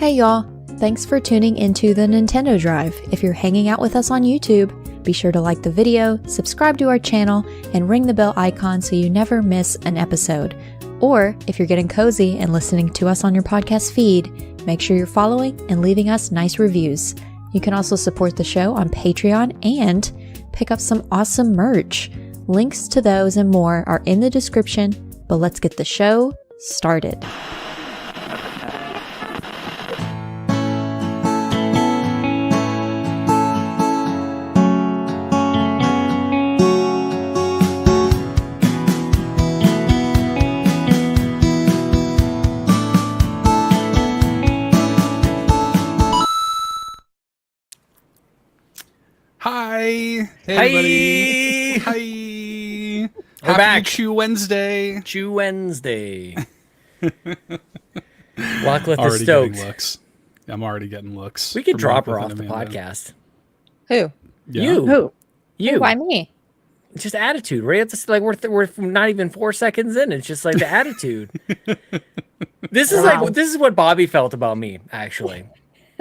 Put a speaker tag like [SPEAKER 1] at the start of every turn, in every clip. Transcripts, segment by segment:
[SPEAKER 1] Hey y'all, thanks for tuning into the Nintendo Drive. If you're hanging out with us on YouTube, be sure to like the video, subscribe to our channel, and ring the bell icon so you never miss an episode. Or if you're getting cozy and listening to us on your podcast feed, make sure you're following and leaving us nice reviews. You can also support the show on Patreon and pick up some awesome merch. Links to those and more are in the description, but let's get the show started.
[SPEAKER 2] Hi. Hey, everybody. Hi.
[SPEAKER 3] We're back.
[SPEAKER 2] Chew Wednesday.
[SPEAKER 3] Chew Wednesday. Lachlan is
[SPEAKER 2] Already
[SPEAKER 3] stoked.
[SPEAKER 2] getting looks. I'm already getting looks.
[SPEAKER 3] We could
[SPEAKER 2] from
[SPEAKER 3] drop her
[SPEAKER 2] Lachlan
[SPEAKER 3] off the
[SPEAKER 2] and Amanda.
[SPEAKER 3] podcast.
[SPEAKER 1] Who?
[SPEAKER 2] Yeah.
[SPEAKER 3] You.
[SPEAKER 1] Who?
[SPEAKER 3] You.
[SPEAKER 1] Why me?
[SPEAKER 3] Just attitude, right? It's like we're not even 4 seconds in. It's just like the attitude. This is this is what Bobby felt about me, actually.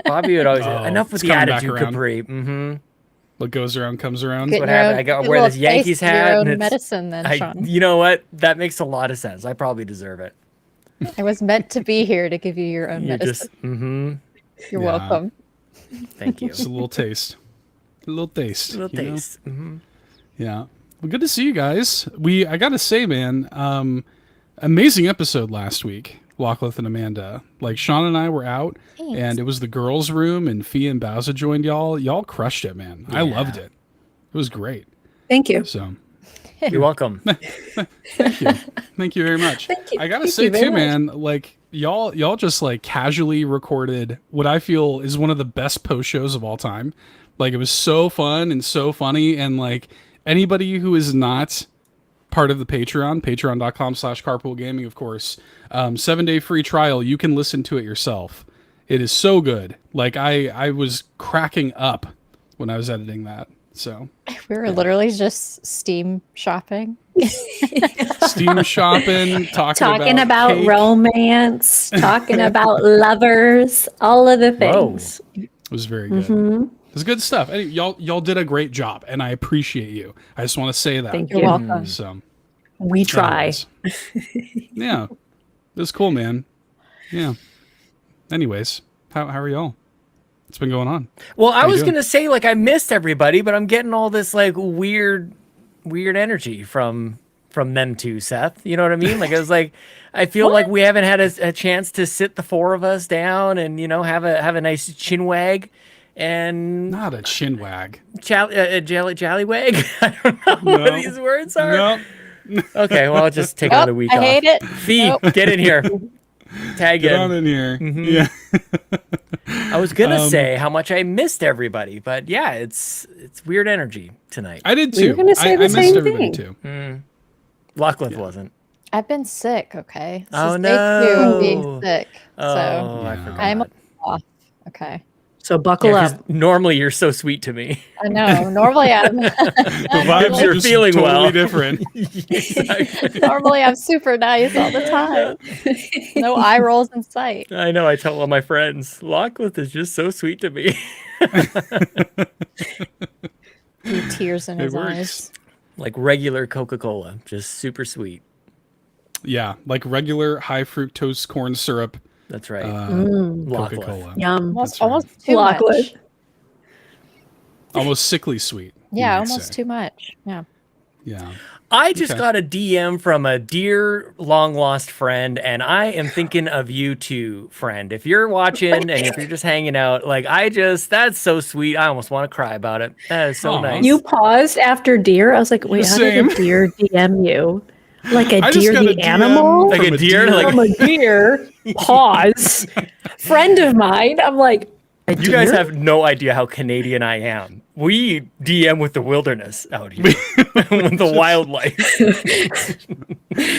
[SPEAKER 3] Bobby would always enough with
[SPEAKER 2] it's
[SPEAKER 3] the
[SPEAKER 2] coming back
[SPEAKER 3] attitude,
[SPEAKER 2] around.
[SPEAKER 3] Capri. Mm-hmm.
[SPEAKER 2] What goes around comes around.
[SPEAKER 3] What happened? I got wear this Yankees hat.
[SPEAKER 1] Your
[SPEAKER 3] And
[SPEAKER 1] own
[SPEAKER 3] it's,
[SPEAKER 1] medicine, then, Sean.
[SPEAKER 3] you know what? That makes a lot of sense. I probably deserve it.
[SPEAKER 1] I was meant to be here to give you your own
[SPEAKER 3] You're
[SPEAKER 1] medicine.
[SPEAKER 3] just mm-hmm.
[SPEAKER 1] You're
[SPEAKER 2] Yeah.
[SPEAKER 1] welcome.
[SPEAKER 3] Thank you.
[SPEAKER 2] Just a little taste. A little taste.
[SPEAKER 3] A little
[SPEAKER 2] you know?
[SPEAKER 3] taste. Mm-hmm.
[SPEAKER 2] Yeah. Well, good to see you guys. I gotta say, man, amazing episode last week. Lachlan and Amanda. Like Sean and I were out,
[SPEAKER 1] Thanks.
[SPEAKER 2] and it was the girls' room, and Fee and Bowsah joined y'all. Y'all crushed it, man. I loved it. It was great.
[SPEAKER 4] Thank you.
[SPEAKER 2] So
[SPEAKER 3] You're welcome.
[SPEAKER 2] thank you. Thank you very much.
[SPEAKER 4] Thank you.
[SPEAKER 2] I gotta
[SPEAKER 4] Thank
[SPEAKER 2] say
[SPEAKER 4] you very
[SPEAKER 2] too,
[SPEAKER 4] much.
[SPEAKER 2] man, like y'all just like casually recorded what I feel is one of the best post shows of all time. Like it was so fun and so funny, and like anybody who is not part of the patreon.com/carpoolgaming, of course, 7-day free trial, you can listen to it yourself. It is so good. Like I was cracking up when I was editing that. So
[SPEAKER 1] We were literally just Steam shopping.
[SPEAKER 2] Steam shopping,
[SPEAKER 4] Talking about
[SPEAKER 2] cake.
[SPEAKER 4] romance, talking about lovers, all of the things.
[SPEAKER 2] It was very good. It was good stuff. Anyway, y'all did a great job, and I appreciate you. I just want to say that.
[SPEAKER 4] Thank
[SPEAKER 1] You're
[SPEAKER 4] you.
[SPEAKER 1] welcome.
[SPEAKER 2] So
[SPEAKER 4] We try.
[SPEAKER 2] anyways. Yeah, it was cool, man. Yeah. Anyways, how are y'all? What's been going on?
[SPEAKER 3] Well, I
[SPEAKER 2] you
[SPEAKER 3] was
[SPEAKER 2] doing?
[SPEAKER 3] gonna say like I missed everybody, but I'm getting all this like weird energy from them two, Seth. You know what I mean? Like I was like, I feel like we haven't had a chance to sit the four of us down and have a nice chin wag and
[SPEAKER 2] Not a chin wag.
[SPEAKER 3] jallywag. I don't know what these words are.
[SPEAKER 2] No.
[SPEAKER 3] Okay, well I'll just take another week
[SPEAKER 1] I
[SPEAKER 3] off.
[SPEAKER 1] hate it.
[SPEAKER 3] Fee,
[SPEAKER 1] Nope.
[SPEAKER 3] get in here. Tag
[SPEAKER 2] Get
[SPEAKER 3] in.
[SPEAKER 2] on in here. Yeah.
[SPEAKER 3] I was gonna say how much I missed everybody, but yeah, it's weird energy tonight.
[SPEAKER 2] I did
[SPEAKER 4] We
[SPEAKER 2] too.
[SPEAKER 4] were gonna say
[SPEAKER 2] I
[SPEAKER 4] the
[SPEAKER 2] missed
[SPEAKER 4] same
[SPEAKER 2] everybody
[SPEAKER 4] thing.
[SPEAKER 2] too.
[SPEAKER 3] Lachlan wasn't.
[SPEAKER 1] I've been sick, okay? This
[SPEAKER 3] Oh,
[SPEAKER 1] is day 2 of being
[SPEAKER 3] no.
[SPEAKER 1] sick.
[SPEAKER 3] Oh,
[SPEAKER 1] So
[SPEAKER 3] I
[SPEAKER 2] Yeah.
[SPEAKER 3] forgot.
[SPEAKER 1] I'm off. Okay.
[SPEAKER 4] So buckle
[SPEAKER 3] Yeah, 'cause
[SPEAKER 4] up.
[SPEAKER 3] normally you're so sweet to me.
[SPEAKER 1] I know. Normally I'm
[SPEAKER 2] The vibes
[SPEAKER 3] You're
[SPEAKER 2] are just
[SPEAKER 3] feeling
[SPEAKER 2] totally
[SPEAKER 3] well.
[SPEAKER 2] different.
[SPEAKER 1] normally I'm super nice all the time. No eye rolls in sight.
[SPEAKER 3] I know. I tell all my friends, Lachlan is just so sweet to me.
[SPEAKER 1] Tears in
[SPEAKER 2] It
[SPEAKER 1] his
[SPEAKER 2] works.
[SPEAKER 1] eyes.
[SPEAKER 3] Like regular Coca-Cola, just super sweet.
[SPEAKER 2] Yeah, like regular high fructose corn syrup
[SPEAKER 3] That's right.
[SPEAKER 4] Mm.
[SPEAKER 3] Lachlan.
[SPEAKER 2] Coca-Cola.
[SPEAKER 4] Yum.
[SPEAKER 2] That's
[SPEAKER 1] Almost
[SPEAKER 2] right.
[SPEAKER 1] too
[SPEAKER 4] Lachlan.
[SPEAKER 1] much.
[SPEAKER 2] Almost sickly sweet. you
[SPEAKER 1] Yeah,
[SPEAKER 2] might
[SPEAKER 1] almost
[SPEAKER 2] say.
[SPEAKER 1] too much. Yeah.
[SPEAKER 2] Yeah.
[SPEAKER 3] I just
[SPEAKER 2] Okay.
[SPEAKER 3] got a DM from a dear long lost friend, and I am thinking of you too, friend. If you're watching and if you're just hanging out, like that's so sweet. I almost want to cry about it. That is so
[SPEAKER 2] Aw.
[SPEAKER 3] nice.
[SPEAKER 4] You paused after deer. I was like, wait, how
[SPEAKER 2] Same.
[SPEAKER 4] did a deer DM you? Like a
[SPEAKER 2] I just
[SPEAKER 4] deer
[SPEAKER 2] got a
[SPEAKER 4] the
[SPEAKER 2] DM
[SPEAKER 4] animal?
[SPEAKER 3] Like
[SPEAKER 2] from
[SPEAKER 3] a deer,
[SPEAKER 2] deer.
[SPEAKER 3] like-
[SPEAKER 4] From a deer. Pause. Friend of mine. I'm like, a
[SPEAKER 3] You guys
[SPEAKER 4] deer?
[SPEAKER 3] have no idea how Canadian I am. We DM with the wilderness out here, with the wildlife.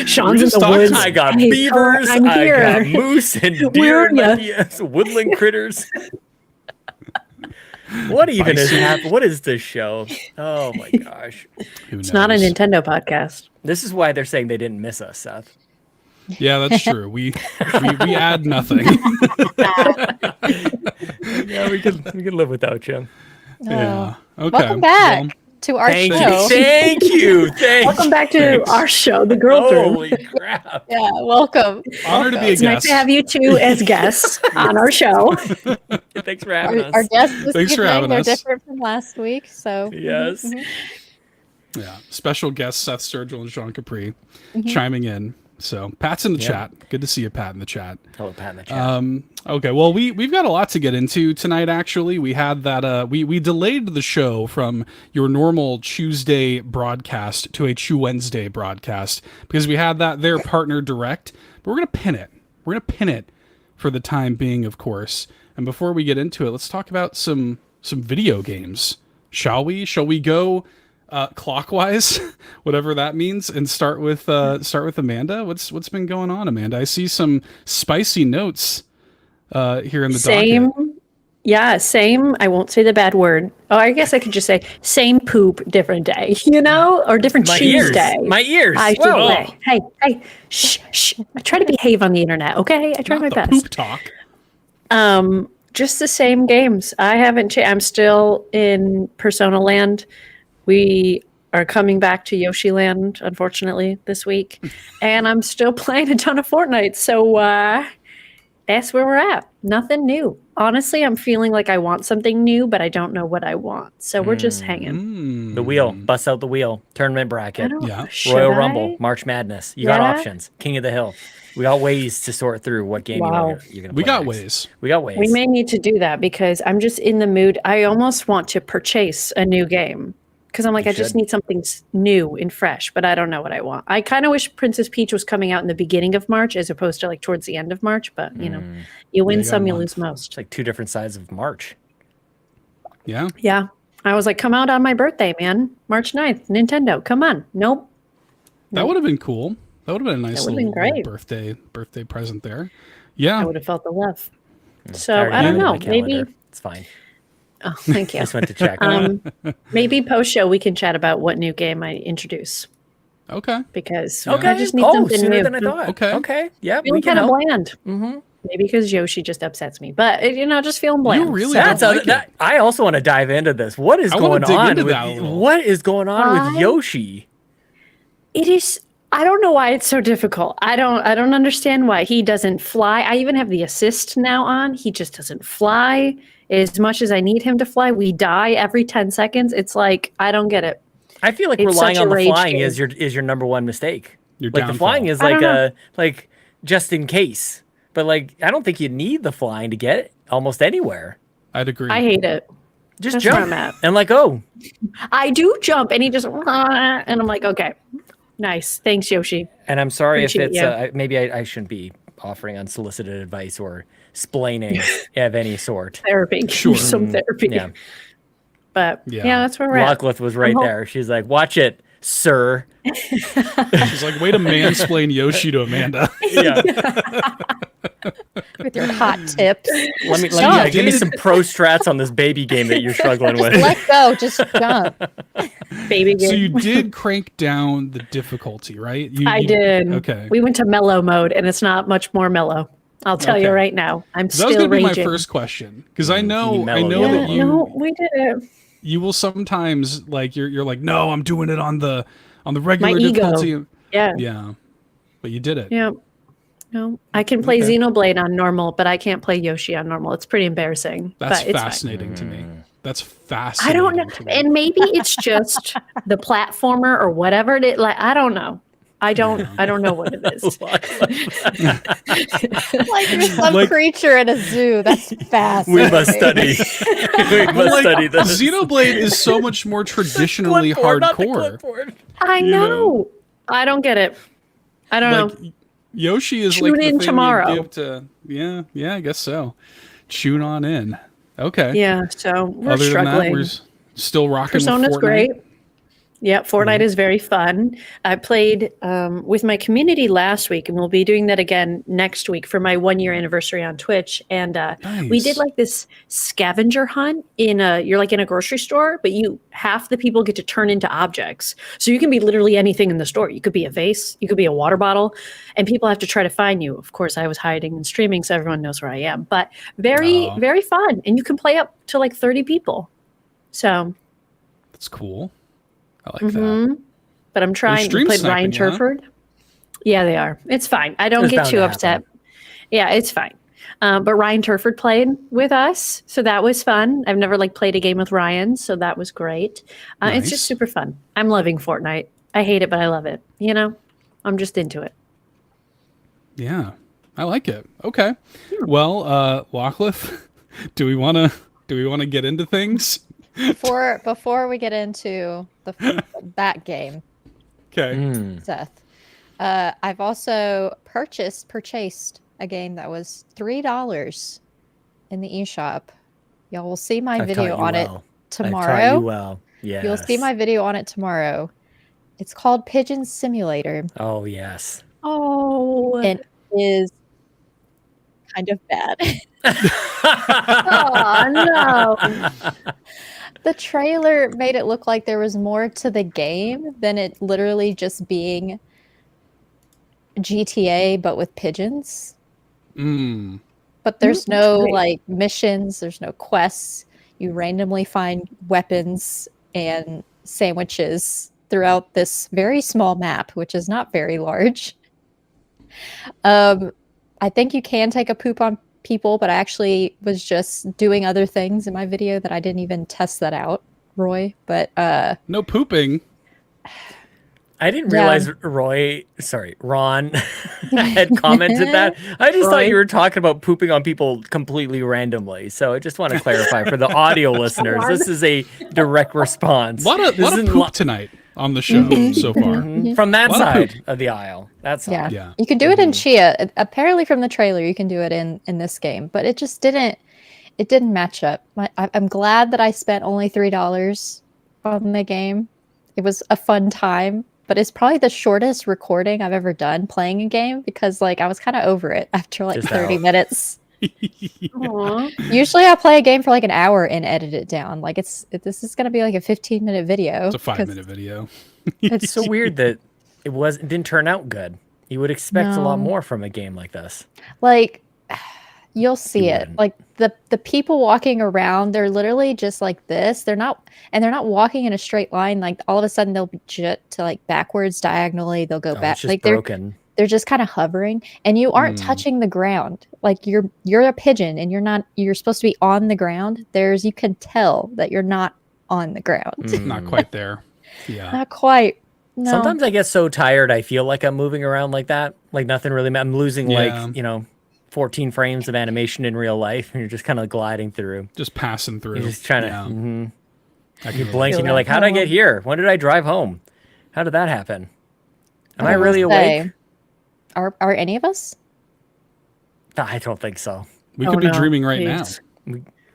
[SPEAKER 4] Sean's in
[SPEAKER 2] just
[SPEAKER 4] the
[SPEAKER 2] talking-
[SPEAKER 4] woods.
[SPEAKER 3] I got
[SPEAKER 4] Hey,
[SPEAKER 3] beavers,
[SPEAKER 4] I'm
[SPEAKER 3] I
[SPEAKER 4] here.
[SPEAKER 3] got moose and
[SPEAKER 4] Where
[SPEAKER 3] deer
[SPEAKER 4] are
[SPEAKER 3] in my
[SPEAKER 4] ya?
[SPEAKER 3] DMs, woodland critters. What even is happening? What is this show? Oh my gosh.
[SPEAKER 2] Who
[SPEAKER 4] It's not a
[SPEAKER 2] knows?
[SPEAKER 4] Nintendo podcast.
[SPEAKER 3] This is why they're saying they didn't miss us, Seth.
[SPEAKER 2] Yeah, that's true. We add nothing.
[SPEAKER 3] Yeah, we could live without you.
[SPEAKER 2] Yeah. Okay.
[SPEAKER 1] Welcome back to our
[SPEAKER 3] Thank
[SPEAKER 1] show.
[SPEAKER 3] you. Thank you.
[SPEAKER 4] Welcome back to our show, The Girls Room.
[SPEAKER 3] Holy crap.
[SPEAKER 1] Yeah, welcome.
[SPEAKER 2] Honor to be a
[SPEAKER 4] It's nice
[SPEAKER 2] guest.
[SPEAKER 4] to have you two as guests on our show.
[SPEAKER 3] Thanks for having
[SPEAKER 1] Our
[SPEAKER 3] us.
[SPEAKER 1] guests this
[SPEAKER 2] Thanks for
[SPEAKER 1] evening,
[SPEAKER 2] having
[SPEAKER 1] they're
[SPEAKER 2] us.
[SPEAKER 1] different from last week, so
[SPEAKER 3] Yes.
[SPEAKER 2] Yeah. Special guests Seth Sturgill and Sean Capri chiming in. So Pat's in the chat. Good to see you, Pat, in the chat.
[SPEAKER 3] Hello, Pat in the chat.
[SPEAKER 2] Okay, well, we've got a lot to get into tonight. Actually, we had that. We delayed the show from your normal Tuesday broadcast to a Chew Wednesday broadcast because we had that there partner direct. But we're gonna pin it. We're gonna pin it for the time being, of course. And before we get into it, let's talk about some video games, shall we? Shall we go clockwise, whatever that means, and start with Amanda? What's been going on, Amanda? I see some spicy notes here in the
[SPEAKER 4] Same.
[SPEAKER 2] docket.
[SPEAKER 4] Yeah, same. I won't say the bad word. Oh, I guess I could just say same poop, different day, or different
[SPEAKER 3] My
[SPEAKER 4] Tuesday.
[SPEAKER 3] ears. My ears.
[SPEAKER 4] I should
[SPEAKER 3] Whoa.
[SPEAKER 4] say. Hey, shh. I try to behave on the internet, okay? I try
[SPEAKER 2] Not
[SPEAKER 4] my
[SPEAKER 2] the
[SPEAKER 4] best.
[SPEAKER 2] poop talk.
[SPEAKER 4] Just the same games. I haven't changed. I'm still in Persona Land. We are coming back to Yoshi Land, unfortunately, this week. And I'm still playing a ton of Fortnite. So that's where we're at. Nothing new. Honestly, I'm feeling like I want something new, but I don't know what I want. So we're just hanging.
[SPEAKER 3] The wheel. Bust out the wheel. Tournament bracket.
[SPEAKER 2] Yeah.
[SPEAKER 4] Should
[SPEAKER 3] Royal
[SPEAKER 4] I?
[SPEAKER 3] Rumble. March Madness. You got
[SPEAKER 4] Yeah.
[SPEAKER 3] options. King of the Hill. We got ways to sort through what game
[SPEAKER 4] Wow.
[SPEAKER 3] you're going to play.
[SPEAKER 2] We got
[SPEAKER 3] next.
[SPEAKER 2] ways.
[SPEAKER 3] We got ways.
[SPEAKER 4] We may need to do that because I'm just in the mood. I almost want to purchase a new game because I'm like, I just
[SPEAKER 3] should.
[SPEAKER 4] need something new and fresh, but I don't know what I want. I kind of wish Princess Peach was coming out in the beginning of March as opposed to like towards the end of March, but you win
[SPEAKER 2] you got
[SPEAKER 4] some,
[SPEAKER 2] a
[SPEAKER 4] you
[SPEAKER 2] month.
[SPEAKER 4] lose most.
[SPEAKER 3] It's like two different sides of March.
[SPEAKER 2] Yeah.
[SPEAKER 4] Yeah. I was like, come out on my birthday, man. March 9th, Nintendo. Come on. Nope.
[SPEAKER 2] That would have been cool. That would have been a nice
[SPEAKER 4] would've
[SPEAKER 2] little,
[SPEAKER 4] been great.
[SPEAKER 2] little birthday present there. Yeah.
[SPEAKER 4] I would have felt the love. So
[SPEAKER 3] already
[SPEAKER 4] I don't
[SPEAKER 3] had it in
[SPEAKER 4] know.
[SPEAKER 3] my calendar.
[SPEAKER 4] Maybe.
[SPEAKER 3] It's fine.
[SPEAKER 4] Oh, thank you.
[SPEAKER 3] Just went to check.
[SPEAKER 4] Maybe post show we can chat about what new game I introduce
[SPEAKER 2] Okay.
[SPEAKER 4] because
[SPEAKER 3] Okay.
[SPEAKER 4] I just need
[SPEAKER 3] Oh,
[SPEAKER 4] something
[SPEAKER 3] sooner
[SPEAKER 4] new.
[SPEAKER 3] than I thought.
[SPEAKER 2] Okay.
[SPEAKER 3] Okay. Yeah.
[SPEAKER 4] Feeling
[SPEAKER 3] We can
[SPEAKER 4] kind of
[SPEAKER 3] help.
[SPEAKER 4] bland. Maybe because Yoshi just upsets me, but just feeling bland.
[SPEAKER 2] You really
[SPEAKER 4] So-
[SPEAKER 3] That's
[SPEAKER 2] don't like it.
[SPEAKER 3] I also want to dive into this. What is
[SPEAKER 2] I wanna
[SPEAKER 3] going
[SPEAKER 2] dig
[SPEAKER 3] on
[SPEAKER 2] into
[SPEAKER 3] with
[SPEAKER 2] that a little.
[SPEAKER 3] what is going on with Yoshi?
[SPEAKER 4] It is. I don't know why it's so difficult. I don't understand why he doesn't fly. I even have the assist now on. He just doesn't fly as much as I need him to fly. We die every 10 seconds. It's like I don't get it.
[SPEAKER 3] I feel like
[SPEAKER 4] It's
[SPEAKER 3] relying
[SPEAKER 4] such
[SPEAKER 3] on
[SPEAKER 4] a
[SPEAKER 3] the
[SPEAKER 4] rage
[SPEAKER 3] flying
[SPEAKER 4] game.
[SPEAKER 3] is your number one mistake.
[SPEAKER 2] Your
[SPEAKER 3] Like the
[SPEAKER 2] downfall.
[SPEAKER 3] flying is
[SPEAKER 4] I
[SPEAKER 3] like
[SPEAKER 4] don't know.
[SPEAKER 3] just in case. But like I don't think you need the flying to get almost anywhere.
[SPEAKER 2] I'd agree.
[SPEAKER 4] I hate it.
[SPEAKER 3] Just
[SPEAKER 4] That's where
[SPEAKER 3] jump
[SPEAKER 4] I'm at.
[SPEAKER 3] and like
[SPEAKER 4] I do jump, and he just and I'm like, okay, nice, thanks, Yoshi.
[SPEAKER 3] And I'm sorry if
[SPEAKER 4] Appreciate
[SPEAKER 3] it's maybe I shouldn't be offering unsolicited advice or splaining of any sort.
[SPEAKER 4] Therapy,
[SPEAKER 2] Sure.
[SPEAKER 4] some therapy.
[SPEAKER 3] Yeah.
[SPEAKER 4] But
[SPEAKER 2] Yeah.
[SPEAKER 4] yeah, that's where we're at.
[SPEAKER 3] Locklith was right
[SPEAKER 4] I'm
[SPEAKER 3] there. She's like, "Watch it, sir."
[SPEAKER 2] She's like, way to mansplain Yoshi to Amanda.
[SPEAKER 3] Yeah.
[SPEAKER 1] with your hot tips.
[SPEAKER 3] Let me
[SPEAKER 1] Jump.
[SPEAKER 3] give me some pro strats on this baby game that you're struggling with.
[SPEAKER 1] Let go, just jump.
[SPEAKER 4] Baby game.
[SPEAKER 2] So you did crank down the difficulty, right?
[SPEAKER 4] I did.
[SPEAKER 2] Okay.
[SPEAKER 4] We went to mellow mode, and it's not much more mellow. I'll tell you
[SPEAKER 2] Okay.
[SPEAKER 4] right now. I'm
[SPEAKER 2] That was
[SPEAKER 4] still
[SPEAKER 2] going to be
[SPEAKER 4] raging.
[SPEAKER 2] my first question because I know
[SPEAKER 3] you mellow
[SPEAKER 2] that
[SPEAKER 3] down.
[SPEAKER 2] you
[SPEAKER 4] No, we did it.
[SPEAKER 2] you will sometimes like you're like, no, I'm doing it on the regular
[SPEAKER 4] ego.
[SPEAKER 2] difficulty.
[SPEAKER 4] Yeah.
[SPEAKER 2] Yeah, but you did it.
[SPEAKER 4] Yeah. No, I can play
[SPEAKER 2] Okay.
[SPEAKER 4] Xenoblade on normal, but I can't play Yoshi on normal. It's pretty embarrassing.
[SPEAKER 2] That's
[SPEAKER 4] but it's fine.
[SPEAKER 2] fascinating to me. That's
[SPEAKER 4] I
[SPEAKER 2] fascinating.
[SPEAKER 4] don't know,
[SPEAKER 2] to me.
[SPEAKER 4] and maybe it's just the platformer or whatever it. Like I don't know. I don't know what it is.
[SPEAKER 1] Like you're some
[SPEAKER 2] Like-
[SPEAKER 1] creature in a zoo. That's fascinating.
[SPEAKER 3] We must study. We must
[SPEAKER 2] Like,
[SPEAKER 3] study this.
[SPEAKER 2] Xenoblade is so much more traditionally
[SPEAKER 3] Clipboard, not the
[SPEAKER 2] hardcore.
[SPEAKER 3] clipboard.
[SPEAKER 4] I
[SPEAKER 2] You
[SPEAKER 4] know.
[SPEAKER 2] know.
[SPEAKER 4] I don't get it. I don't know.
[SPEAKER 2] Like Yoshi is
[SPEAKER 4] Tune
[SPEAKER 2] like the
[SPEAKER 4] in
[SPEAKER 2] thing
[SPEAKER 4] tomorrow.
[SPEAKER 2] you give to. Yeah, I guess so. Tune on in. Okay.
[SPEAKER 4] Yeah. So we're
[SPEAKER 2] Other
[SPEAKER 4] struggling.
[SPEAKER 2] than that, we're still rocking with
[SPEAKER 4] Persona's
[SPEAKER 2] Fortnite.
[SPEAKER 4] great. Yeah, Fortnite is very fun. I played with my community last week, and we'll be doing that again next week for my 1 year anniversary on Twitch. And we did
[SPEAKER 2] Nice.
[SPEAKER 4] like this scavenger hunt you're like in a grocery store, but half the people get to turn into objects. So you can be literally anything in the store. You could be a vase, you could be a water bottle, and people have to try to find you. Of course, I was hiding and streaming, so everyone knows where I am. But very, very fun, and you can play up to like 30 people. So
[SPEAKER 2] That's cool. I like that.
[SPEAKER 4] but I'm trying to
[SPEAKER 2] stream
[SPEAKER 4] play
[SPEAKER 2] sniping
[SPEAKER 4] Ryan
[SPEAKER 2] you, huh?
[SPEAKER 4] Turford. Yeah, they are. It's fine. I don't
[SPEAKER 3] It's
[SPEAKER 4] get
[SPEAKER 3] bound
[SPEAKER 4] too
[SPEAKER 3] to
[SPEAKER 4] upset.
[SPEAKER 3] happen.
[SPEAKER 4] Yeah, it's fine. But Ryan Turford played with us, so that was fun. I've never like played a game with Ryan, so that was great. It's
[SPEAKER 2] Nice.
[SPEAKER 4] just super fun. I'm loving Fortnite. I hate it, but I love it. You know, I'm just into it.
[SPEAKER 2] Yeah, I like it. Okay. Well, Lachlan, do we want to get into things?
[SPEAKER 1] Before we get into that game,
[SPEAKER 2] Okay.
[SPEAKER 1] Seth, I've also purchased a game that was $3 in the eShop. Y'all will see my video on it tomorrow.
[SPEAKER 3] I've taught you well. Yes.
[SPEAKER 1] You'll see my video on it tomorrow. It's called Pigeon Simulator.
[SPEAKER 3] Oh, yes.
[SPEAKER 4] Oh,
[SPEAKER 1] And it is kind of bad.
[SPEAKER 4] oh no!
[SPEAKER 1] The trailer made it look like there was more to the game than it literally just being GTA, but with pigeons. But there's no like missions, there's no quests. You randomly find weapons and sandwiches throughout this very small map, which is not very large. I think you can take a poop on people, but I actually was just doing other things in my video that I didn't even test that out, Roy. But
[SPEAKER 2] No pooping.
[SPEAKER 3] I didn't realize Ron had commented that. I just thought you were talking about pooping on people completely randomly. So I just want to clarify for the audio listeners, this is a direct response.
[SPEAKER 2] A lot of poop tonight on the show so far.
[SPEAKER 3] From that
[SPEAKER 2] A lot of
[SPEAKER 3] side
[SPEAKER 2] poop.
[SPEAKER 3] of the aisle. That side.
[SPEAKER 2] Yeah.
[SPEAKER 1] you can do it in Chia. Apparently from the trailer, you can do it in this game, but it just didn't match up. I'm glad that I spent only $3 on the game. It was a fun time, but it's probably the shortest recording I've ever done playing a game because like I was kind of over it after like
[SPEAKER 3] Just
[SPEAKER 1] 30
[SPEAKER 3] out.
[SPEAKER 1] minutes.
[SPEAKER 4] Aw.
[SPEAKER 1] Usually I play a game for like an hour and edit it down. Like this is going to be like a 15-minute video.
[SPEAKER 2] It's a 5-minute video.
[SPEAKER 3] It's so weird that it didn't turn out good. You would expect a lot
[SPEAKER 1] No.
[SPEAKER 3] more from a game like this.
[SPEAKER 1] Like you'll see
[SPEAKER 3] You
[SPEAKER 1] it.
[SPEAKER 3] wouldn't.
[SPEAKER 1] Like the people walking around, they're literally just like this. They're not walking in a straight line. Like all of a sudden they'll be jet to like backwards diagonally. They'll go back.
[SPEAKER 3] It's just
[SPEAKER 1] Like
[SPEAKER 3] broken.
[SPEAKER 1] they're just kind of hovering and you aren't touching the ground. Like you're a pigeon and you're supposed to be on the ground. You can tell that you're not on the ground.
[SPEAKER 2] Not quite there. Yeah.
[SPEAKER 1] Not quite. No.
[SPEAKER 3] Sometimes I get so tired, I feel like I'm moving around like that. Like nothing really, I'm losing
[SPEAKER 2] Yeah.
[SPEAKER 3] like, 14 frames of animation in real life. And you're just kind of gliding through.
[SPEAKER 2] Just passing through.
[SPEAKER 3] You're just trying to,
[SPEAKER 2] Yeah.
[SPEAKER 3] you blink and you're like, how did I get here? When did I drive home? How did that happen? Am I really awake?
[SPEAKER 1] Are any of us?
[SPEAKER 3] I don't think so.
[SPEAKER 2] We could be dreaming right
[SPEAKER 4] Please.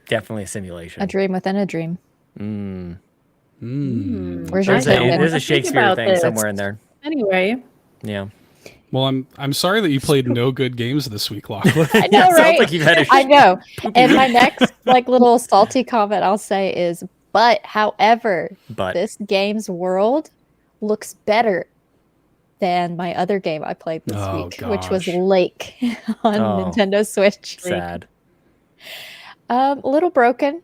[SPEAKER 3] Definitely a simulation.
[SPEAKER 1] A dream within a dream.
[SPEAKER 2] now.
[SPEAKER 1] Where's your
[SPEAKER 3] There's
[SPEAKER 1] thinking?
[SPEAKER 3] a
[SPEAKER 4] Think
[SPEAKER 3] Shakespeare
[SPEAKER 4] about
[SPEAKER 3] thing
[SPEAKER 4] this.
[SPEAKER 3] somewhere in there.
[SPEAKER 4] Anyway,
[SPEAKER 3] Yeah.
[SPEAKER 2] Well, I'm sorry that you played no good games this week, Lachlan.
[SPEAKER 1] I know,
[SPEAKER 3] Sounds
[SPEAKER 1] right?
[SPEAKER 3] like you've had a
[SPEAKER 1] I know. And my next like little salty comment I'll say is, however,
[SPEAKER 3] But
[SPEAKER 1] this game's world looks better than my other game I played this
[SPEAKER 2] Oh,
[SPEAKER 1] week, which was
[SPEAKER 2] gosh.
[SPEAKER 1] Lake on
[SPEAKER 3] Oh.
[SPEAKER 1] Nintendo Switch.
[SPEAKER 3] sad.
[SPEAKER 1] A little broken.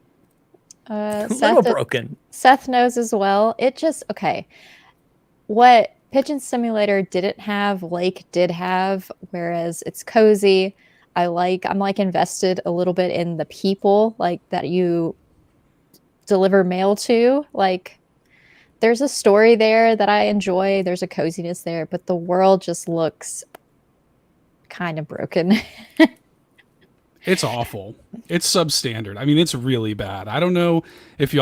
[SPEAKER 3] A little broken.
[SPEAKER 1] Seth knows as well. It just okay. What Pigeon Simulator didn't have, Lake did have, whereas it's cozy. I'm like invested a little bit in the people like that you deliver mail to. Like there's a story there that I enjoy. There's a coziness there, but the world just looks kind of broken.
[SPEAKER 2] It's awful. It's substandard. I mean, it's really bad. I don't know if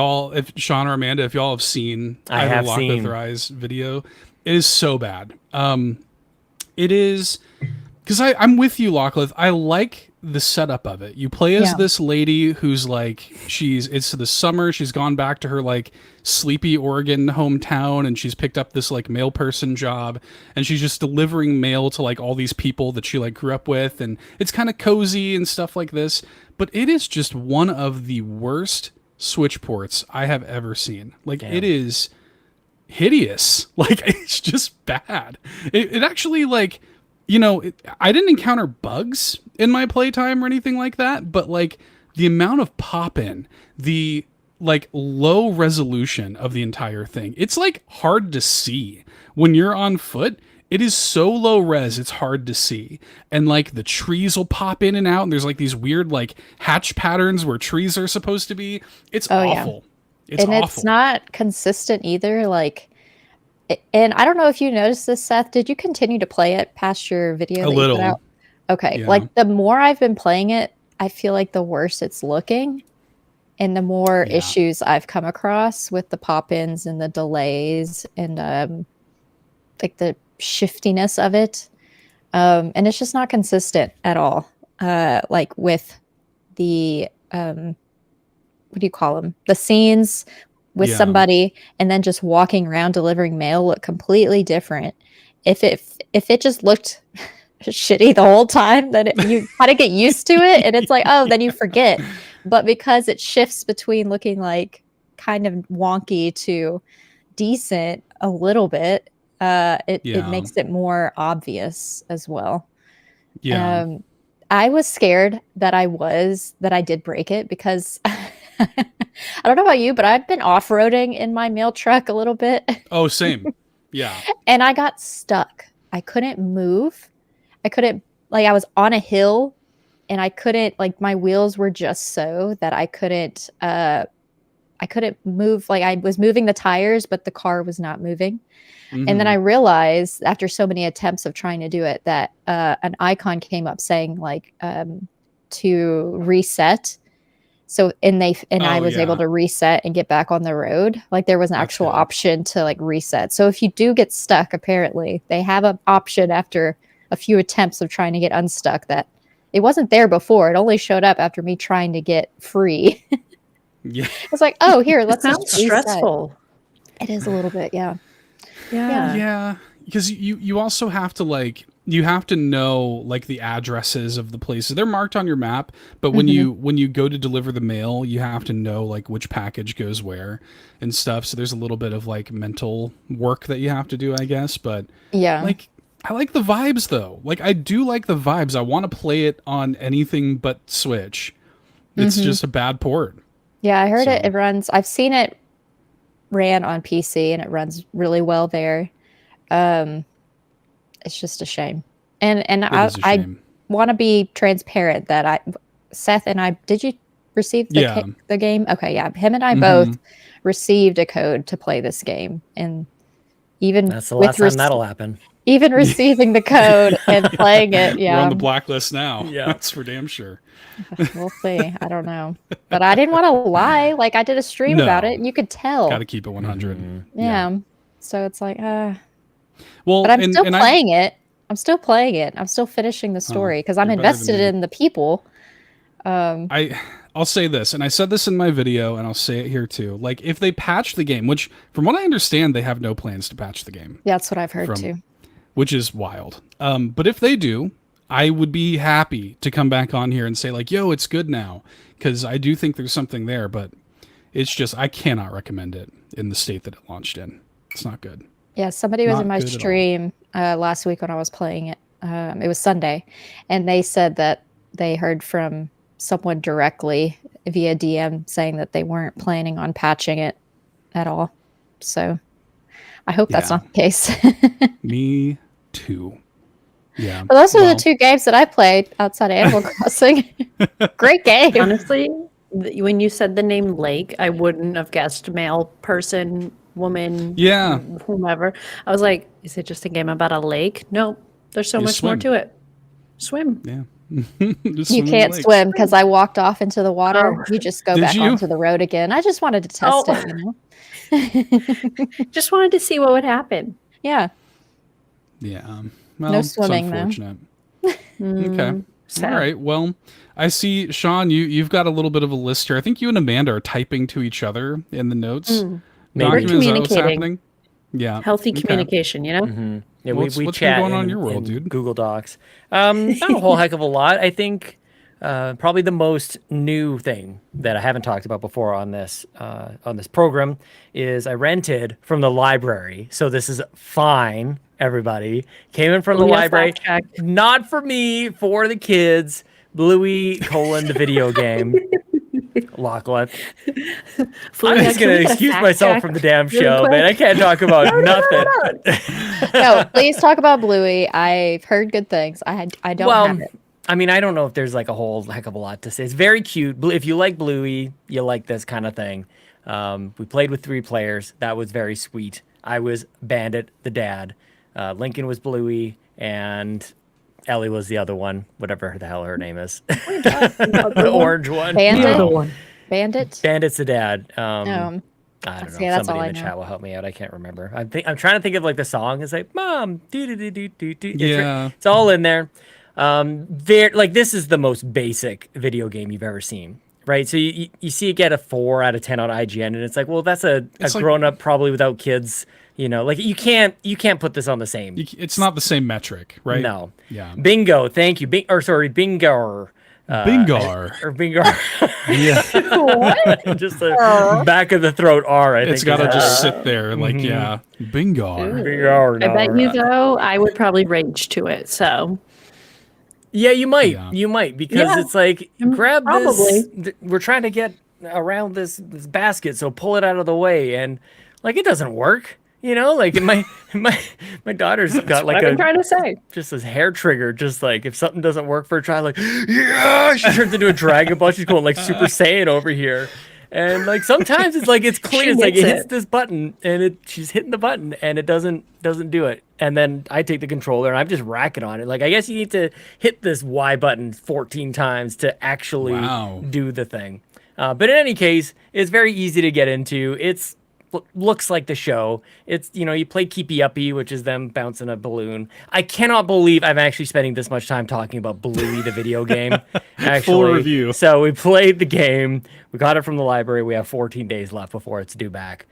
[SPEAKER 2] Sean or Amanda, if y'all have seen
[SPEAKER 3] I
[SPEAKER 2] either
[SPEAKER 3] have
[SPEAKER 2] Lock
[SPEAKER 3] seen.
[SPEAKER 2] with Their Eyes video. It is so bad. It is because I'm with you, Lachlan. I like the setup of it. You play as this lady who's like, it's the summer. She's gone back to her like sleepy Oregon hometown, and she's picked up this like mail person job, and she's just delivering mail to like all these people that she like grew up with, and it's kind of cozy and stuff like this. But it is just one of the worst Switch ports I have ever seen. Like, it is hideous. Like, it's just bad. It actually, like, I didn't encounter bugs in my playtime or anything like that, but like the amount of pop-in, the like low resolution of the entire thing, it's like hard to see when you're on foot. It is so low res, it's hard to see. And like the trees will pop in and out, and there's like these weird like hatch patterns where trees are supposed to be. It's awful. It's awful.
[SPEAKER 1] It's not consistent either. Like, and I don't know if you noticed this, Seth. Did you continue to play it past your video?
[SPEAKER 2] A little.
[SPEAKER 1] You put out? Okay.
[SPEAKER 2] Yeah.
[SPEAKER 1] Like, the more I've been playing it, I feel like the worse it's looking, and the more issues I've come across with the pop-ins and the delays and like the shiftiness of it. And it's just not consistent at all. Like with the what do you call them? The scenes with somebody and then just walking around delivering mail look completely different. If it just looked shitty the whole time, then you kind of get used to it, and it's like, oh, then you forget. But because it shifts between looking like kind of wonky to decent a little bit, it makes it more obvious as well. I was scared that I did break it, because I don't know about you, but I've been off-roading in my mail truck a little bit.
[SPEAKER 2] Oh, same. Yeah.
[SPEAKER 1] And I got stuck. I couldn't move. I was on a hill, and I couldn't, like, my wheels were just so that I couldn't move. Like, I was moving the tires, but the car was not moving. Mm-hmm. And then I realized, after so many attempts of trying to do it, that an icon came up saying like to reset. So I was able to reset and get back on the road. Like, there was an actual option to like reset. So if you do get stuck, apparently they have an option after a few attempts of trying to get unstuck that it wasn't there before. It only showed up after me trying to get free.
[SPEAKER 2] Yeah.
[SPEAKER 1] It's like, oh, here, let's
[SPEAKER 4] sounds
[SPEAKER 1] just
[SPEAKER 4] stressful.
[SPEAKER 1] It is a little bit, yeah.
[SPEAKER 2] Yeah, because you also have to like, you have to know like the addresses of the places. They're marked on your map, but when you go to deliver the mail, you have to know like which package goes where and stuff. So there's a little bit of like mental work that you have to do, I guess. But like, I like the vibes though. Like, I do like the vibes. I want to play it on anything but Switch. It's just a bad port.
[SPEAKER 1] Yeah, I heard it runs. I've seen it ran on PC, and it runs really well there. It's just a shame. And I want to be transparent that Seth and I, did you receive the game? Okay, yeah. Him and I both received a code to play this game, and even
[SPEAKER 3] that's the last time that'll happen.
[SPEAKER 1] Even receiving the code and playing it,
[SPEAKER 2] we're on the blacklist now. Yeah, that's for damn sure.
[SPEAKER 1] We'll see. I don't know, but I didn't want to lie. Like, I did a stream about it, and you could tell.
[SPEAKER 2] Got to keep it 100.
[SPEAKER 1] Yeah. So it's like, well, but
[SPEAKER 2] I'm
[SPEAKER 1] still playing it. I'm still playing it. I'm still finishing the story because I'm invested in the people.
[SPEAKER 2] I'll say this, and I said this in my video, and I'll say it here too. Like, if they patch the game, which from what I understand, they have no plans to patch the game.
[SPEAKER 1] Yeah, that's what I've heard too.
[SPEAKER 2] Which is wild. But if they do, I would be happy to come back on here and say like, yo, it's good now. Because I do think there's something there, but it's just, I cannot recommend it in the state that it launched in. It's not good.
[SPEAKER 1] Yeah, somebody was in my stream last week when I was playing it. It was Sunday. And they said that they heard from someone directly via DM saying that they weren't planning on patching it at all. So I hope that's not the case.
[SPEAKER 2] Me too. Yeah.
[SPEAKER 1] But those are the two games that I played outside of Animal Crossing. Great game.
[SPEAKER 4] Honestly, when you said the name Lake, I wouldn't have guessed male person, woman, whomever. I was like, is it just a game about a lake? No, there's so much more to it. Swim.
[SPEAKER 2] Yeah.
[SPEAKER 1] You can't swim because I walked off into the water. You just go back onto the road again. I just wanted to test it, you know?
[SPEAKER 4] Just wanted to see what would happen.
[SPEAKER 1] Yeah.
[SPEAKER 2] Yeah. Well,
[SPEAKER 1] no swimming,
[SPEAKER 2] it's unfortunate. Okay.
[SPEAKER 4] Sad.
[SPEAKER 2] All right. Well, I see, Sean, you've got a little bit of a list here. I think you and Amanda are typing to each other in the notes.
[SPEAKER 3] Maybe.
[SPEAKER 2] Document, is that what's
[SPEAKER 4] communicating.
[SPEAKER 2] happening? Yeah.
[SPEAKER 4] Healthy
[SPEAKER 2] Okay.
[SPEAKER 4] communication, you know?
[SPEAKER 3] Yeah,
[SPEAKER 2] What's
[SPEAKER 3] we
[SPEAKER 2] been
[SPEAKER 3] chat
[SPEAKER 2] going on in
[SPEAKER 3] in,
[SPEAKER 2] your world,
[SPEAKER 3] in
[SPEAKER 2] dude?
[SPEAKER 3] Google Docs. Not a whole heck of a lot. I think probably the most new thing that I haven't talked about before on this program is I rented from the library. So this is fine, everybody. Came in from the
[SPEAKER 4] Oh, yeah,
[SPEAKER 3] library.
[SPEAKER 4] fact check.
[SPEAKER 3] Not for me, for the kids. Bluey, the video game. Lachlan. I'm just going to excuse myself from the damn show, man. I can't talk about nothing.
[SPEAKER 1] No, please talk about Bluey. I've heard good things. I don't have it.
[SPEAKER 3] I mean, I don't know if there's like a whole heck of a lot to say. It's very cute. If you like Bluey, you like this kind of thing. We played with 3 players. That was very sweet. I was Bandit, the dad. Lincoln was Bluey, and Ellie was the other one, whatever the hell her name is. The orange one.
[SPEAKER 1] Bandit?
[SPEAKER 4] The other one.
[SPEAKER 1] Bandit?
[SPEAKER 3] Bandit's the dad.
[SPEAKER 1] Um,
[SPEAKER 3] I don't know.
[SPEAKER 1] yeah, that's all
[SPEAKER 3] Somebody
[SPEAKER 1] I
[SPEAKER 3] in the
[SPEAKER 1] know.
[SPEAKER 3] chat will help me out. I can't remember. I'm trying to think of like the song. It's like Mom, do do do do do do.
[SPEAKER 2] Yeah.
[SPEAKER 3] It's all in there. Like this is the most basic video game you've ever seen, right? So you see it get a 4 out of 10 on IGN, and it's like, well, that's a
[SPEAKER 2] It's like-
[SPEAKER 3] grown up probably without kids. You know, like you can't put this on the same.
[SPEAKER 2] It's not the same metric, right?
[SPEAKER 3] No.
[SPEAKER 2] Yeah.
[SPEAKER 3] Bingo. Thank you. Bingo.
[SPEAKER 2] Bingar.
[SPEAKER 3] Or bingo.
[SPEAKER 2] Yeah.
[SPEAKER 3] Just the back of the throat R. I think
[SPEAKER 2] It's got to
[SPEAKER 3] is
[SPEAKER 2] just sit there, like, yeah. Bingar.
[SPEAKER 3] Bingo.
[SPEAKER 4] I bet you, though, I would probably rage to it. So,
[SPEAKER 3] Yeah, you might.
[SPEAKER 2] Yeah.
[SPEAKER 3] You might because
[SPEAKER 4] Yeah,
[SPEAKER 3] it's like grab
[SPEAKER 4] probably.
[SPEAKER 3] this. We're trying to get around this basket, so pull it out of the way, and like it doesn't work. You know, like my daughter's got like
[SPEAKER 4] what I'm trying to say.
[SPEAKER 3] just this hair trigger. Just like if something doesn't work for a child, like yeah, she turns into a Dragon Ball. She's going like Super Saiyan over here. And like sometimes it's like it's clear.
[SPEAKER 4] She
[SPEAKER 3] It's like it
[SPEAKER 4] hits
[SPEAKER 3] hits
[SPEAKER 4] it.
[SPEAKER 3] this button and she's hitting the button and it doesn't do it. And then I take the controller and I'm just racking on it. Like I guess you need to hit this Y button 14 times to actually
[SPEAKER 2] Wow.
[SPEAKER 3] do the thing. But in any case, it's very easy to get into. It's looks like the show. It's, you know, you play Keepy Uppy, which is them bouncing a balloon. I cannot believe I'm actually spending this much time talking about Bluey, the video game. Actually,
[SPEAKER 2] review.
[SPEAKER 3] So we played the game. We got it from the library. We have 14 days left before it's due back.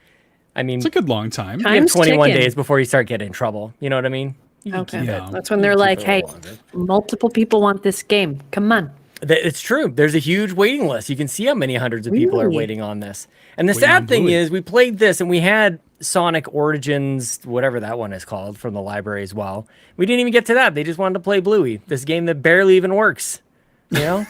[SPEAKER 3] I mean,
[SPEAKER 2] It's a good long time.
[SPEAKER 3] you have
[SPEAKER 4] Time's
[SPEAKER 3] 21
[SPEAKER 4] ticking.
[SPEAKER 3] days before you start getting in trouble. You know what I mean? You can
[SPEAKER 4] Okay.
[SPEAKER 3] keep
[SPEAKER 2] Yeah.
[SPEAKER 3] it.
[SPEAKER 4] That's when they're
[SPEAKER 3] keep
[SPEAKER 4] like,
[SPEAKER 3] it a
[SPEAKER 4] hey,
[SPEAKER 3] little longer.
[SPEAKER 4] multiple people want this game. Come on.
[SPEAKER 3] It's true. There's a huge waiting list. You can see how many hundreds of people are
[SPEAKER 4] Really?
[SPEAKER 3] waiting on this. And the
[SPEAKER 2] Waiting on
[SPEAKER 3] sad thing
[SPEAKER 2] Bluey.
[SPEAKER 3] is, we played this and we had Sonic Origins, whatever that one is called, from the library as well. We didn't even get to that. They just wanted to play Bluey, this game that barely even works. You know,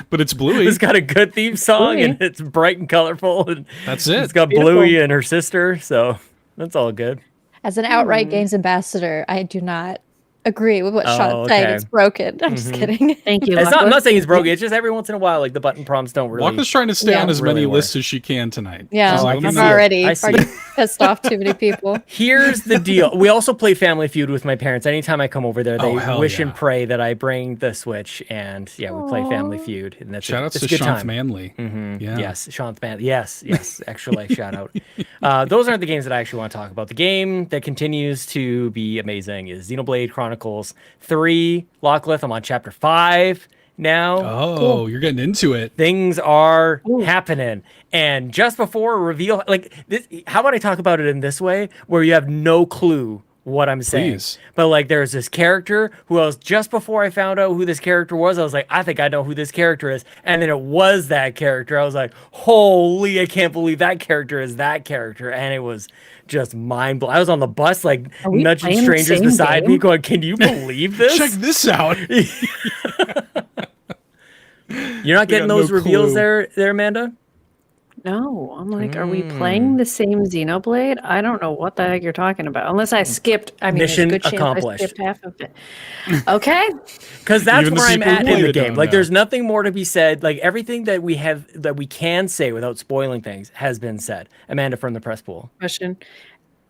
[SPEAKER 2] But it's Bluey.
[SPEAKER 3] it's got a good theme song
[SPEAKER 4] Bluey.
[SPEAKER 3] and it's bright and colorful. And
[SPEAKER 2] That's it.
[SPEAKER 3] it's got
[SPEAKER 4] Beautiful.
[SPEAKER 3] Bluey and her sister, so that's all good.
[SPEAKER 1] As an outright games ambassador, I do not agree with what Sean's saying.
[SPEAKER 3] okay.
[SPEAKER 1] It's broken. I'm just kidding.
[SPEAKER 4] Thank you.
[SPEAKER 3] I'm
[SPEAKER 4] Lachlan.
[SPEAKER 3] not saying it's broken. It's just every once in a while, like the button prompts don't really.
[SPEAKER 2] Waka's trying to stay
[SPEAKER 1] Yeah.
[SPEAKER 2] on as
[SPEAKER 3] Really
[SPEAKER 2] many
[SPEAKER 3] work.
[SPEAKER 2] lists as she can tonight.
[SPEAKER 1] Yeah,
[SPEAKER 3] Oh, I
[SPEAKER 2] let
[SPEAKER 3] can
[SPEAKER 2] me
[SPEAKER 3] see
[SPEAKER 2] know.
[SPEAKER 3] it.
[SPEAKER 1] already
[SPEAKER 3] I see
[SPEAKER 1] already pissed off too many people.
[SPEAKER 3] Here's the deal. We also play Family Feud with my parents. Anytime I come over there, they
[SPEAKER 2] Oh, hell
[SPEAKER 3] wish and
[SPEAKER 2] yeah.
[SPEAKER 3] pray that I bring the Switch, and yeah, we play Family Feud, and that's
[SPEAKER 2] Shout outs
[SPEAKER 3] it's
[SPEAKER 2] to
[SPEAKER 3] a good
[SPEAKER 2] Sean
[SPEAKER 3] time.
[SPEAKER 2] Manley. Yeah.
[SPEAKER 3] Yes, Sean Man. Yes, extra life shout out. Those aren't the games that I actually want to talk about. The game that continues to be amazing is Xenoblade Chronicles 3. Lachlan, I'm on chapter 5 now.
[SPEAKER 2] Oh, you're getting into it.
[SPEAKER 3] Things are happening. And just before a reveal, like this, how about I talk about it in this way where you have no clue what I'm saying?
[SPEAKER 2] Please.
[SPEAKER 3] But like there's this character who I was just before I found out who this character was, I was like, I think I know who this character is. And then it was that character. I was like, holy, I can't believe that character is that character. And it was just mind blowing. I was on the bus like
[SPEAKER 4] Are we
[SPEAKER 3] nudging
[SPEAKER 4] playing the
[SPEAKER 3] strangers
[SPEAKER 4] same
[SPEAKER 3] beside me
[SPEAKER 4] game?
[SPEAKER 3] going, can you believe this?
[SPEAKER 2] Check this out.
[SPEAKER 3] You're not getting
[SPEAKER 2] got
[SPEAKER 3] those
[SPEAKER 2] no
[SPEAKER 3] reveals
[SPEAKER 2] clue.
[SPEAKER 3] there, Amanda?
[SPEAKER 4] No, I'm like, are we playing the same Xenoblade? I don't know what the heck you're talking about. Unless I skipped. I mean,
[SPEAKER 3] Mission
[SPEAKER 4] there's a good
[SPEAKER 3] accomplished.
[SPEAKER 4] chance I skipped half of it. Okay.
[SPEAKER 3] Because that's
[SPEAKER 2] Even the
[SPEAKER 3] where I'm
[SPEAKER 2] people who
[SPEAKER 3] at in
[SPEAKER 2] played
[SPEAKER 3] the
[SPEAKER 2] it
[SPEAKER 3] game.
[SPEAKER 2] don't
[SPEAKER 3] Like,
[SPEAKER 2] know.
[SPEAKER 3] there's nothing more to be said. Like, everything that we have that we can say without spoiling things has been said. Amanda from the press pool.
[SPEAKER 4] Question.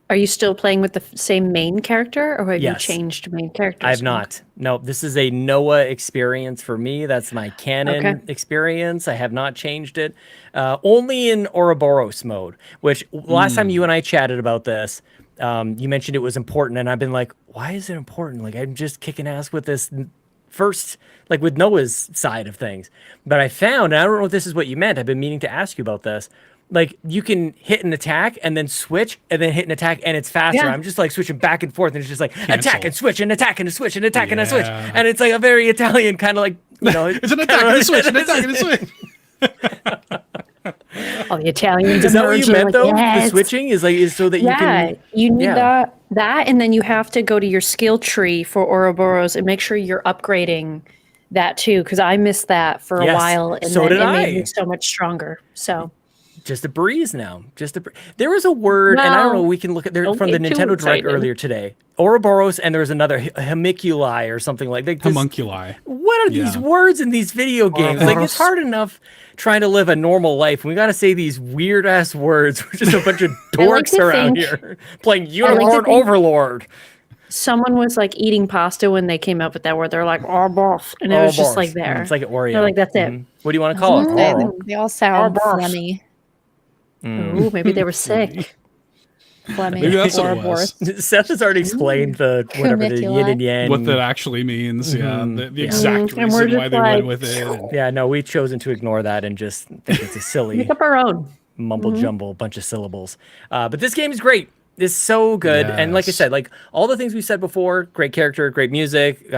[SPEAKER 4] Are you still playing with the same main character, or have
[SPEAKER 3] Yes.
[SPEAKER 4] you changed main characters?
[SPEAKER 3] I have not. No, this is a Noah experience for me. That's my canon
[SPEAKER 4] Okay.
[SPEAKER 3] experience. I have not changed it. Only in Ouroboros mode, which last time you and I chatted about this, you mentioned it was important, and I've been like, why is it important? Like, I'm just kicking ass with this first, like with Noah's side of things. But I found, and I don't know if this is what you meant, I've been meaning to ask you about this. Like, you can hit an attack and then switch and then hit an attack and it's faster.
[SPEAKER 4] Yeah.
[SPEAKER 3] I'm just like switching back and forth, and it's just like
[SPEAKER 2] Cancel.
[SPEAKER 3] attack and switch and attack and a switch and attack and a switch.
[SPEAKER 2] Yeah.
[SPEAKER 3] And it's like a very Italian kind of like, you know,
[SPEAKER 2] It's an attack and a switch, an attack and a switch.
[SPEAKER 4] All the Italians.
[SPEAKER 3] Is that what you
[SPEAKER 4] emerging,
[SPEAKER 3] meant
[SPEAKER 4] like,
[SPEAKER 3] though?
[SPEAKER 4] yes.
[SPEAKER 3] The switching is so that you
[SPEAKER 4] Yeah,
[SPEAKER 3] can.
[SPEAKER 4] you need
[SPEAKER 3] Yeah.
[SPEAKER 4] that, and then you have to go to your skill tree for Ouroboros and make sure you're upgrading that too, because I missed that for a
[SPEAKER 3] Yes,
[SPEAKER 4] while, and
[SPEAKER 3] so
[SPEAKER 4] then
[SPEAKER 3] did
[SPEAKER 4] it made
[SPEAKER 3] I.
[SPEAKER 4] me so much stronger. So
[SPEAKER 3] Just a breeze now. There was a word, and I don't know.
[SPEAKER 4] No,
[SPEAKER 3] We can look at there
[SPEAKER 4] don't
[SPEAKER 3] from the
[SPEAKER 4] get too
[SPEAKER 3] Nintendo Direct
[SPEAKER 4] excited.
[SPEAKER 3] earlier today. Ouroboros, and there was another homunculi or something like that.
[SPEAKER 2] Homunculi.
[SPEAKER 3] What are these
[SPEAKER 2] Yeah.
[SPEAKER 3] words in these video games? Like, it's hard enough trying to live a normal life. We got to say these weird ass words. We're just a bunch of
[SPEAKER 4] I like
[SPEAKER 3] dorks
[SPEAKER 4] to
[SPEAKER 3] around
[SPEAKER 4] think-
[SPEAKER 3] here playing
[SPEAKER 4] to
[SPEAKER 3] Unicorn
[SPEAKER 4] think-
[SPEAKER 3] Overlord.
[SPEAKER 4] someone was like eating pasta when they came up with that word. They're like Ouroboros, and it was just like there.
[SPEAKER 3] It's like an Oreo.
[SPEAKER 4] They're like, that's it.
[SPEAKER 3] Mhm. What do you want to call it?
[SPEAKER 1] They,
[SPEAKER 3] Oro.
[SPEAKER 1] they all sound
[SPEAKER 4] Ouroboros.
[SPEAKER 1] Flemmy.
[SPEAKER 4] Ooh, maybe they were sick.
[SPEAKER 1] Fleming.
[SPEAKER 2] Maybe that's what it
[SPEAKER 1] Ouroboros.
[SPEAKER 2] was.
[SPEAKER 3] Seth has already explained the whatever the yin and yang.
[SPEAKER 2] What that actually means. Yeah. The exact
[SPEAKER 4] And we're
[SPEAKER 2] reason why
[SPEAKER 4] just
[SPEAKER 2] they
[SPEAKER 4] like-
[SPEAKER 2] went with it. and-
[SPEAKER 3] Yeah, no, we've chosen to ignore that and just think it's a silly
[SPEAKER 4] Make up our own.
[SPEAKER 3] mumble jumble bunch of syllables. But this game is great. It's so good. And like I
[SPEAKER 2] Yes.
[SPEAKER 3] said, like all the things we said before, great character, great music.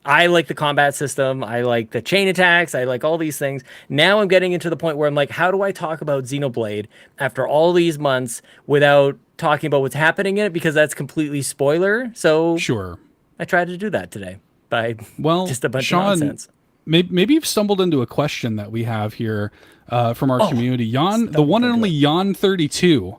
[SPEAKER 3] I like the combat system. I like the chain attacks. I like all these things. Now I'm getting into the point where I'm like, how do I talk about Xenoblade after all these months without talking about what's happening in it? Because that's completely spoiler. So
[SPEAKER 2] Sure.
[SPEAKER 3] I tried to do that today by
[SPEAKER 2] Well,
[SPEAKER 3] just a bunch
[SPEAKER 2] Sean,
[SPEAKER 3] of nonsense.
[SPEAKER 2] Maybe you've stumbled into a question that we have here from our community. The one and only Yon32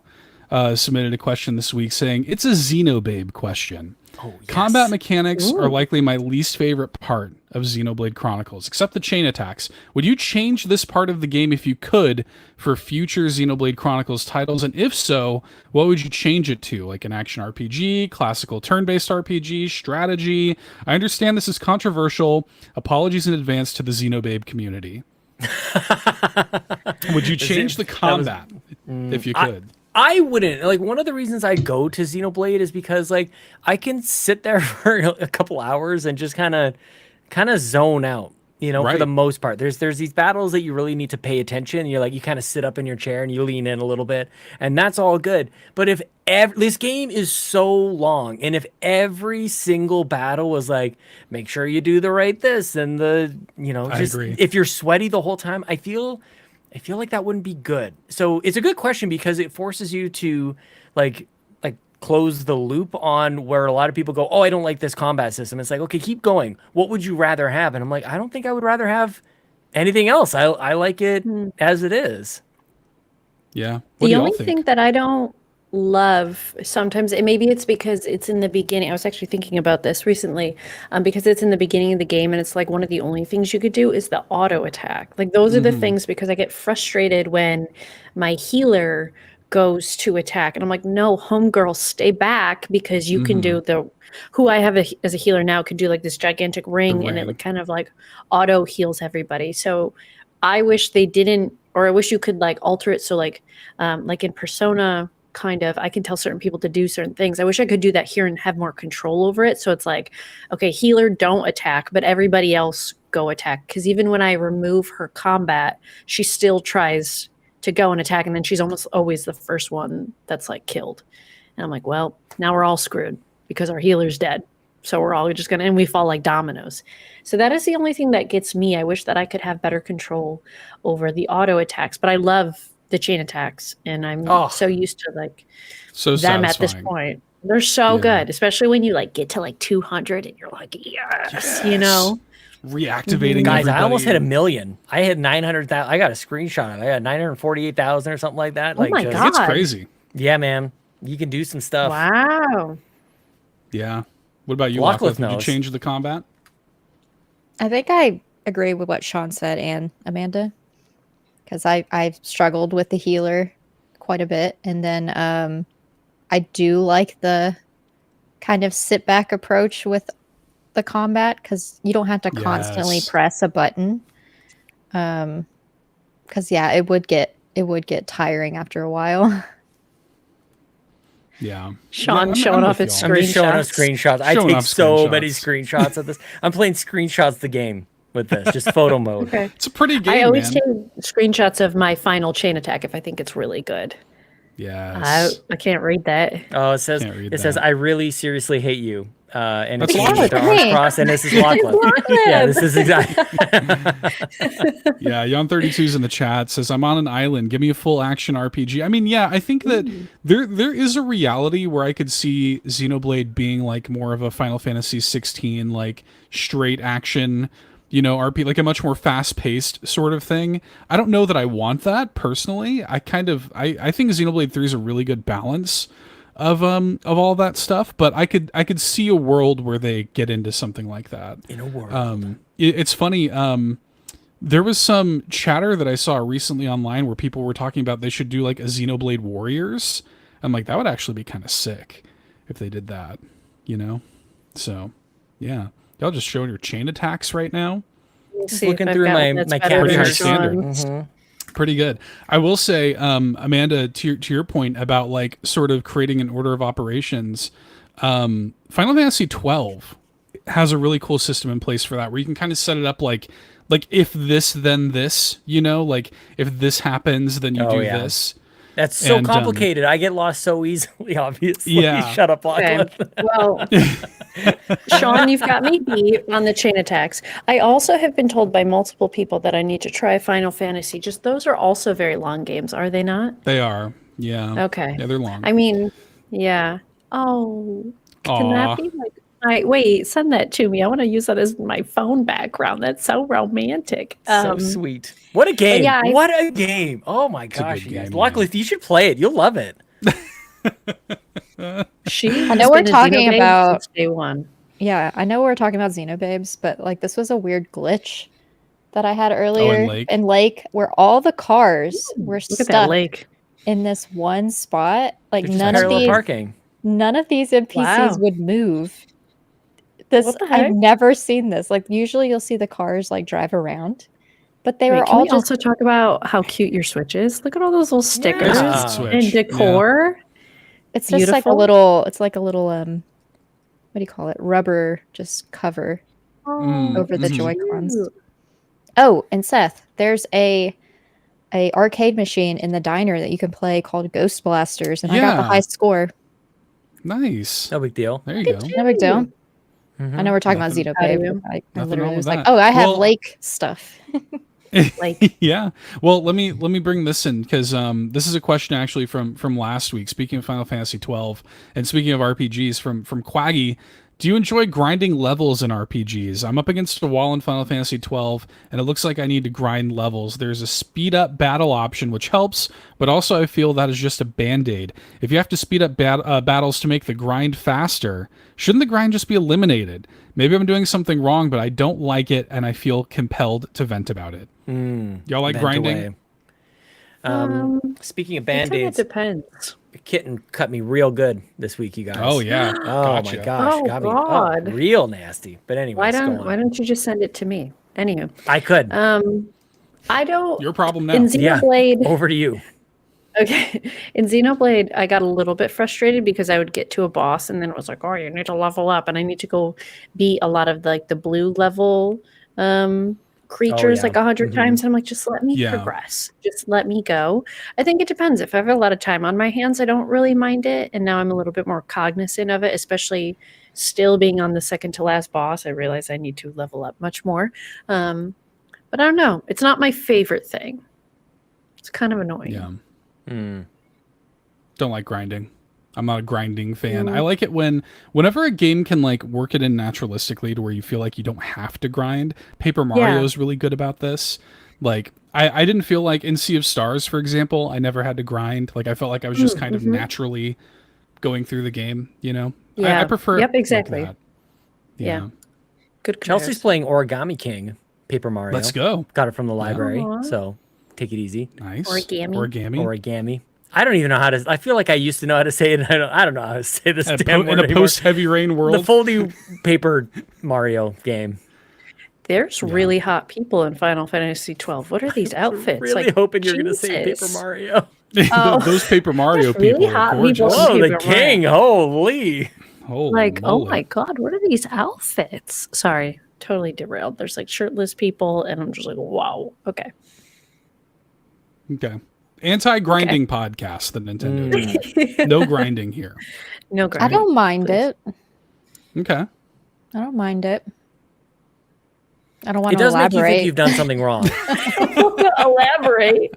[SPEAKER 2] submitted a question this week saying, it's a Xenobabe question.
[SPEAKER 3] Oh, yes.
[SPEAKER 2] Combat mechanics are likely my least favorite part of Xenoblade Chronicles, except the chain attacks. Would you change this part of the game if you could for future Xenoblade Chronicles titles? And if so, what would you change it to? Like an action RPG, classical turn-based RPG, strategy? I understand this is controversial. Apologies in advance to the Xenobabe community. Would you change the combat if you could?
[SPEAKER 3] I wouldn't. Like, one of the reasons I go to Xenoblade is because like I can sit there for a couple hours and just kind of zone out, you know, for
[SPEAKER 2] Right.
[SPEAKER 3] the most part. There's these battles that you really need to pay attention. You're like, you kind of sit up in your chair and you lean in a little bit, and that's all good. But if this game is so long, and if every single battle was like, make sure you do the right this and the, you know,
[SPEAKER 2] I
[SPEAKER 3] just
[SPEAKER 2] agree.
[SPEAKER 3] if you're sweaty the whole time, I feel like that wouldn't be good. So it's a good question because it forces you to like close the loop on where a lot of people go, oh, I don't like this combat system. It's like, okay, keep going. What would you rather have? And I'm like, I don't think I would rather have anything else. I like it as it is.
[SPEAKER 2] Yeah. What
[SPEAKER 4] The
[SPEAKER 2] do y'all
[SPEAKER 4] only
[SPEAKER 2] think?
[SPEAKER 4] thing that I don't love sometimes, and maybe it's because it's in the beginning. I was actually thinking about this recently, because it's in the beginning of the game, and it's like one of the only things you could do is the auto attack. Like those are the things, because I get frustrated when my healer goes to attack, and I'm like, no, homegirl, stay back, because you can do the who I have as a healer now could do like this gigantic ring, and it
[SPEAKER 2] ring.
[SPEAKER 4] like kind of like auto heals everybody. So I wish they didn't, or I wish you could like alter it so like in Persona, kind of, I can tell certain people to do certain things. I wish I could do that here and have more control over it. So it's like, okay, healer, don't attack, but everybody else go attack. Because even when I remove her combat, she still tries to go and attack, and then she's almost always the first one that's like killed. And I'm like, well, now we're all screwed because our healer's dead. So we're all just gonna, and we fall like dominoes. So that is the only thing that gets me. I wish that I could have better control over the auto attacks, but I love the chain attacks, and I'm so used to like
[SPEAKER 2] So
[SPEAKER 4] them at this
[SPEAKER 2] satisfying.
[SPEAKER 4] point. They're so
[SPEAKER 2] Yeah.
[SPEAKER 4] good, especially when you like get to like 200 and you're like, yes, you know.
[SPEAKER 2] Reactivating
[SPEAKER 3] Guys, I almost hit
[SPEAKER 2] everybody.
[SPEAKER 3] 1 million. I hit 900,000. I got a screenshot. I got 948,000 or something like that.
[SPEAKER 4] Oh my God.
[SPEAKER 2] It's crazy.
[SPEAKER 3] Yeah, man. You can do some stuff.
[SPEAKER 4] Wow.
[SPEAKER 2] Yeah. What about you,
[SPEAKER 3] Lachlan
[SPEAKER 2] Lachlan? Did you
[SPEAKER 3] knows.
[SPEAKER 2] change the combat?
[SPEAKER 1] I think I agree with what Sean said and Amanda, because I've struggled with the healer quite a bit, and then I do like the kind of sit back approach with the combat, because you don't have to constantly
[SPEAKER 2] Yes.
[SPEAKER 1] press a button. Because yeah, it would get tiring after a while.
[SPEAKER 2] Yeah.
[SPEAKER 4] Sean
[SPEAKER 2] I'm
[SPEAKER 4] showing off
[SPEAKER 2] with
[SPEAKER 4] his
[SPEAKER 2] y'all.
[SPEAKER 3] I'm just showing us
[SPEAKER 4] screenshots.
[SPEAKER 3] screenshots. I
[SPEAKER 2] Showing
[SPEAKER 3] take
[SPEAKER 2] off
[SPEAKER 3] so many
[SPEAKER 2] screenshots.
[SPEAKER 3] screenshots of this. I'm playing screenshots the game with this, just photo mode.
[SPEAKER 4] Okay.
[SPEAKER 2] It's a pretty game,
[SPEAKER 4] I always
[SPEAKER 2] man.
[SPEAKER 4] take screenshots of my final chain attack if I think it's really good.
[SPEAKER 2] Yes.
[SPEAKER 4] I can't read that.
[SPEAKER 3] Oh, it says
[SPEAKER 2] Can't read
[SPEAKER 3] it says
[SPEAKER 2] that.
[SPEAKER 3] I really seriously hate you. And
[SPEAKER 2] That's
[SPEAKER 3] it's
[SPEAKER 2] Lachlan.
[SPEAKER 3] with their arms
[SPEAKER 1] Me.
[SPEAKER 3] crossed, and this is Lachlan. Yeah, this is exactly.
[SPEAKER 2] Yeah, Yon32's in the chat says, I'm on an island. Give me a full action RPG. I mean, yeah, I think that there is a reality where I could see Xenoblade being like more of a Final Fantasy 16, like straight action, RP, like a much more fast paced sort of thing. I don't know that I want that personally. I think Xenoblade 3 is a really good balance of all that stuff, but I could see a world where they get into something like that.
[SPEAKER 3] In a world.
[SPEAKER 2] It's funny. There was some chatter that I saw recently online where people were talking about they should do like a Xenoblade Warriors. I'm like, that would actually be kind of sick if they did that, So, yeah, y'all just showing your chain attacks right now.
[SPEAKER 3] Just looking through my
[SPEAKER 2] Pretty high
[SPEAKER 3] captures.
[SPEAKER 2] standard. Pretty good. I will say, Amanda, to your point about like sort of creating an order of operations, Final Fantasy 12 has a really cool system in place for that, where you can kind of set it up like if this, then this, like if this happens, then you do this.
[SPEAKER 3] That's so
[SPEAKER 2] And,
[SPEAKER 3] complicated. I get lost so easily, obviously.
[SPEAKER 2] Yeah.
[SPEAKER 3] Shut up, Lachlan.
[SPEAKER 4] Okay. Well, Sean, you've got me beat on the chain attacks. I also have been told by multiple people that I need to try Final Fantasy. Just those are also very long games, are they not?
[SPEAKER 2] They are. Yeah.
[SPEAKER 4] Okay.
[SPEAKER 2] Yeah, they're long.
[SPEAKER 4] I mean, yeah. Oh, can
[SPEAKER 2] Aw.
[SPEAKER 4] that be like? Wait, send that to me. I want to use that as my phone background. That's so romantic.
[SPEAKER 3] So sweet. What a game.
[SPEAKER 4] yeah,
[SPEAKER 3] what a game. Oh my gosh,
[SPEAKER 2] good
[SPEAKER 3] you guys.
[SPEAKER 2] game,
[SPEAKER 3] Luckily, you should play it. You'll love it.
[SPEAKER 1] I know we're talking about
[SPEAKER 4] day one.
[SPEAKER 1] Yeah, I know we're talking about Xenobabes, but like this was a weird glitch that I had earlier
[SPEAKER 2] in Lake?
[SPEAKER 1] Lake, where all the cars were
[SPEAKER 4] Look at that
[SPEAKER 1] stuck
[SPEAKER 4] lake.
[SPEAKER 1] in this one spot. Like
[SPEAKER 3] There's just
[SPEAKER 1] none of
[SPEAKER 3] parallel
[SPEAKER 1] these
[SPEAKER 3] parking.
[SPEAKER 1] NPCs
[SPEAKER 4] Wow.
[SPEAKER 1] would move. This
[SPEAKER 4] What the heck?
[SPEAKER 1] I've never seen this. Like usually you'll see the cars like drive around, but they were
[SPEAKER 4] Can
[SPEAKER 1] all
[SPEAKER 4] we
[SPEAKER 1] just
[SPEAKER 4] also talk about how cute your Switch is? Look at all those little stickers
[SPEAKER 3] Yeah.
[SPEAKER 2] Switch.
[SPEAKER 4] and
[SPEAKER 2] Yeah.
[SPEAKER 4] decor.
[SPEAKER 1] it's just like a
[SPEAKER 4] beautiful.
[SPEAKER 1] little it's like a little what do you call it? Rubber just cover over the
[SPEAKER 2] Mhm.
[SPEAKER 1] Joy-Cons. Oh, and Seth, there's a arcade machine in the diner that you can play called Ghost Blasters, and I got the
[SPEAKER 2] Yeah.
[SPEAKER 1] high score.
[SPEAKER 2] Nice.
[SPEAKER 3] No big deal.
[SPEAKER 2] There you go.
[SPEAKER 1] No big deal.
[SPEAKER 3] Mhm.
[SPEAKER 1] I know we're talking
[SPEAKER 2] Nothing-
[SPEAKER 1] about Xenobabe.
[SPEAKER 4] Nothing
[SPEAKER 1] I
[SPEAKER 2] wrong
[SPEAKER 1] literally
[SPEAKER 2] with
[SPEAKER 1] was like,
[SPEAKER 2] that.
[SPEAKER 1] oh, I have
[SPEAKER 2] Well-
[SPEAKER 1] Lake stuff.
[SPEAKER 4] Like,
[SPEAKER 2] Yeah. Well, let me bring this in because this is a question actually from last week. Speaking of Final Fantasy 12 and speaking of RPGs, from Quaggy, do you enjoy grinding levels in RPGs? I'm up against a wall in Final Fantasy 12, and it looks like I need to grind levels. There's a speed up battle option, which helps, but also I feel that is just a band-aid. If you have to speed up battles to make the grind faster, shouldn't the grind just be eliminated? Maybe I'm doing something wrong, but I don't like it, and I feel compelled to vent about it. Y'all like
[SPEAKER 3] Vent
[SPEAKER 2] grinding?
[SPEAKER 3] away. Speaking of
[SPEAKER 4] it kind of
[SPEAKER 3] band-aids,
[SPEAKER 4] depends.
[SPEAKER 3] kitten cut me real good this week, you guys.
[SPEAKER 2] Oh, yeah.
[SPEAKER 3] Oh
[SPEAKER 2] Gotcha.
[SPEAKER 3] my gosh,
[SPEAKER 4] Oh,
[SPEAKER 3] got me
[SPEAKER 4] God.
[SPEAKER 3] real nasty. But anyway,
[SPEAKER 4] Why don't you just send it to me? Anywho,
[SPEAKER 3] I could.
[SPEAKER 4] I don't.
[SPEAKER 2] Your problem now.
[SPEAKER 4] In
[SPEAKER 3] Yeah.
[SPEAKER 4] Xenoblade,
[SPEAKER 3] Over to you.
[SPEAKER 4] okay. In Xenoblade, I got a little bit frustrated because I would get to a boss and then it was like, oh, you need to level up, and I need to go beat a lot of the blue level creatures
[SPEAKER 3] yeah.
[SPEAKER 4] like 100 times. And I'm like, just let me
[SPEAKER 2] Yeah.
[SPEAKER 4] progress. Just let me go. I think it depends. If I have a lot of time on my hands, I don't really mind it. And now I'm a little bit more cognizant of it, especially still being on the second to last boss. I realize I need to level up much more. But I don't know. It's not my favorite thing. It's kind of annoying.
[SPEAKER 2] Yeah. Don't like grinding. I'm not a grinding fan. I like it whenever a game can like work it in naturalistically to where you feel like you don't have to grind. Paper Mario is really good about this. Like I didn't feel like in Sea of Stars, for example, I never had to grind. Like I felt like I was just kind of naturally going through the game,
[SPEAKER 4] Yeah.
[SPEAKER 2] I prefer
[SPEAKER 4] Yep,
[SPEAKER 2] it like
[SPEAKER 4] exactly.
[SPEAKER 2] that.
[SPEAKER 4] Yeah. Good
[SPEAKER 3] Chelsea's
[SPEAKER 4] comparison.
[SPEAKER 3] playing Origami King, Paper Mario.
[SPEAKER 2] Let's go.
[SPEAKER 3] Got it from the library,
[SPEAKER 4] Aw.
[SPEAKER 3] so take it easy.
[SPEAKER 2] Nice.
[SPEAKER 4] Origami.
[SPEAKER 3] Origami. I don't even know how to. I feel like I used to know how to say it. I don't know how to say this
[SPEAKER 2] In
[SPEAKER 3] damn
[SPEAKER 2] a
[SPEAKER 3] word anymore.
[SPEAKER 2] post heavy rain
[SPEAKER 3] The
[SPEAKER 2] world.
[SPEAKER 3] foldy paper Mario game.
[SPEAKER 4] There's really hot people in Final Fantasy 12. What are these outfits?
[SPEAKER 3] Really
[SPEAKER 4] like,
[SPEAKER 3] hoping you're going to say Paper
[SPEAKER 4] Jesus.
[SPEAKER 3] Mario.
[SPEAKER 2] Those Paper Mario
[SPEAKER 4] There's really
[SPEAKER 2] people are
[SPEAKER 4] hot
[SPEAKER 2] gorgeous.
[SPEAKER 4] people.
[SPEAKER 3] Oh, the
[SPEAKER 4] Paper
[SPEAKER 3] king! Holy!
[SPEAKER 2] Holy
[SPEAKER 4] Like, oh
[SPEAKER 2] moly.
[SPEAKER 4] my god, what are these outfits? Sorry, totally derailed. There's like shirtless people, and I'm just like, wow. Okay.
[SPEAKER 2] Okay. Anti-grinding podcast, the Nintendo Drive. No grinding here.
[SPEAKER 4] No
[SPEAKER 1] I
[SPEAKER 4] grinding.
[SPEAKER 1] don't mind
[SPEAKER 4] please.
[SPEAKER 1] it.
[SPEAKER 2] Okay.
[SPEAKER 1] I don't mind it. I don't want
[SPEAKER 3] It
[SPEAKER 1] to
[SPEAKER 3] does make you think
[SPEAKER 1] elaborate.
[SPEAKER 3] you've done something wrong.
[SPEAKER 4] Elaborate.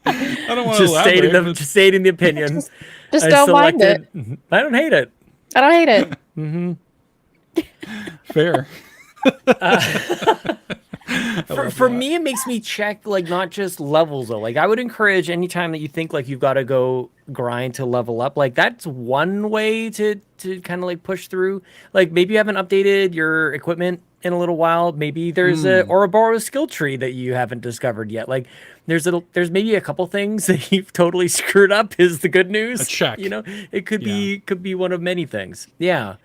[SPEAKER 2] I don't want to
[SPEAKER 3] just stating
[SPEAKER 2] elaborate.
[SPEAKER 3] the just stating the opinion.
[SPEAKER 1] Just
[SPEAKER 3] I
[SPEAKER 1] don't mind it.
[SPEAKER 3] selected- I don't hate it.
[SPEAKER 1] I don't hate it.
[SPEAKER 2] Fair.
[SPEAKER 3] For me, it makes me check like not just levels though. Like I would encourage anytime that you think like you've got to go grind to level up. Like that's one way to kind of like push through. Like maybe you haven't updated your equipment in a little while. Maybe there's a Ouroboros skill tree that you haven't discovered yet. Like there's maybe a couple things that you've totally screwed up. Is the good news?
[SPEAKER 2] A check.
[SPEAKER 3] You know, it could be one of many things. Yeah,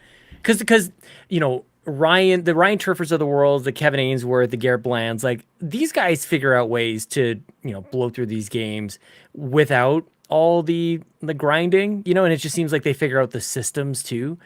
[SPEAKER 3] because you know. The Ryan Turfers of the world, the Kevin Ainsworth, the Garrett Blands, like these guys figure out ways to, you know, blow through these games without all the grinding, you know, and it just seems like they figure out the systems too.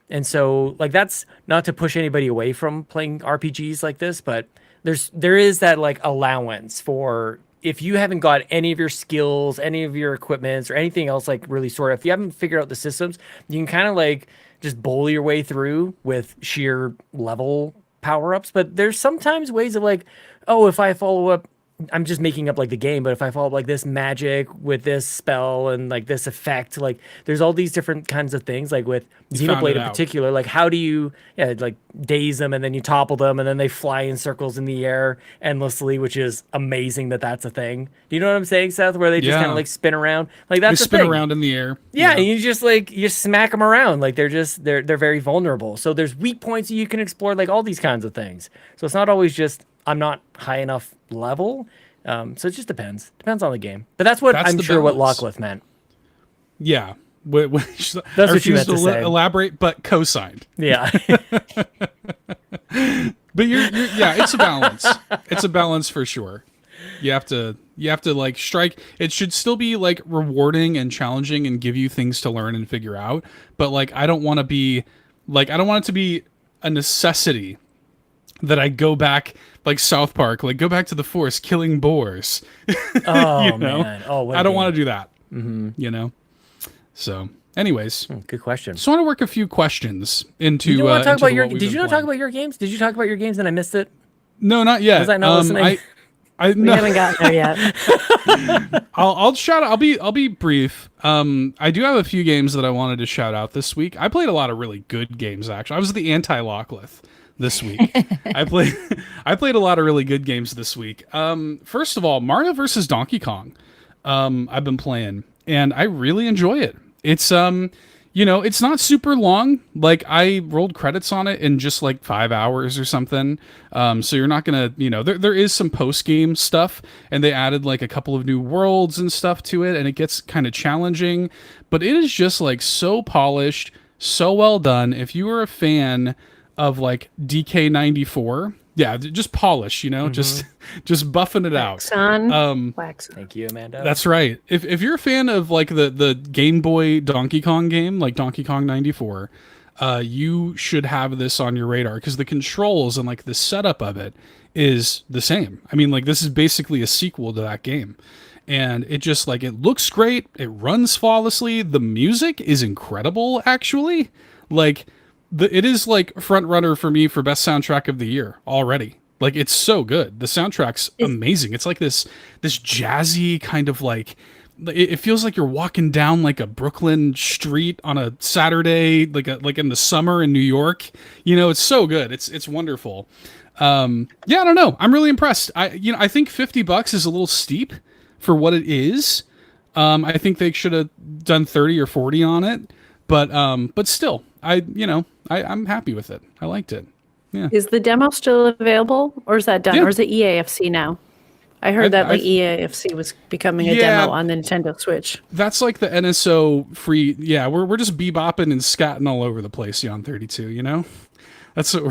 [SPEAKER 3] And so like that's not to push anybody away from playing RPGs like this, but there is that like allowance for if you haven't got any of your skills, any of your equipments or anything else like really sorted, if you haven't figured out the systems, you can kind of like just bowl your way through with sheer level power-ups. But there's sometimes ways of like, oh, if I follow up, I'm just making up like the game, but if I follow up like this magic with this spell and like this effect, like there's all these different kinds of things. Like with Xenoblade in particular, like how do you like daze them and then you topple them and then they fly in circles in the air endlessly, which is amazing that that's a thing. Do you know what I'm saying, Seth? Where they just kind of like spin around, like that's
[SPEAKER 2] they spin around in the air.
[SPEAKER 3] Yeah, and you just smack them around like they're very vulnerable. So there's weak points that you can explore, like all these kinds of things. So it's not always just I'm not high enough level. So it just depends on the game. But that's I'm sure what Lockleth meant.
[SPEAKER 2] Yeah. That's
[SPEAKER 3] what you meant to say.
[SPEAKER 2] Elaborate, but co-signed.
[SPEAKER 3] Yeah.
[SPEAKER 2] But yeah, it's a balance. It's a balance for sure. You have to like strike. It should still be like rewarding and challenging and give you things to learn and figure out. But like, I don't want it to be a necessity that I go back like South Park, like go back to the forest killing boars.
[SPEAKER 3] Oh,
[SPEAKER 2] you know?
[SPEAKER 3] man. Oh,
[SPEAKER 2] I don't want to do that. You know? So anyways,
[SPEAKER 3] good question.
[SPEAKER 2] Just want to work a few questions into.
[SPEAKER 3] Did you want to talk about your?
[SPEAKER 2] Did
[SPEAKER 3] Did you not talk about your games? Did you talk about your games and I missed it?
[SPEAKER 2] No, not yet.
[SPEAKER 3] Was I not listening?
[SPEAKER 4] We haven't gotten there yet.
[SPEAKER 2] I'll shout out. I'll be brief. I do have a few games that I wanted to shout out this week. I played a lot of really good games actually. I was the anti-Lockleth this week. I played a lot of really good games this week. First of all, Mario vs. Donkey Kong. I've been playing and I really enjoy it. It's it's not super long. Like I rolled credits on it in just like 5 hours or something. So you're not gonna, there is some post game stuff and they added like a couple of new worlds and stuff to it and it gets kind of challenging, but it is just like so polished, so well done. If you were a fan of like DK94, yeah, just polish, just buffing it out.
[SPEAKER 4] Wax.
[SPEAKER 3] Thank you, Amanda.
[SPEAKER 2] That's right. If you're a fan of like the Game Boy Donkey Kong game, like Donkey Kong 94, you should have this on your radar because the controls and like the setup of it is the same. I mean, like this is basically a sequel to that game. And it just like, it looks great. It runs flawlessly. The music is incredible, actually. Like, it is like front runner for me for best soundtrack of the year already. Like it's so good. The soundtrack's amazing. It's like this jazzy kind of like, it feels like you're walking down like a Brooklyn street on a Saturday, like in the summer in New York. It's so good. It's wonderful. I don't know. I'm really impressed. I think $50 is a little steep for what it is. I think they should have done 30 or 40 on it, but still, I'm happy with it. I liked it. Yeah.
[SPEAKER 4] Is the demo still available, or is that done, or is it EAFC now? I heard that EAFC was becoming a demo on the Nintendo Switch.
[SPEAKER 2] That's like the NSO free. Yeah, we're just bebopping and scatting all over the place on 32. That's what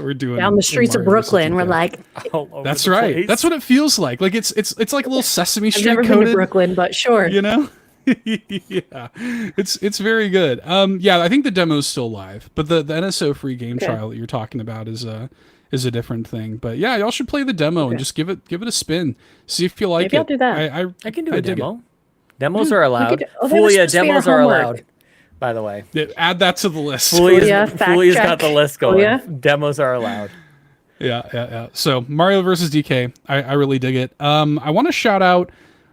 [SPEAKER 2] we're doing
[SPEAKER 4] Down
[SPEAKER 2] in-
[SPEAKER 4] the
[SPEAKER 2] in
[SPEAKER 4] streets of
[SPEAKER 2] Mario versus
[SPEAKER 4] Brooklyn, we're
[SPEAKER 2] DK.
[SPEAKER 4] like,
[SPEAKER 3] All over
[SPEAKER 2] That's
[SPEAKER 3] the
[SPEAKER 2] right.
[SPEAKER 3] place.
[SPEAKER 2] That's what it feels like. Like it's like a little Sesame
[SPEAKER 4] I've
[SPEAKER 2] Street
[SPEAKER 4] never been to
[SPEAKER 2] coated.
[SPEAKER 4] Brooklyn, but sure.
[SPEAKER 2] You know. Yeah, it's very good. Yeah, I think the demo's still live, but the NSO free game
[SPEAKER 4] Okay.
[SPEAKER 2] trial that you're talking about is a different thing. But yeah, y'all should play the demo and just give it a spin. See if you like
[SPEAKER 4] Maybe
[SPEAKER 2] it.
[SPEAKER 4] I'll do that.
[SPEAKER 3] I can do
[SPEAKER 2] I
[SPEAKER 3] a
[SPEAKER 2] dig
[SPEAKER 3] demo. Demos are allowed.
[SPEAKER 4] could- oh, that was
[SPEAKER 3] Fulia
[SPEAKER 4] supposed to be our
[SPEAKER 3] demos are
[SPEAKER 4] homework.
[SPEAKER 3] allowed. By the way,
[SPEAKER 2] Add that to the list.
[SPEAKER 3] Fulia's,
[SPEAKER 4] fact
[SPEAKER 3] Fulia's got
[SPEAKER 4] check.
[SPEAKER 3] the list going.
[SPEAKER 4] Fulia?
[SPEAKER 3] Demos are allowed.
[SPEAKER 2] Yeah. So Mario versus DK, I really dig it. I want to shout out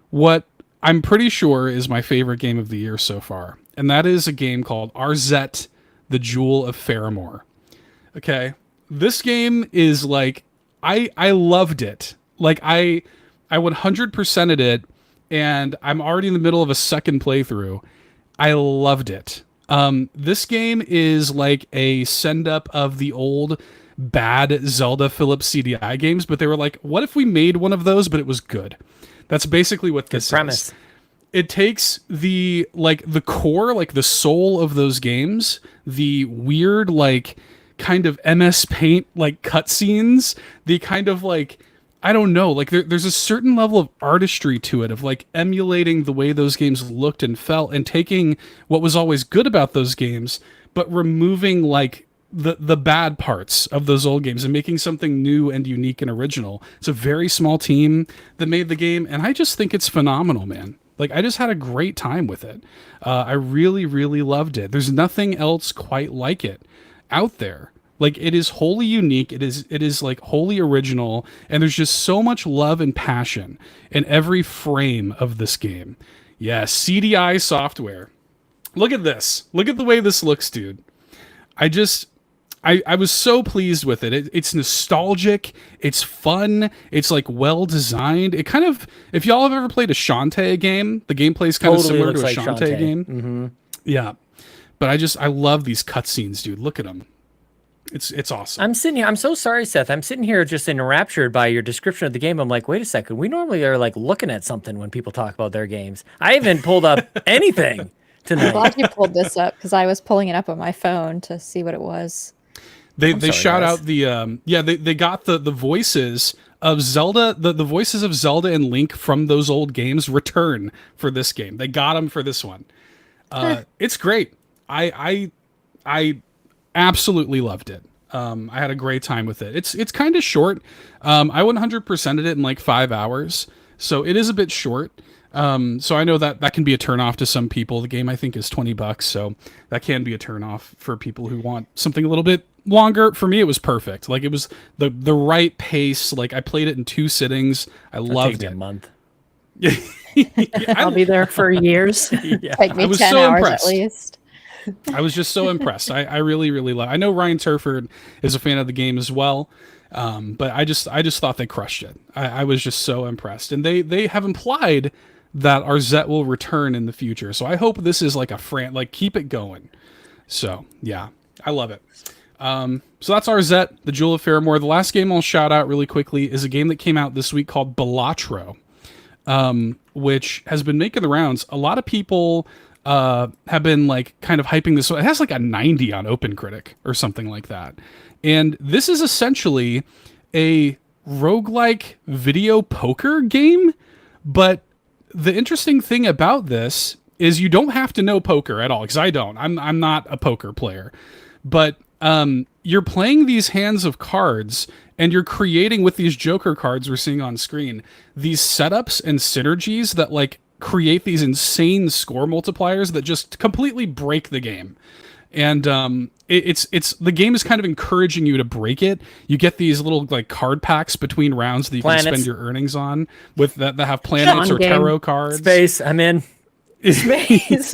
[SPEAKER 2] what I'm pretty sure is my favorite game of the year so far, and that is a game called Arzette, the Jewel of Faramore. Okay, this game is like I loved it. Like I 100%ed it, and I'm already in the middle of a second playthrough. I loved it. This game is like a send up of the old bad Zelda Philips CDI games, but they were like, what if we made one of those, but it was good? That's basically what this
[SPEAKER 3] premise.
[SPEAKER 2] is. It takes the core, like the soul of those games, the weird, like kind of MS Paint, like cutscenes, the kind of like, I don't know, like there's a certain level of artistry to it, of like emulating the way those games looked and felt, and taking what was always good about those games, but removing like the bad parts of those old games and making something new and unique and original. It's a very small team that made the game, and I just think it's phenomenal, man. Like, I just had a great time with it. I really, really loved it. There's nothing else quite like it out there. Like, it is wholly unique. It is like wholly original, and there's just so much love and passion in every frame of this game. Yeah, CDI software. Look at this. Look at the way this looks, dude. I was so pleased with it. It's nostalgic. It's fun. It's like well designed. It kind of, if y'all have ever played a Shantae game, the gameplay is kind of
[SPEAKER 3] Totally
[SPEAKER 2] similar to a
[SPEAKER 3] looks like
[SPEAKER 2] Shantae
[SPEAKER 3] Shantae.
[SPEAKER 2] game.
[SPEAKER 3] Mm-hmm.
[SPEAKER 2] Yeah, but I love these cutscenes, dude. Look at them. It's awesome.
[SPEAKER 3] I'm sitting here. I'm so sorry, Seth. I'm sitting here just enraptured by your description of the game. I'm like, wait a second. We normally are like looking at something when people talk about their games. I haven't pulled up anything
[SPEAKER 5] I'm
[SPEAKER 3] tonight.
[SPEAKER 5] glad you pulled this up because I was pulling it up on my phone to see what it was.
[SPEAKER 2] They
[SPEAKER 3] sorry,
[SPEAKER 2] shout
[SPEAKER 3] guys.
[SPEAKER 2] out the they got the voices of Zelda, the voices of Zelda and Link from those old games return for this game. They got them for this one. It's great. I absolutely loved it. I had a great time with it. It's kind of short. I 100%ed it in like 5 hours, so it is a bit short. So I know that can be a turnoff to some people. The game, I think, is $20, so that can be a turnoff for people who want something a little bit longer. For me, it was perfect. Like, it was the right pace. Like, I played it in 2 sittings. I loved
[SPEAKER 3] Take me
[SPEAKER 2] it.
[SPEAKER 3] a month.
[SPEAKER 4] I'll be there for years.
[SPEAKER 3] Yeah.
[SPEAKER 5] Take me
[SPEAKER 2] I was
[SPEAKER 5] 10
[SPEAKER 2] so
[SPEAKER 5] hours
[SPEAKER 2] impressed.
[SPEAKER 5] at least.
[SPEAKER 2] I was just so impressed. I really, really love. I know Ryan Turford is a fan of the game as well, but I just thought they crushed it. I was just so impressed, and they have implied that Arzette will return in the future. So I hope this is like like keep it going. So yeah, I love it. So that's Arzette, the Jewel of Faramore. The last game I'll shout out really quickly is a game that came out this week called Balatro, which has been making the rounds. A lot of people have been like kind of hyping this. It has like a 90 on OpenCritic or something like that. And this is essentially a roguelike video poker game. But the interesting thing about this is you don't have to know poker at all, because I don't. I'm not a poker player. But you're playing these hands of cards, and you're creating with these Joker cards we're seeing on screen these setups and synergies that like create these insane score multipliers that just completely break the game. And it's the game is kind of encouraging you to break it. You get these little like card packs between rounds that you can spend your earnings on with that have planets or tarot cards.
[SPEAKER 3] Space. I'm in.
[SPEAKER 4] Space.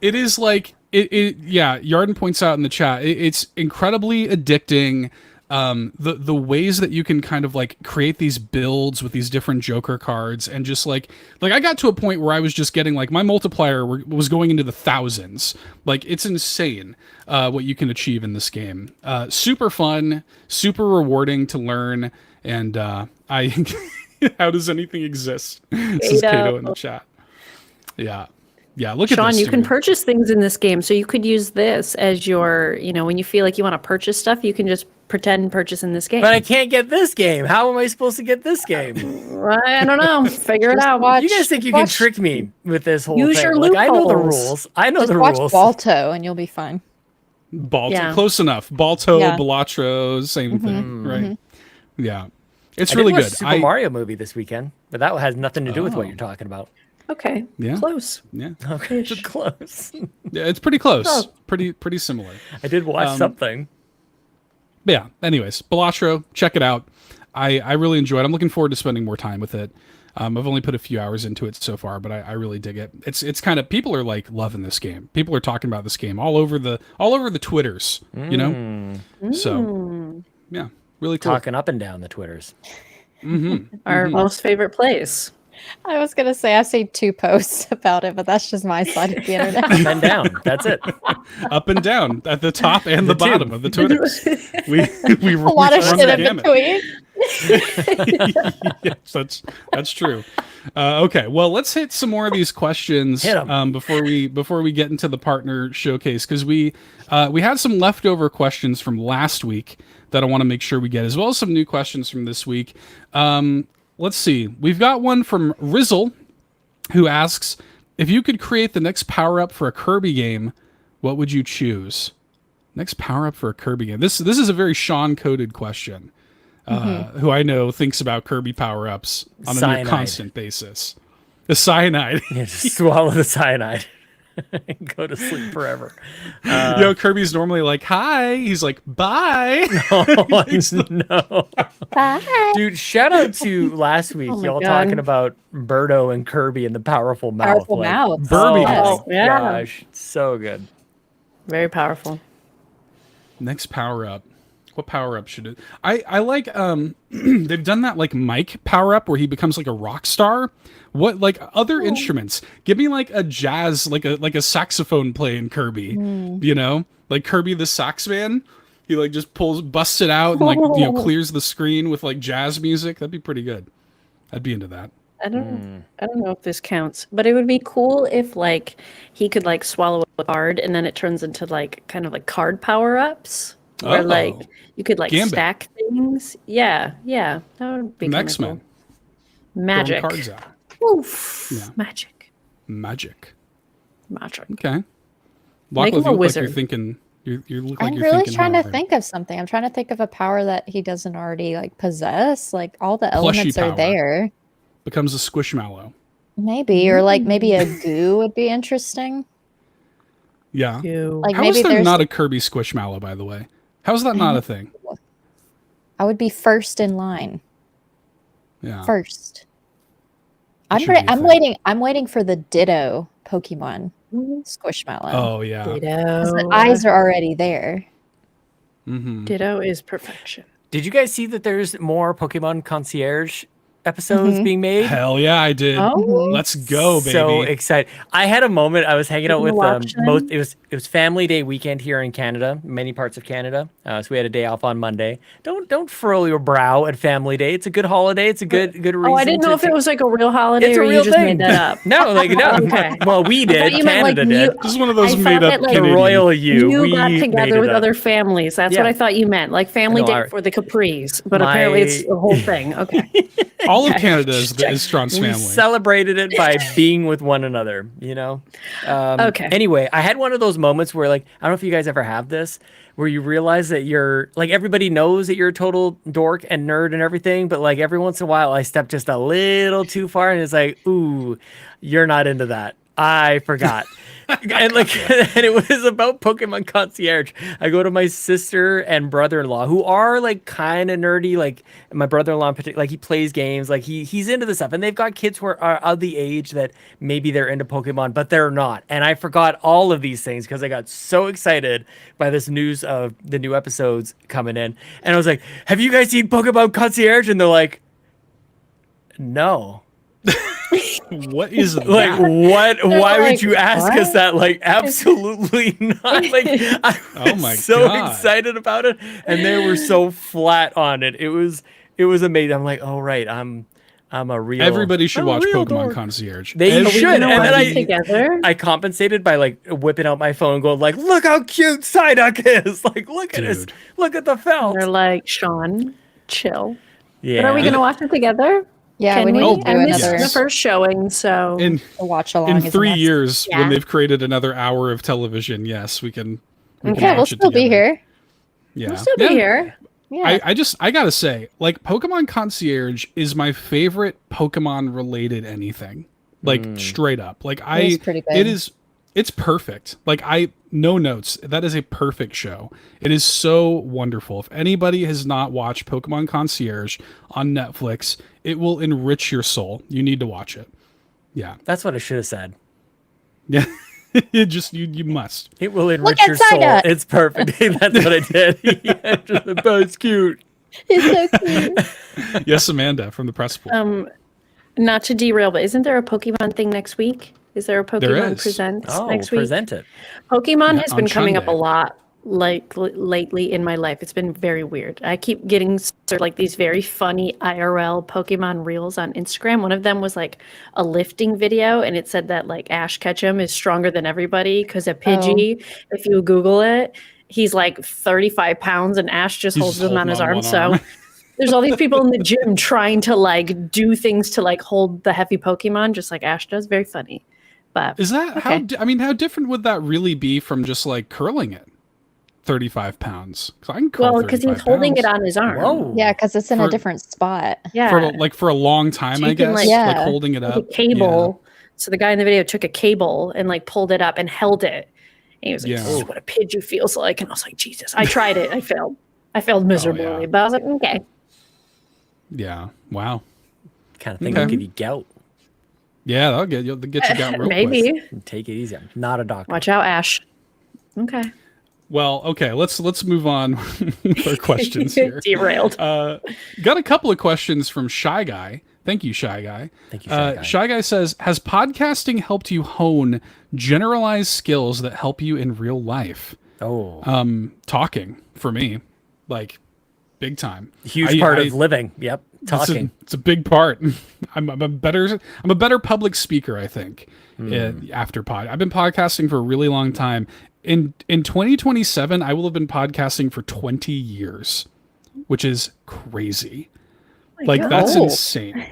[SPEAKER 2] It is like yeah, Yarden points out in the chat, it's incredibly addicting. The ways that you can kind of like create these builds with these different Joker cards, and just like I got to a point where I was just getting like my multiplier was going into the thousands. Like, it's insane what you can achieve in this game. Super fun, super rewarding to learn, and how does anything exist? This is Kato in the chat. Yeah. Yeah, look at
[SPEAKER 4] Sean,
[SPEAKER 2] this.
[SPEAKER 4] you can
[SPEAKER 2] dude.
[SPEAKER 4] purchase things in this game, so you could use this as your, when you feel like you want to purchase stuff, you can just pretend purchase in this game.
[SPEAKER 3] But I can't get this game. How am I supposed to get this game?
[SPEAKER 4] I don't know. Figure it out.
[SPEAKER 5] watch-
[SPEAKER 3] You guys think you can trick me with this whole
[SPEAKER 4] Use
[SPEAKER 3] thing?
[SPEAKER 4] your
[SPEAKER 3] Like, I know the
[SPEAKER 4] loopholes.
[SPEAKER 3] rules. I know
[SPEAKER 5] Just
[SPEAKER 3] the
[SPEAKER 5] watch
[SPEAKER 3] rules.
[SPEAKER 5] Balto and you'll be fine.
[SPEAKER 2] Balto,
[SPEAKER 4] Yeah.
[SPEAKER 2] close enough. Balto,
[SPEAKER 5] Yeah.
[SPEAKER 2] Balatro, same thing, right? Yeah, it's
[SPEAKER 3] I
[SPEAKER 2] really
[SPEAKER 3] did watch
[SPEAKER 2] good.
[SPEAKER 3] the Super Mario movie this weekend, but that has nothing to do with what you're talking about.
[SPEAKER 4] Okay.
[SPEAKER 2] Yeah.
[SPEAKER 4] Close.
[SPEAKER 2] Yeah,
[SPEAKER 3] Okay, close.
[SPEAKER 2] yeah, it's pretty close.
[SPEAKER 4] Oh.
[SPEAKER 2] Pretty similar.
[SPEAKER 3] I did watch something.
[SPEAKER 2] But yeah. Anyways, Balatro, check it out. I really enjoy it. I'm looking forward to spending more time with it. I've only put a few hours into it so far, but I really dig it. It's kind of, people are like loving this game. People are talking about this game all over the Twitters, you know. So yeah, really cool.
[SPEAKER 3] Talking up and down the Twitters.
[SPEAKER 4] Our most favorite place.
[SPEAKER 5] I was gonna say I've seen 2 posts about it, but that's just my side of the internet.
[SPEAKER 3] Up and down. That's it.
[SPEAKER 2] Up and down at the top and the bottom of the Twitters. We
[SPEAKER 5] A lot of
[SPEAKER 2] run
[SPEAKER 5] shit
[SPEAKER 2] the
[SPEAKER 5] in
[SPEAKER 2] gamut.
[SPEAKER 5] between.
[SPEAKER 2] Yes, that's true. Okay, well, let's hit some more of these questions
[SPEAKER 3] Hit 'em.
[SPEAKER 2] before we get into the partner showcase, because we had some leftover questions from last week that I want to make sure we get, as well as some new questions from this week. Let's see. We've got one from Rizzle, who asks, if you could create the next power-up for a Kirby game, what would you choose? Next power-up for a Kirby game. This is a very Sean-coded question. Who I know thinks about Kirby power-ups on a near
[SPEAKER 3] Cyanide.
[SPEAKER 2] constant basis. The cyanide.
[SPEAKER 3] Yeah, just swallow the cyanide and go to sleep forever.
[SPEAKER 2] Kirby's normally like, hi. He's like, bye.
[SPEAKER 3] Oh, no.
[SPEAKER 5] Bye.
[SPEAKER 3] Dude, shout out to last week.
[SPEAKER 4] Oh my
[SPEAKER 3] Y'all
[SPEAKER 4] God.
[SPEAKER 3] talking about Birdo and Kirby and the powerful mouth.
[SPEAKER 5] Powerful mouth.
[SPEAKER 2] Burby.
[SPEAKER 3] Oh,
[SPEAKER 4] Yes. Yeah.
[SPEAKER 3] gosh. So good.
[SPEAKER 4] Very powerful.
[SPEAKER 2] Next power-up. What power-up should it? I like they've done that like Mike power-up where he becomes like a rock star. What like other instruments? Give me like a jazz, like a saxophone playing Kirby. You know? Like Kirby the sax man. He like just busts it out and like clears the screen with like jazz music. That'd be pretty good. I'd be into that.
[SPEAKER 4] I don't know if this counts, but it would be cool if like he could like swallow a card and then it turns into like kind of like card power-ups. Where like you could like
[SPEAKER 2] Gambit.
[SPEAKER 4] stack things. Yeah, that would be kind of
[SPEAKER 2] X-Men.
[SPEAKER 4] cool. Magic.
[SPEAKER 2] Throwing cards out.
[SPEAKER 4] Oof.
[SPEAKER 2] Yeah.
[SPEAKER 4] Magic.
[SPEAKER 2] Magic.
[SPEAKER 4] Lake
[SPEAKER 2] Okay.
[SPEAKER 4] him
[SPEAKER 2] Lachlan,
[SPEAKER 4] a
[SPEAKER 2] you look like
[SPEAKER 4] wizard.
[SPEAKER 2] you're thinking. You look like
[SPEAKER 5] I'm
[SPEAKER 2] you're
[SPEAKER 5] really
[SPEAKER 2] thinking
[SPEAKER 5] trying to
[SPEAKER 2] hard.
[SPEAKER 5] think of something. I'm trying to think of a power that he doesn't already like possess. Like all the
[SPEAKER 2] Plushy
[SPEAKER 5] elements are
[SPEAKER 2] power.
[SPEAKER 5] there.
[SPEAKER 2] Becomes a squishmallow.
[SPEAKER 5] Maybe, or like maybe a goo would be interesting.
[SPEAKER 2] Yeah.
[SPEAKER 5] Like
[SPEAKER 2] How
[SPEAKER 5] maybe
[SPEAKER 2] is there
[SPEAKER 5] there's.
[SPEAKER 2] not a Kirby squishmallow, by the way? How is that not a thing?
[SPEAKER 5] I would be first in line.
[SPEAKER 2] Yeah.
[SPEAKER 5] First.
[SPEAKER 2] That should be a
[SPEAKER 5] I'm
[SPEAKER 2] thing.
[SPEAKER 5] waiting. I'm waiting for the Ditto Pokemon Squishmallow.
[SPEAKER 2] Oh yeah.
[SPEAKER 5] 'Cause
[SPEAKER 4] Ditto.
[SPEAKER 5] the eyes are already there.
[SPEAKER 2] Mm-hmm.
[SPEAKER 4] Ditto is perfection.
[SPEAKER 3] Did you guys see that there's more Pokemon Concierge episodes being made?
[SPEAKER 2] Hell yeah, I did.
[SPEAKER 4] Oh.
[SPEAKER 2] Let's go, baby.
[SPEAKER 3] So excited! I had a moment. I was hanging out
[SPEAKER 4] Did
[SPEAKER 3] with
[SPEAKER 4] you watch them?
[SPEAKER 3] most. It was Family Day weekend here in Canada, many parts of Canada. So we had a day off on Monday. Don't furrow your brow at Family Day. It's a good holiday. It's a good reason.
[SPEAKER 4] Oh, I didn't know if it was like a real holiday
[SPEAKER 3] It's a
[SPEAKER 4] or
[SPEAKER 3] real
[SPEAKER 4] you just
[SPEAKER 3] thing.
[SPEAKER 4] made that up.
[SPEAKER 3] No, like no.
[SPEAKER 4] Okay.
[SPEAKER 3] Well, we
[SPEAKER 4] I
[SPEAKER 3] did.
[SPEAKER 4] thought you meant, like,
[SPEAKER 3] Canada did.
[SPEAKER 2] This is one of those
[SPEAKER 4] I thought
[SPEAKER 2] made up
[SPEAKER 4] that, like,
[SPEAKER 3] The
[SPEAKER 2] Canadian.
[SPEAKER 3] royal you.
[SPEAKER 4] You
[SPEAKER 3] we
[SPEAKER 4] got
[SPEAKER 3] made
[SPEAKER 4] together
[SPEAKER 3] it
[SPEAKER 4] with
[SPEAKER 3] up.
[SPEAKER 4] other families. That's
[SPEAKER 3] Yeah.
[SPEAKER 4] what I thought you meant. Like Family
[SPEAKER 3] No,
[SPEAKER 4] Day
[SPEAKER 3] our-
[SPEAKER 4] for the Capris. But
[SPEAKER 3] My-
[SPEAKER 4] apparently it's the whole thing. Okay.
[SPEAKER 2] All of Canada is Strawn's
[SPEAKER 3] We
[SPEAKER 2] family.
[SPEAKER 3] celebrated it by being with one another, you know?
[SPEAKER 4] Okay.
[SPEAKER 3] Anyway, I had one of those moments where, like, I don't know if you guys ever have this, where you realize that you're, like, everybody knows that you're a total dork and nerd and everything, but, like, every once in a while I step just a little too far and it's like, ooh, you're not into that. I forgot. And like, and it was about Pokemon Concierge. I go to my sister and brother-in-law who are like kind of nerdy. Like my brother-in-law in particular, like he plays games, like he's into this stuff. And they've got kids who are of the age that maybe they're into Pokemon, but they're not. And I forgot all of these things because I got so excited by this news of the new episodes coming in. And I was like, "Have you guys seen Pokemon Concierge?" And they're like, "No."
[SPEAKER 2] What is that?
[SPEAKER 3] Like what? Why would
[SPEAKER 4] like,
[SPEAKER 3] you ask us
[SPEAKER 4] "What?"
[SPEAKER 3] that? Like absolutely not. Like I was
[SPEAKER 2] Oh my
[SPEAKER 3] so
[SPEAKER 2] God.
[SPEAKER 3] excited about it, and they were so flat on it. It was amazing. I'm like, oh right, I'm I'm a real.
[SPEAKER 2] Everybody should
[SPEAKER 3] I'm a
[SPEAKER 2] watch
[SPEAKER 3] real
[SPEAKER 2] Pokemon
[SPEAKER 3] dork.
[SPEAKER 2] Concierge.
[SPEAKER 3] They
[SPEAKER 2] Every-
[SPEAKER 3] should. And then
[SPEAKER 4] Watch it together.
[SPEAKER 3] I compensated by like whipping out my phone, and going like, "Look how cute Psyduck is! Like, look at his,
[SPEAKER 2] Dude.
[SPEAKER 3] look at the felt."
[SPEAKER 4] They're like, Sean, chill.
[SPEAKER 3] Yeah.
[SPEAKER 4] But are we going to watch it together?
[SPEAKER 5] Yeah,
[SPEAKER 4] Can
[SPEAKER 5] we need
[SPEAKER 2] Oh,
[SPEAKER 5] to do
[SPEAKER 4] I missed
[SPEAKER 5] another
[SPEAKER 4] the first showing, so
[SPEAKER 2] In
[SPEAKER 5] watch along.
[SPEAKER 2] in
[SPEAKER 5] is a
[SPEAKER 2] 3
[SPEAKER 5] must.
[SPEAKER 2] years,
[SPEAKER 4] Yeah.
[SPEAKER 2] when they've created another hour of television, yes, we can. We can
[SPEAKER 5] Yeah, we'll
[SPEAKER 2] watch it
[SPEAKER 5] still be
[SPEAKER 2] together.
[SPEAKER 5] here.
[SPEAKER 2] Yeah.
[SPEAKER 4] we'll still be
[SPEAKER 2] Yeah.
[SPEAKER 4] here.
[SPEAKER 5] Yeah.
[SPEAKER 2] I gotta say, like, Pokemon Concierge is my favorite Pokemon related anything. Like, straight up. Like,
[SPEAKER 5] is pretty good.
[SPEAKER 2] it's perfect. Like, no notes. That is a perfect show. It is so wonderful. If anybody has not watched Pokemon Concierge on Netflix, it will enrich your soul. You need to watch it. Yeah.
[SPEAKER 3] That's what I should have said.
[SPEAKER 2] Yeah. You must.
[SPEAKER 3] It will enrich
[SPEAKER 5] at
[SPEAKER 3] your soul.
[SPEAKER 5] Psyduck.
[SPEAKER 3] It's perfect. That's what I did. Yeah, just, that's cute.
[SPEAKER 5] It's so cute.
[SPEAKER 2] Yes, Amanda from the press pool.
[SPEAKER 4] Not to derail, but isn't there a Pokemon thing next week? Is there a Pokemon
[SPEAKER 2] is.
[SPEAKER 4] Presents
[SPEAKER 3] Oh,
[SPEAKER 4] next week?
[SPEAKER 3] present it.
[SPEAKER 4] Pokemon
[SPEAKER 2] Yeah,
[SPEAKER 4] has
[SPEAKER 2] on
[SPEAKER 4] been coming up a
[SPEAKER 2] Sunday.
[SPEAKER 4] lot like lately in my life. It's been very weird. I keep getting sort of like these very funny IRL Pokemon reels on Instagram. One of them was like a lifting video, and it said that like Ash Ketchum is stronger than everybody because of Pidgey. If you Google it, he's like 35 pounds, and Ash just
[SPEAKER 2] He's
[SPEAKER 4] holds
[SPEAKER 2] just
[SPEAKER 4] them on his
[SPEAKER 2] holding on
[SPEAKER 4] arm.
[SPEAKER 2] one
[SPEAKER 4] So
[SPEAKER 2] arm.
[SPEAKER 4] there's all these people in the gym trying to like do things to like hold the heavy Pokemon, just like Ash does. Very funny. But
[SPEAKER 2] Is that
[SPEAKER 4] okay.
[SPEAKER 2] how different would that really be from just like curling it? 35 pounds. 'Cause I can curl
[SPEAKER 4] Well, because he's
[SPEAKER 2] 35
[SPEAKER 4] holding it
[SPEAKER 2] pounds.
[SPEAKER 4] on his arm.
[SPEAKER 3] Whoa.
[SPEAKER 5] Yeah, because it's in
[SPEAKER 2] For-
[SPEAKER 5] a different spot.
[SPEAKER 4] Yeah.
[SPEAKER 2] For a long time,
[SPEAKER 4] So
[SPEAKER 2] I
[SPEAKER 4] you can,
[SPEAKER 2] guess.
[SPEAKER 4] like-
[SPEAKER 2] Like
[SPEAKER 5] Yeah.
[SPEAKER 2] holding it
[SPEAKER 4] Like
[SPEAKER 2] up.
[SPEAKER 4] a cable. So the guy in the video took a cable and like pulled it up and held it. And he was like,
[SPEAKER 2] Yeah.
[SPEAKER 4] "This is what a Pidgey feels like." And I was like, Jesus, I tried it. I failed. I failed miserably.
[SPEAKER 2] Oh, yeah.
[SPEAKER 4] But I was like, okay.
[SPEAKER 2] Yeah. Wow.
[SPEAKER 3] Kind of thing
[SPEAKER 2] Okay.
[SPEAKER 3] will give you gout.
[SPEAKER 2] Yeah, you'll get you down real
[SPEAKER 4] Maybe.
[SPEAKER 2] quick.
[SPEAKER 3] Take it easy. I'm not a doctor.
[SPEAKER 4] Watch out, Ash. Okay.
[SPEAKER 2] Well, okay, let's move on with our questions here.
[SPEAKER 4] Derailed.
[SPEAKER 2] Got a couple of questions from Shy Guy. Thank you, Shy Guy.
[SPEAKER 3] Thank you, Shy Guy.
[SPEAKER 2] Shy Guy says, has podcasting helped you hone generalized skills that help you in real life?
[SPEAKER 3] Oh,
[SPEAKER 2] Talking, for me, like, big time.
[SPEAKER 3] huge part of living. Yep. Talking.
[SPEAKER 2] It's a big part. I'm a better public speaker, I think. After I've been podcasting for a really long time. In 2027, I will have been podcasting for 20 years, which is crazy. Like, that's
[SPEAKER 4] old.
[SPEAKER 2] insane.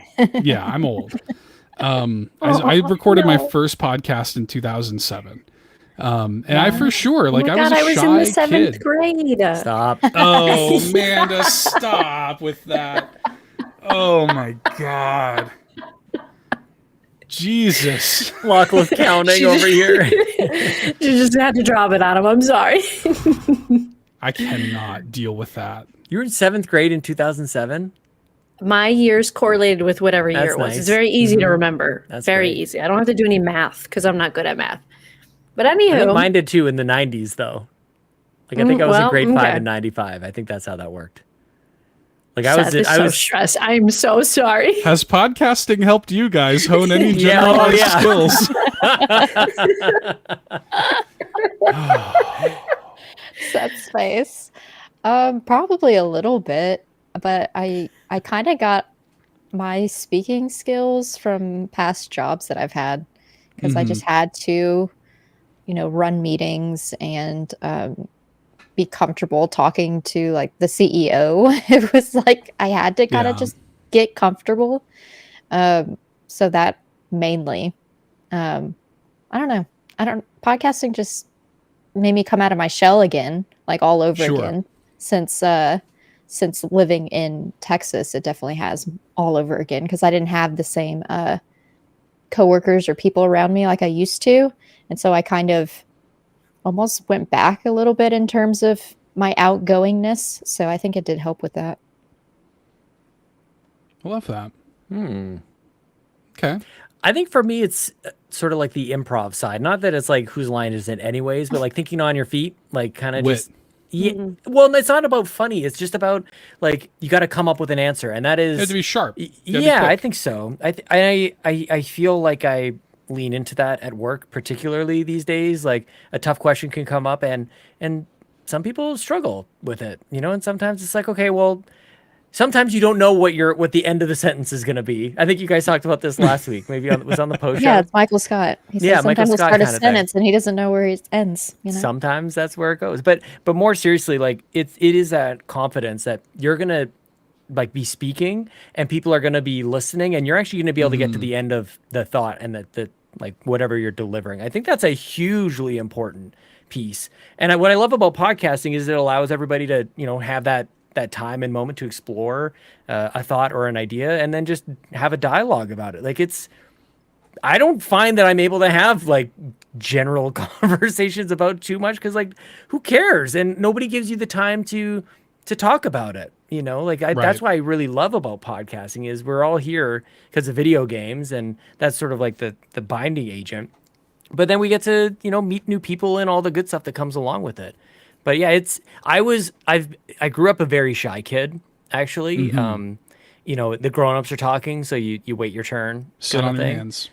[SPEAKER 2] Yeah, I'm old. I recorded my first podcast in 2007. And I for sure, like,
[SPEAKER 4] Oh
[SPEAKER 2] I
[SPEAKER 4] my
[SPEAKER 2] was
[SPEAKER 4] God,
[SPEAKER 2] a
[SPEAKER 4] I was
[SPEAKER 2] shy
[SPEAKER 4] in the seventh
[SPEAKER 2] kid.
[SPEAKER 4] grade.
[SPEAKER 3] Stop.
[SPEAKER 2] Oh, Amanda, stop with that. Oh my God. Jesus.
[SPEAKER 3] Lachlan's counting over here.
[SPEAKER 4] You just had to drop it on him. I'm sorry.
[SPEAKER 2] I cannot deal with that.
[SPEAKER 3] You were in 7th grade in 2007?
[SPEAKER 4] My years correlated with whatever year
[SPEAKER 3] That's
[SPEAKER 4] it was.
[SPEAKER 3] nice.
[SPEAKER 4] It's very easy to remember.
[SPEAKER 3] That's
[SPEAKER 4] very
[SPEAKER 3] great.
[SPEAKER 4] easy. I don't have to do any math because I'm not good at math. But
[SPEAKER 3] I think
[SPEAKER 4] anywho,
[SPEAKER 3] mine did too in the 90s, though. Like, I think I was in
[SPEAKER 4] well,
[SPEAKER 3] grade 5
[SPEAKER 4] okay.
[SPEAKER 3] in 95. I think that's how that worked. Like,
[SPEAKER 4] Seth is so stressed. I'm so sorry.
[SPEAKER 2] Has podcasting helped you guys hone any
[SPEAKER 3] Yeah, oh,
[SPEAKER 2] generalized
[SPEAKER 3] yeah.
[SPEAKER 2] skills?
[SPEAKER 5] Seth's face. Probably a little bit, but I kind of got my speaking skills from past jobs that I've had because I just had to, run meetings and be comfortable talking to like the CEO. It was like I had to kind of
[SPEAKER 2] Yeah.
[SPEAKER 5] just get comfortable. So that mainly, I don't know. Podcasting just made me come out of my shell again, like all over
[SPEAKER 2] Sure.
[SPEAKER 5] again. Since living in Texas, it definitely has all over again because I didn't have the same coworkers or people around me like I used to, and so I kind of almost went back a little bit in terms of my outgoingness. So I think it did help with that.
[SPEAKER 2] I love that. Okay.
[SPEAKER 3] I think for me, it's sort of like the improv side. Not that it's like whose line is it anyways, but like thinking on your feet, like kind of
[SPEAKER 2] Wit.
[SPEAKER 3] just. Yeah. Well, it's not about funny. It's just about like you got to come up with an answer, and that is
[SPEAKER 2] You have to be sharp. You gotta be
[SPEAKER 3] Yeah, I
[SPEAKER 2] quick.
[SPEAKER 3] think so. I feel like I lean into that at work, particularly these days. Like a tough question can come up, and some people struggle with it, and sometimes it's like, okay, well, sometimes you don't know what the end of the sentence is going to be. I think you guys talked about this last week. Maybe it was on the post show.
[SPEAKER 5] Yeah, it's Michael Scott. He says
[SPEAKER 3] Yeah, Michael
[SPEAKER 5] sometimes he'll
[SPEAKER 3] Scott
[SPEAKER 5] start a
[SPEAKER 3] kinda thing.
[SPEAKER 5] sentence and he doesn't know where it ends. You know?
[SPEAKER 3] Sometimes that's where it goes. But more seriously, like it is that confidence that you're gonna like be speaking and people are gonna be listening, and you're actually gonna be able to get to the end of the thought and the like whatever you're delivering. I think that's a hugely important piece. And what I love about podcasting is it allows everybody to have that time and moment to explore a thought or an idea, and then just have a dialogue about it. Like I don't find that I'm able to have like general conversations about too much, because like who cares, and nobody gives you the time to talk about it. Like that's what I really love about podcasting is we're all here because of video games, and that's sort of like the binding agent. But then we get to meet new people and all the good stuff that comes along with it. But yeah, I grew up a very shy kid, actually. The grown-ups are talking, so you wait your turn.
[SPEAKER 2] Sit on your hands.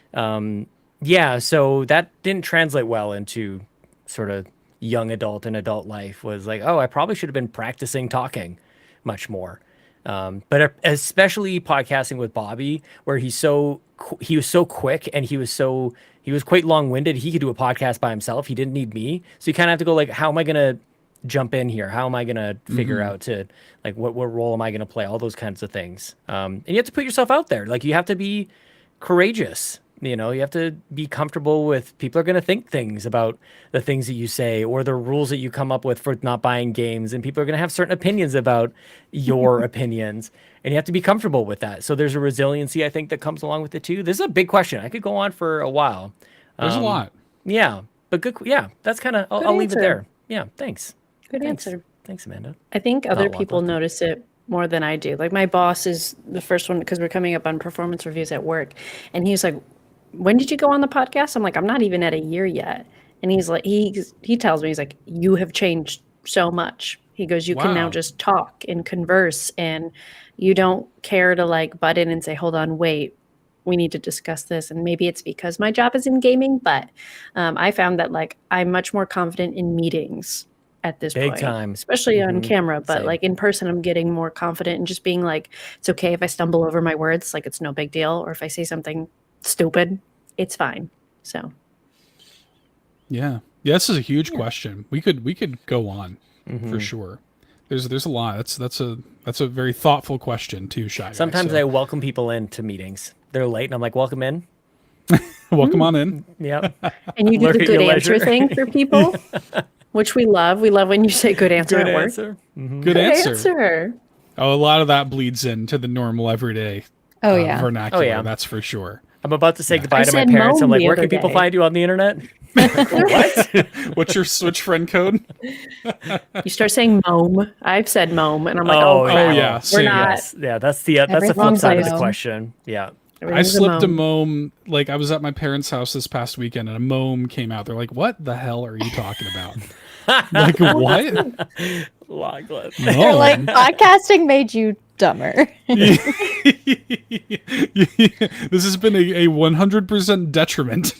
[SPEAKER 3] Yeah, so that didn't translate well into sort of young adult and adult life. Was like, oh, I probably should have been practicing talking much more. But especially podcasting with Bobby, where he was so quick, and he was quite long-winded. He could do a podcast by himself. He didn't need me. So you kind of have to go like, how am I going to jump in here? How am I going to figure out to like, what role am I going to play? All those kinds of things. And you have to put yourself out there. Like you have to be courageous. You have to be comfortable with people are going to think things about the things that you say or the rules that you come up with for not buying games. And people are going to have certain opinions about your opinions, and you have to be comfortable with that. So there's a resiliency, I think, that comes along with it too. This is a big question. I could go on for a while.
[SPEAKER 2] There's a lot.
[SPEAKER 3] Yeah, but good. Yeah, that's kind of, I'll leave it there. Yeah. Thanks.
[SPEAKER 4] Good answer.
[SPEAKER 3] Thanks, Amanda.
[SPEAKER 4] I think other
[SPEAKER 3] Not
[SPEAKER 4] people
[SPEAKER 3] welcome.
[SPEAKER 4] notice it more than I do. Like my boss is the first one, because we're coming up on performance reviews at work, and he's like, when did you go on the podcast? I'm like, I'm not even at a year yet. And he's like, he tells me, he's like, you have changed so much. He goes, you can now
[SPEAKER 2] Wow.
[SPEAKER 4] just talk and converse, and you don't care to like butt in and say, hold on, wait, we need to discuss this. And maybe it's because my job is in gaming, but I found that like I'm much more confident in meetings at this
[SPEAKER 3] Big
[SPEAKER 4] point,
[SPEAKER 3] time.
[SPEAKER 4] especially on camera, but
[SPEAKER 3] Same.
[SPEAKER 4] like in person, I'm getting more confident and just being like, it's okay if I stumble over my words, like it's no big deal. Or if I say something stupid, it's fine. So
[SPEAKER 2] Yeah. This is a huge question. We could go on for sure. There's a lot. That's a very thoughtful question too, Shy Guy.
[SPEAKER 3] Sometimes
[SPEAKER 2] So
[SPEAKER 3] I welcome people into meetings. They're late, and I'm like, welcome in.
[SPEAKER 2] welcome on in.
[SPEAKER 3] Yep.
[SPEAKER 4] and you do
[SPEAKER 3] Lurk
[SPEAKER 4] the
[SPEAKER 3] at your
[SPEAKER 4] good answer
[SPEAKER 3] leisure.
[SPEAKER 4] thing for people, which we love. We love when you say good answer
[SPEAKER 3] Good
[SPEAKER 4] at work.
[SPEAKER 3] answer.
[SPEAKER 2] Good
[SPEAKER 4] Good
[SPEAKER 2] answer.
[SPEAKER 4] answer.
[SPEAKER 2] Oh, a lot of that bleeds into the normal everyday
[SPEAKER 5] Oh, yeah.
[SPEAKER 2] vernacular.
[SPEAKER 3] Oh, yeah.
[SPEAKER 2] That's for sure.
[SPEAKER 3] I'm about to say goodbye
[SPEAKER 4] I
[SPEAKER 3] to my
[SPEAKER 4] said
[SPEAKER 3] parents. I'm
[SPEAKER 4] moan
[SPEAKER 3] like,
[SPEAKER 4] the
[SPEAKER 3] where
[SPEAKER 4] other
[SPEAKER 3] can people
[SPEAKER 4] day.
[SPEAKER 3] find you on the internet? What?
[SPEAKER 2] What's your Switch friend code?
[SPEAKER 4] You start saying mom. I've said mom, and I'm like,
[SPEAKER 3] Oh,
[SPEAKER 4] oh, crap.
[SPEAKER 2] yeah.
[SPEAKER 4] We're
[SPEAKER 2] Same.
[SPEAKER 4] not.
[SPEAKER 3] Yes. Yeah, that's the flip
[SPEAKER 5] Everything's
[SPEAKER 3] side
[SPEAKER 5] a
[SPEAKER 3] of the
[SPEAKER 5] mom.
[SPEAKER 3] question. Yeah.
[SPEAKER 2] I
[SPEAKER 4] everything's
[SPEAKER 2] slipped a
[SPEAKER 4] mom.
[SPEAKER 2] mome. Like I was at my parents' house this past weekend, and a mome came out. They're like, "What the hell are you talking about?" Like what?
[SPEAKER 3] Lachlan.
[SPEAKER 5] They're like,
[SPEAKER 2] Mome?
[SPEAKER 5] podcasting made you dumber.
[SPEAKER 2] This has been a 100% detriment.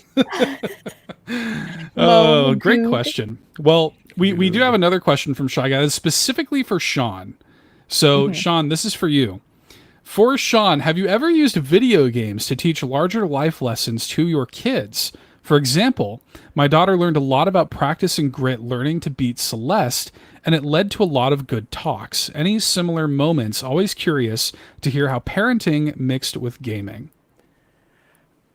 [SPEAKER 2] Oh,
[SPEAKER 5] Mome,
[SPEAKER 2] great
[SPEAKER 5] dude.
[SPEAKER 2] question. Well, we do have another question from Shy Guy, specifically for Sean. So, Sean, this is for you. For Sean, have you ever used video games to teach larger life lessons to your kids? For example, my daughter learned a lot about practice and grit learning to beat Celeste, and it led to a lot of good talks. Any similar moments? Always curious to hear how parenting mixed with gaming.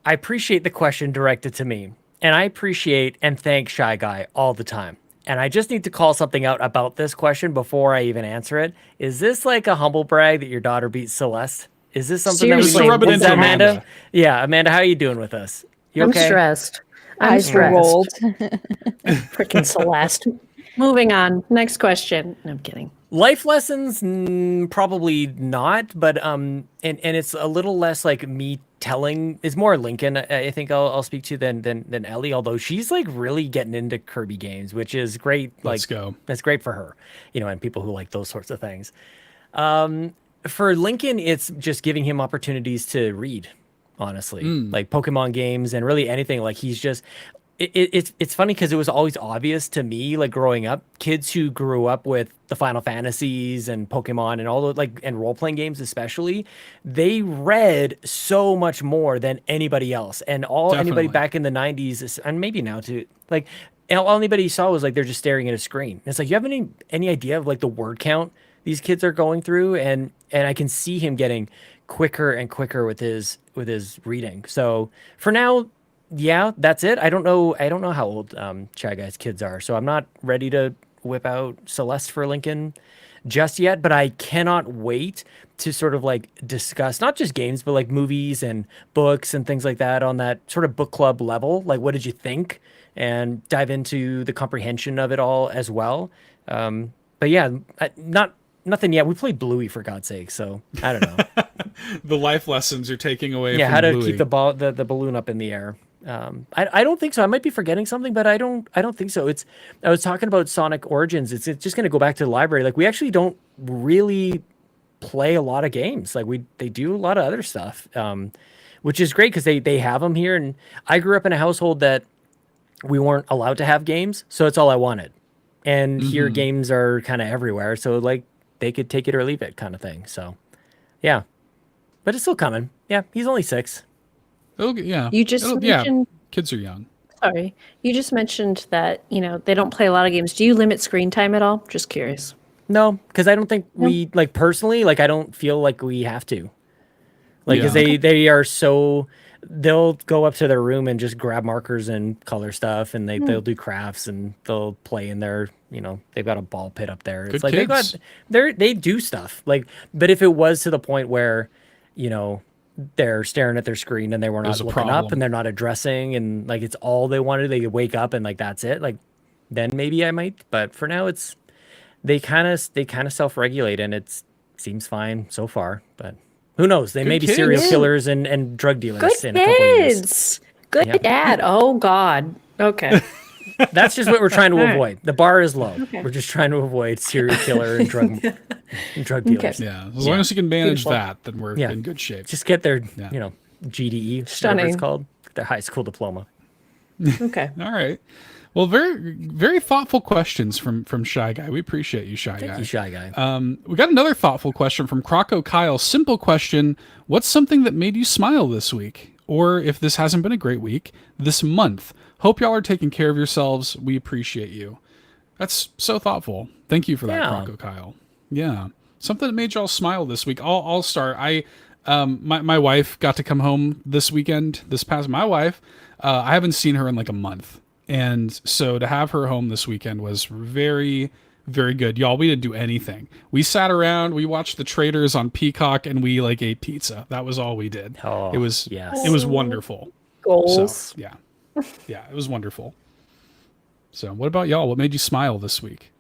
[SPEAKER 3] I appreciate the question directed to me, and I appreciate and thank Shy Guy all the time. And I just need to call something out about this question before I even answer it. Is this like a humble brag that your daughter beat Celeste? Is this something
[SPEAKER 4] Seriously,
[SPEAKER 3] that
[SPEAKER 2] rub it
[SPEAKER 3] is
[SPEAKER 2] into
[SPEAKER 3] that Amanda?
[SPEAKER 2] Amanda.
[SPEAKER 3] Yeah, Amanda, how are you doing with us? You
[SPEAKER 4] I'm
[SPEAKER 3] okay?
[SPEAKER 4] stressed. I'm
[SPEAKER 5] Eyes
[SPEAKER 4] stressed.
[SPEAKER 5] rolled.
[SPEAKER 4] Freaking Celeste. Moving on. Next question. No, I'm kidding.
[SPEAKER 3] Life lessons, probably not, but and it's a little less like me telling. It's more Lincoln, I think I'll speak to than Ellie. Although she's like really getting into Kirby games, which is great.
[SPEAKER 2] Let's
[SPEAKER 3] Like
[SPEAKER 2] go.
[SPEAKER 3] that's great for her, and people who like those sorts of things. For Lincoln, it's just giving him opportunities to read. Honestly, like Pokemon games and really anything. Like he's just. it's funny because it was always obvious to me, like growing up, kids who grew up with the Final Fantasies and Pokemon and all the and role playing games especially, they read so much more than anybody else. And anybody back in the 90s and maybe now too, like all anybody saw was like they're just staring at a screen. And it's like, you have any idea of like the word count these kids are going through? And I can see him getting quicker and quicker with his reading. So for now, yeah, that's it. I don't know how old Shy Guy's kids are, so I'm not ready to whip out Celeste for Lincoln just yet, but I cannot wait to sort of like discuss not just games, but like movies and books and things like that on that sort of book club level. Like, what did you think? And dive into the comprehension of it all as well. But yeah, nothing yet. We played Bluey, for God's sake, so I don't know.
[SPEAKER 2] The life lessons you're taking away
[SPEAKER 3] yeah,
[SPEAKER 2] from
[SPEAKER 3] how to
[SPEAKER 2] Bluey.
[SPEAKER 3] keep the balloon up in the air. I don't think so. I might be forgetting something, but I don't think so. I was talking about Sonic Origins. It's just going to go back to the library. Like, we actually don't really play a lot of games. Like, they do a lot of other stuff, which is great because they have them here. And I grew up in a household that we weren't allowed to have games, so it's all I wanted. And here games are kind of everywhere, so like they could take it or leave it kind of thing. So yeah, but it's still coming. Yeah, he's only 6.
[SPEAKER 2] Okay, yeah.
[SPEAKER 4] You just mentioned,
[SPEAKER 2] kids are young.
[SPEAKER 4] sorry, you just mentioned that, they don't play a lot of games. Do you limit screen time at all? Just curious.
[SPEAKER 3] No, because I don't think we, like, personally, like, I don't feel like we have to. Like, because they are so, they'll go up to their room and just grab markers and color stuff, and they'll do crafts, and they'll play in their, they've got a ball pit up there.
[SPEAKER 2] Good
[SPEAKER 3] It's like
[SPEAKER 2] kids.
[SPEAKER 3] they do stuff. Like, but if it was to the point where, they're staring at their screen and they were not
[SPEAKER 2] There's a
[SPEAKER 3] looking up
[SPEAKER 2] problem.
[SPEAKER 3] and they're not addressing, and like it's all they wanted, they could wake up and like that's it. Like, then maybe I might, but for now it's they kind of self-regulate, and it seems fine so far. But who knows? They may be
[SPEAKER 2] kids.
[SPEAKER 3] serial killers and drug dealers
[SPEAKER 4] Good
[SPEAKER 3] in a couple of years.
[SPEAKER 4] kids. Good
[SPEAKER 3] Yeah.
[SPEAKER 4] dad. Oh God. Okay.
[SPEAKER 3] That's just what we're trying to
[SPEAKER 4] All right.
[SPEAKER 3] avoid. The bar is low.
[SPEAKER 4] Okay.
[SPEAKER 3] We're just trying to avoid serial killer and drug dealers.
[SPEAKER 2] Yeah, as long as you can manage
[SPEAKER 4] Beautiful.
[SPEAKER 2] that, then we're
[SPEAKER 3] Yeah.
[SPEAKER 2] in good shape.
[SPEAKER 3] Just get their,
[SPEAKER 2] Yeah.
[SPEAKER 3] GDE, whatever
[SPEAKER 4] Stunning.
[SPEAKER 3] it's called, their high school diploma.
[SPEAKER 4] Okay.
[SPEAKER 2] All right. Well, very, very thoughtful questions from Shy Guy. We appreciate you, Shy Guy.
[SPEAKER 3] Thank you, Shy Guy.
[SPEAKER 2] We got another thoughtful question from CrocoKyle. Simple question: what's something that made you smile this week, or if this hasn't been a great week, this month? Hope y'all are taking care of yourselves. We appreciate you. That's so thoughtful. Thank you for that,
[SPEAKER 3] Yeah.
[SPEAKER 2] CrocoKyle. Yeah, something that made y'all smile this week. I'll start. My wife got to come home this weekend. My wife, I haven't seen her in like a month. And so to have her home this weekend was very, very good. Y'all, we didn't do anything. We sat around, we watched The Traders on Peacock, and we like ate pizza. That was all we did.
[SPEAKER 3] Oh,
[SPEAKER 2] it was
[SPEAKER 3] yes.
[SPEAKER 2] it was wonderful.
[SPEAKER 4] Goals.
[SPEAKER 2] So yeah. Yeah, it was wonderful. So what about y'all? What made you smile this week?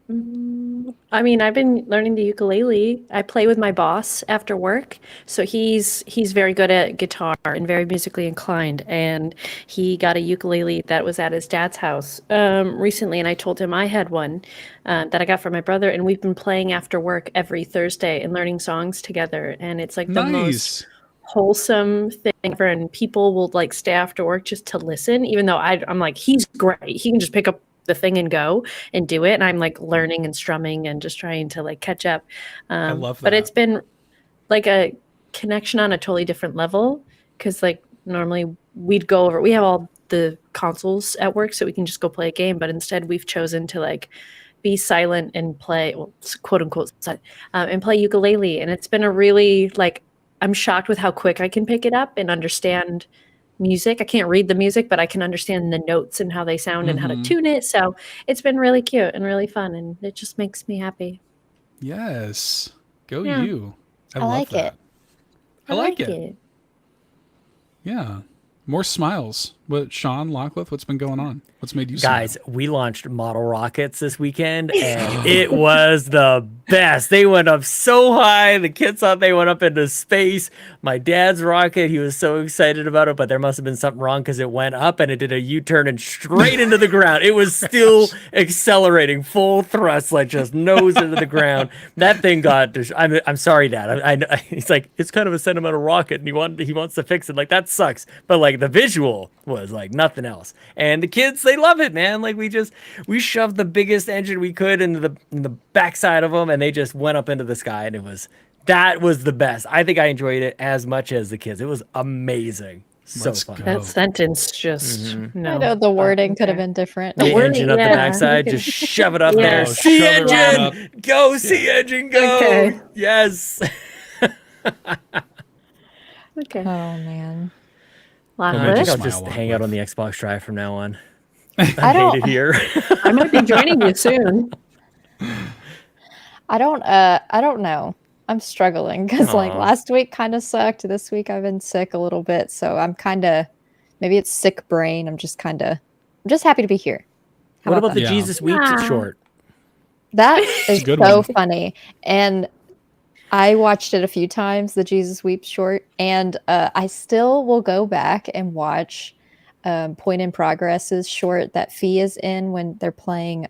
[SPEAKER 4] I mean, I've been learning the ukulele. I play with my boss after work, so he's very good at guitar and very musically inclined. And he got a ukulele that was at his dad's house recently, and I told him I had one that I got from my brother, and we've been playing after work every Thursday and learning songs together. And it's like the most wholesome thing ever. And people will like stay after work just to listen, even though I'm like, he's great. He can just pick up the thing and go and do it, and I'm like learning and strumming and just trying to like catch up.
[SPEAKER 2] I love that.
[SPEAKER 4] But it's been like a connection on a totally different level, because like normally we have all the consoles at work so we can just go play a game, but instead we've chosen to like be silent and play, well, quote unquote, and play ukulele. And it's been a really like, I'm shocked with how quick I can pick it up and understand music. I can't read the music, but I can understand the notes and how they sound and how to tune it. So it's been really cute and really fun, and it just makes me happy.
[SPEAKER 2] Yes. Go
[SPEAKER 4] Yeah.
[SPEAKER 2] you. I
[SPEAKER 5] I
[SPEAKER 2] love
[SPEAKER 5] like
[SPEAKER 2] that.
[SPEAKER 5] it.
[SPEAKER 2] I like it. Yeah. More smiles. What, Sean Lockleth, what's been going on? What's made you smile?
[SPEAKER 3] Guys, we launched model rockets this weekend, and it was the best. They went up so high. The kids thought they went up into space. My dad's rocket, he was so excited about it, but there must have been something wrong because it went up and it did a U-turn and straight into the ground. It was still accelerating full thrust, like just nose into the ground. That thing got, I'm sorry, Dad. He's like, it's kind of a sentimental rocket, and he wants to fix it. Like, that sucks. But like the visual was was like nothing else. And the kids, they love it, man. Like we shoved the biggest engine we could into the backside of them, and they just went up into the sky, and that was the best. I think I enjoyed it as much as the kids. It was amazing. So
[SPEAKER 2] Let's
[SPEAKER 3] fun.
[SPEAKER 2] go.
[SPEAKER 4] That sentence just no.
[SPEAKER 5] I know the wording could have been different.
[SPEAKER 3] The
[SPEAKER 4] wording,
[SPEAKER 3] engine up the
[SPEAKER 4] yeah.
[SPEAKER 3] backside, just shove it up
[SPEAKER 4] Yeah.
[SPEAKER 3] there.
[SPEAKER 2] Oh,
[SPEAKER 3] Sea
[SPEAKER 2] shove it right
[SPEAKER 3] engine, go! Sea engine, go!
[SPEAKER 4] Okay.
[SPEAKER 3] Yes.
[SPEAKER 4] Okay.
[SPEAKER 5] Oh man.
[SPEAKER 3] I
[SPEAKER 2] Well,
[SPEAKER 3] think
[SPEAKER 2] just
[SPEAKER 3] I'll
[SPEAKER 2] smile
[SPEAKER 3] just
[SPEAKER 2] along
[SPEAKER 3] hang out
[SPEAKER 2] with.
[SPEAKER 3] on the Xbox Drive from now on.
[SPEAKER 5] I
[SPEAKER 3] I
[SPEAKER 5] don't.
[SPEAKER 3] hate it here.
[SPEAKER 4] I might be joining you soon.
[SPEAKER 5] I don't know. I'm struggling because like
[SPEAKER 3] Aw.
[SPEAKER 5] last week kind of sucked. This week I've been sick a little bit, so I'm kind of maybe it's sick brain. I'm just happy to be here. How
[SPEAKER 3] What about the
[SPEAKER 2] Yeah.
[SPEAKER 3] Jesus Weeps
[SPEAKER 4] Ah.
[SPEAKER 3] short?
[SPEAKER 5] that? Is
[SPEAKER 2] a good
[SPEAKER 5] so
[SPEAKER 2] one.
[SPEAKER 5] funny, and I watched it a few times, the Jesus Weeps short, and I still will go back and watch Point in Progress's short that Fee is in when they're playing.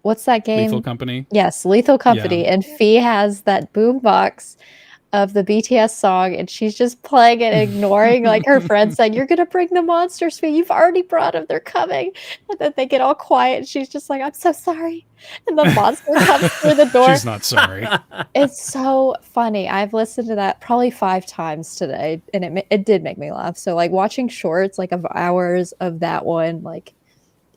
[SPEAKER 5] What's that game?
[SPEAKER 2] Lethal Company.
[SPEAKER 5] Yes, Lethal Company. And Fee has that boombox of the BTS song, and she's just playing it, ignoring like her friend saying, "You're gonna bring the monsters, Fee. You've already brought them. They're coming." And then they get all quiet, and she's just like, "I'm so sorry." And the monster comes through the door.
[SPEAKER 2] She's not sorry.
[SPEAKER 5] It's so funny. I've listened to that probably 5 times today, and it did make me laugh. So like watching shorts like of hours of that one, like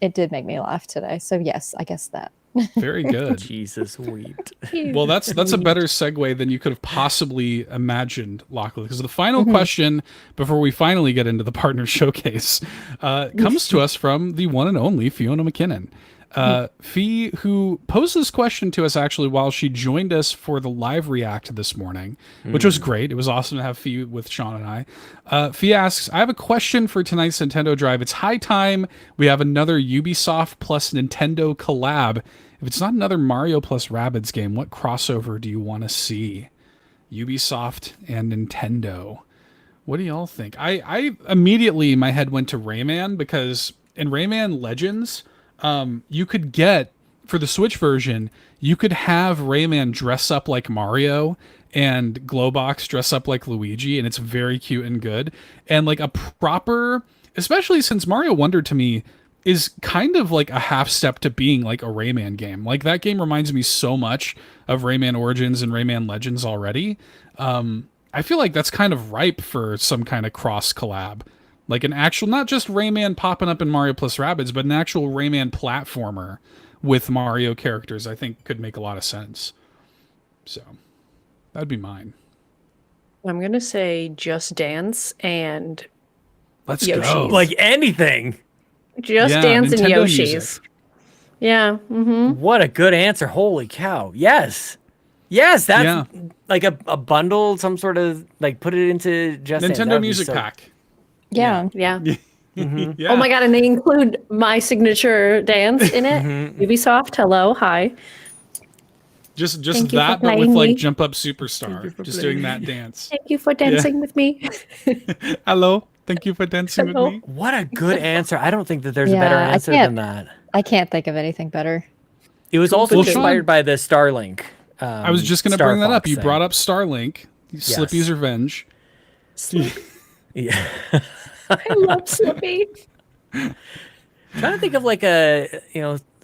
[SPEAKER 5] it did make me laugh today. So yes, I guess that.
[SPEAKER 2] Very good.
[SPEAKER 3] Jesus Wept.
[SPEAKER 2] Well, that's a better segue than you could have possibly imagined, Lachlan. Because the final question before we finally get into the partner showcase comes to us from the one and only Fiona McKinnon. Fee, who posed this question to us actually while she joined us for the live react this morning, which was great. It was awesome to have Fee with Sean and I. Fee asks, I have a question for tonight's Nintendo Drive. It's high time we have another Ubisoft plus Nintendo collab. If it's not another Mario plus Rabbids game, what crossover do you want to see? Ubisoft and Nintendo. What do y'all think? I immediately, my head went to Rayman, because in Rayman Legends, you could get, for the Switch version, you could have Rayman dress up like Mario and Glowbox dress up like Luigi, and it's very cute and good. And like a proper, especially since Mario Wonder to me is kind of like a half step to being like a Rayman game. Like that game reminds me so much of Rayman Origins and Rayman Legends already. I feel like that's kind of ripe for some kind of cross collab. Like an actual, not just Rayman popping up in Mario plus Rabbids, but an actual Rayman platformer with Mario characters, I think could make a lot of sense. So that'd be mine.
[SPEAKER 4] I'm gonna say Just Dance and
[SPEAKER 2] Let's
[SPEAKER 4] Yoshi.
[SPEAKER 2] go.
[SPEAKER 3] Like anything.
[SPEAKER 4] Just
[SPEAKER 2] Yeah,
[SPEAKER 4] Dance and
[SPEAKER 2] Nintendo
[SPEAKER 4] Yoshi's.
[SPEAKER 2] music.
[SPEAKER 4] Yeah. Mm-hmm.
[SPEAKER 3] What a good answer. Holy cow. Yes. Yes, that's like a bundle, some sort of, like, put it into Just Dance. That
[SPEAKER 2] Nintendo
[SPEAKER 3] would be
[SPEAKER 2] Music
[SPEAKER 3] so-
[SPEAKER 2] Pack.
[SPEAKER 5] Yeah.
[SPEAKER 4] Yeah.
[SPEAKER 2] Yeah.
[SPEAKER 4] Oh my god, and they include my signature dance in it. Ubisoft, hello, hi.
[SPEAKER 2] Just
[SPEAKER 4] Thank you
[SPEAKER 2] that,
[SPEAKER 4] for
[SPEAKER 2] but with
[SPEAKER 4] playing
[SPEAKER 2] like
[SPEAKER 4] me.
[SPEAKER 2] Jump Up Superstar. Just doing that dance.
[SPEAKER 4] Thank you for dancing with me.
[SPEAKER 2] Hello. Thank you for dancing
[SPEAKER 4] Hello.
[SPEAKER 2] with me.
[SPEAKER 3] What a good answer. I don't think that there's a better
[SPEAKER 5] Yeah, I
[SPEAKER 3] answer
[SPEAKER 5] can't-
[SPEAKER 3] than that.
[SPEAKER 5] I can't think of anything better.
[SPEAKER 3] It was also
[SPEAKER 2] Well, Sean-
[SPEAKER 3] inspired by the Starlink.
[SPEAKER 2] I was just going to
[SPEAKER 3] Star
[SPEAKER 2] bring that up.
[SPEAKER 3] Fox
[SPEAKER 2] You
[SPEAKER 3] thing.
[SPEAKER 2] brought up Starlink, Slippy's Revenge.
[SPEAKER 3] Yeah.
[SPEAKER 4] I love Slippy.
[SPEAKER 3] Trying to think of like a,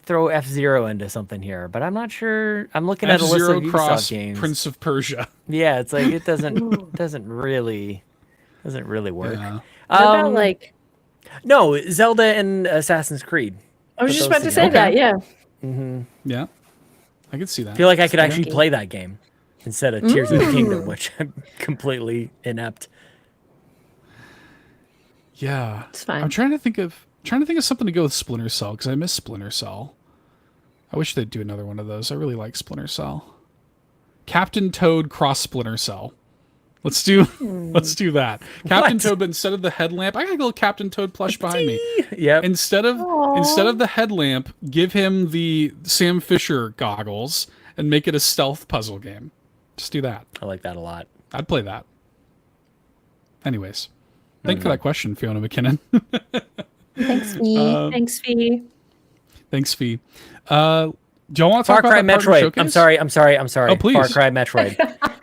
[SPEAKER 3] throw F-Zero into something here, but I'm not sure. I'm looking at a list
[SPEAKER 2] F-Zero
[SPEAKER 3] of Ubisoft
[SPEAKER 2] Cross,
[SPEAKER 3] games.
[SPEAKER 2] Prince of Persia.
[SPEAKER 3] Yeah, it's like it doesn't really work.
[SPEAKER 2] Yeah.
[SPEAKER 4] What about like
[SPEAKER 3] No, Zelda and Assassin's Creed.
[SPEAKER 4] I was
[SPEAKER 3] Put
[SPEAKER 4] just
[SPEAKER 3] those
[SPEAKER 4] about to say
[SPEAKER 3] together.
[SPEAKER 4] that, yeah.
[SPEAKER 2] Yeah. I could see that.
[SPEAKER 3] I feel like I could actually
[SPEAKER 4] Okay.
[SPEAKER 3] play that game instead of Tears of the Kingdom, which I'm completely inept.
[SPEAKER 2] Yeah.
[SPEAKER 4] It's fine.
[SPEAKER 2] I'm trying to think of something to go with Splinter Cell, because I miss Splinter Cell. I wish they'd do another one of those. I really like Splinter Cell. Captain Toad cross Splinter Cell. Let's do that. Captain
[SPEAKER 3] What?
[SPEAKER 2] Toad, but instead of the headlamp, I got a little Captain Toad plush behind me.
[SPEAKER 3] Yep.
[SPEAKER 2] Instead of the headlamp, give him the Sam Fisher goggles and make it a stealth puzzle game. Just do that.
[SPEAKER 3] I like that a lot.
[SPEAKER 2] I'd play that. Anyways, thank you for that question, Fiona McKinnon.
[SPEAKER 5] Thanks, me.
[SPEAKER 4] Thanks, Fee.
[SPEAKER 2] Thanks, Fee. Do y'all want to
[SPEAKER 3] Far
[SPEAKER 2] talk
[SPEAKER 3] Cry
[SPEAKER 2] about that partner
[SPEAKER 3] Metroid.
[SPEAKER 2] showcase?
[SPEAKER 3] I'm sorry.
[SPEAKER 2] Oh, please.
[SPEAKER 3] Far Cry Metroid.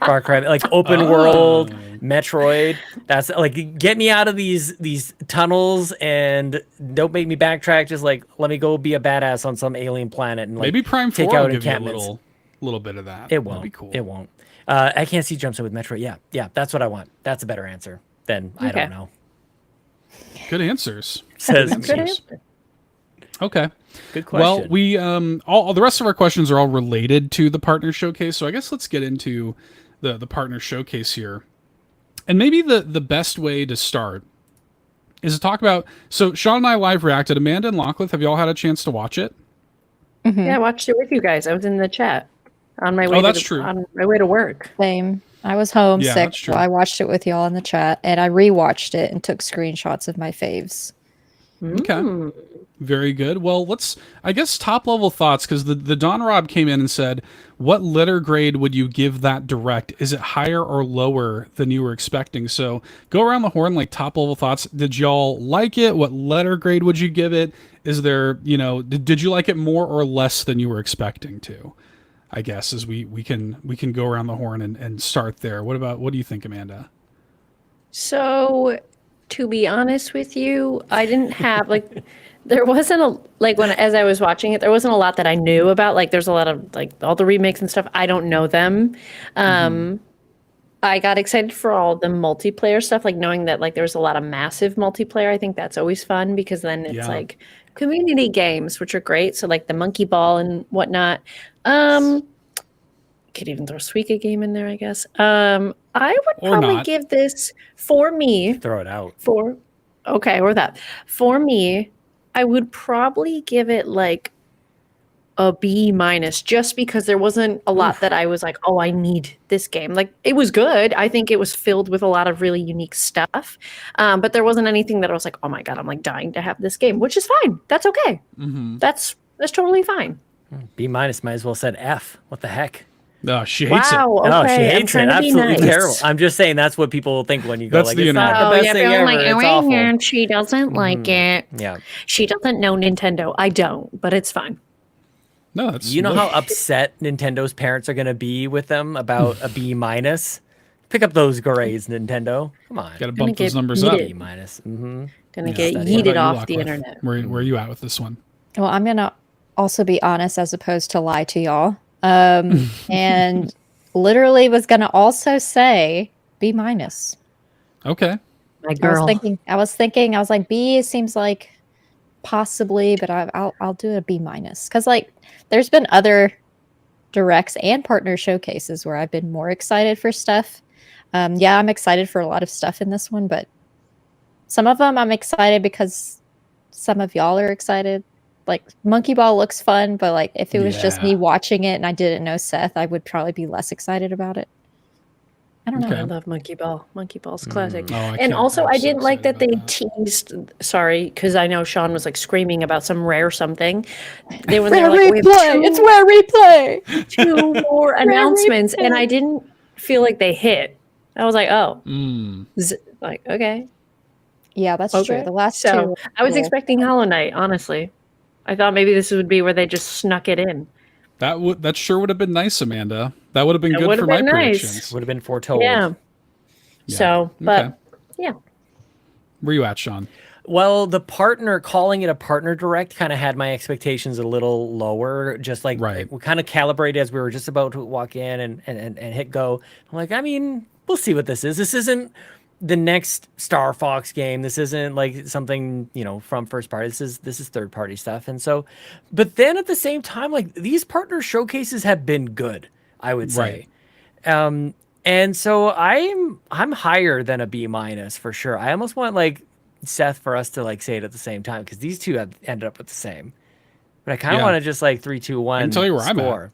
[SPEAKER 3] Far Cry, like open world Metroid. That's like, get me out of these tunnels and don't make me backtrack. Just like, let me go be a badass on some alien planet and like
[SPEAKER 2] Maybe Prime
[SPEAKER 3] take
[SPEAKER 2] 4 will
[SPEAKER 3] out
[SPEAKER 2] give you a
[SPEAKER 3] encampments.
[SPEAKER 2] little bit of that.
[SPEAKER 3] It won't.
[SPEAKER 2] That'd be cool.
[SPEAKER 3] It won't. I can't see jumps in with Metroid. Yeah, that's what I want. That's a better answer than I don't know.
[SPEAKER 2] Good answers.
[SPEAKER 3] Says
[SPEAKER 2] Good
[SPEAKER 3] me.
[SPEAKER 2] answers. Okay.
[SPEAKER 3] Good question.
[SPEAKER 2] Well, we all the rest of our questions are all related to the partner showcase, so I guess let's get into the partner showcase here. And maybe the best way to start is to talk about. So Sean and I live reacted. Amanda and Lachlan, have you all had a chance to watch it?
[SPEAKER 4] Mm-hmm. Yeah, I watched it with you guys. I was in the chat on my way.
[SPEAKER 2] True.
[SPEAKER 4] On my way to work.
[SPEAKER 5] Same. I was homesick,
[SPEAKER 2] that's true.
[SPEAKER 5] so I watched it with y'all in the chat, and I rewatched it and took screenshots of my faves.
[SPEAKER 2] Okay. Very good. Well, I guess top level thoughts, because the Don Rob came in and said, what letter grade would you give that direct? Is it higher or lower than you were expecting? So go around the horn, like top level thoughts. Did y'all like it? What letter grade would you give it? Is there, did you like it more or less than you were expecting to? I guess as we can go around the horn and start there. What do you think, Amanda?
[SPEAKER 4] So, to be honest with you, I didn't have there wasn't as I was watching it, there wasn't a lot that I knew about. Like, there's a lot of all the remakes and stuff. I don't know them. I got excited for all the multiplayer stuff, knowing that there was a lot of massive multiplayer. I think that's always fun because then it's community games, which are great. So the monkey ball and whatnot. Could even throw a Suika game in there, I guess. I would probably give this, for me.
[SPEAKER 3] Throw it out.
[SPEAKER 4] For me, I would probably give it a B-, just because there wasn't a lot that I was oh, I need this game. It was good. I think it was filled with a lot of really unique stuff. But there wasn't anything that I was oh my God, I'm dying to have this game, which is fine. That's okay. That's totally fine.
[SPEAKER 3] B- might as well said F. What the heck?
[SPEAKER 2] No, she hates it.
[SPEAKER 4] Okay.
[SPEAKER 3] No, she hates it. Absolutely
[SPEAKER 4] nice.
[SPEAKER 3] terrible. I'm just saying that's what people think when you go
[SPEAKER 2] That's
[SPEAKER 3] it's not the best thing ever. It's awful.
[SPEAKER 4] She doesn't like it.
[SPEAKER 3] Yeah.
[SPEAKER 4] She doesn't know Nintendo. I don't, but it's fine.
[SPEAKER 2] No, that's
[SPEAKER 3] You know how upset Nintendo's parents are going to be with them about a B-. Pick up those grades, Nintendo. Come on.
[SPEAKER 2] Got to bump those numbers up.
[SPEAKER 3] B-. Mm-hmm.
[SPEAKER 4] Gonna get yeeted off the internet.
[SPEAKER 2] Where are you at with this one?
[SPEAKER 5] Well, I'm gonna also be honest as opposed to lie to y'all. And literally was gonna also say B-.
[SPEAKER 2] Okay.
[SPEAKER 4] My girl.
[SPEAKER 5] I was thinking, B seems like possibly, but I'll do a B- because there's been other directs and partner showcases where I've been more excited for stuff. I'm excited for a lot of stuff in this one, but some of them I'm excited because some of y'all are excited. Monkey Ball looks fun, but if it was just me watching it and I didn't know Seth, I would probably be less excited about it. I don't know.
[SPEAKER 4] I love Monkey Ball. Monkey Ball's classic.
[SPEAKER 2] And
[SPEAKER 4] also, I didn't like that they teased. Sorry, because I know Sean was screaming about some rare something. They were
[SPEAKER 5] Rare
[SPEAKER 4] there
[SPEAKER 5] replay. It's rare replay.
[SPEAKER 4] 2 more announcements, and I didn't feel like they hit. I was oh, okay.
[SPEAKER 5] Yeah, that's true. The last two.
[SPEAKER 4] So I was expecting Hollow Knight. Honestly, I thought maybe this would be where they just snuck it in.
[SPEAKER 2] That sure would have been nice, Amanda. That would have been good for my predictions.
[SPEAKER 3] Would have been foretold.
[SPEAKER 4] Yeah. So, but yeah.
[SPEAKER 2] Where you at, Sean?
[SPEAKER 3] Well, calling it a partner direct kind of had my expectations a little lower. Just we kind of calibrated as we were just about to walk in and hit go. I'm we'll see what this is. This isn't the next Star Fox game. This isn't something, from first party. This is third party stuff. And so, but then at the same time, these partner showcases have been good, I would say. Right. And so I'm higher than a B- for sure. I almost want Seth for us to say it at the same time, because these two have ended up with the same. But I kind of want to just 3, 2, 1.
[SPEAKER 2] I can tell you where
[SPEAKER 3] score.
[SPEAKER 2] I'm at.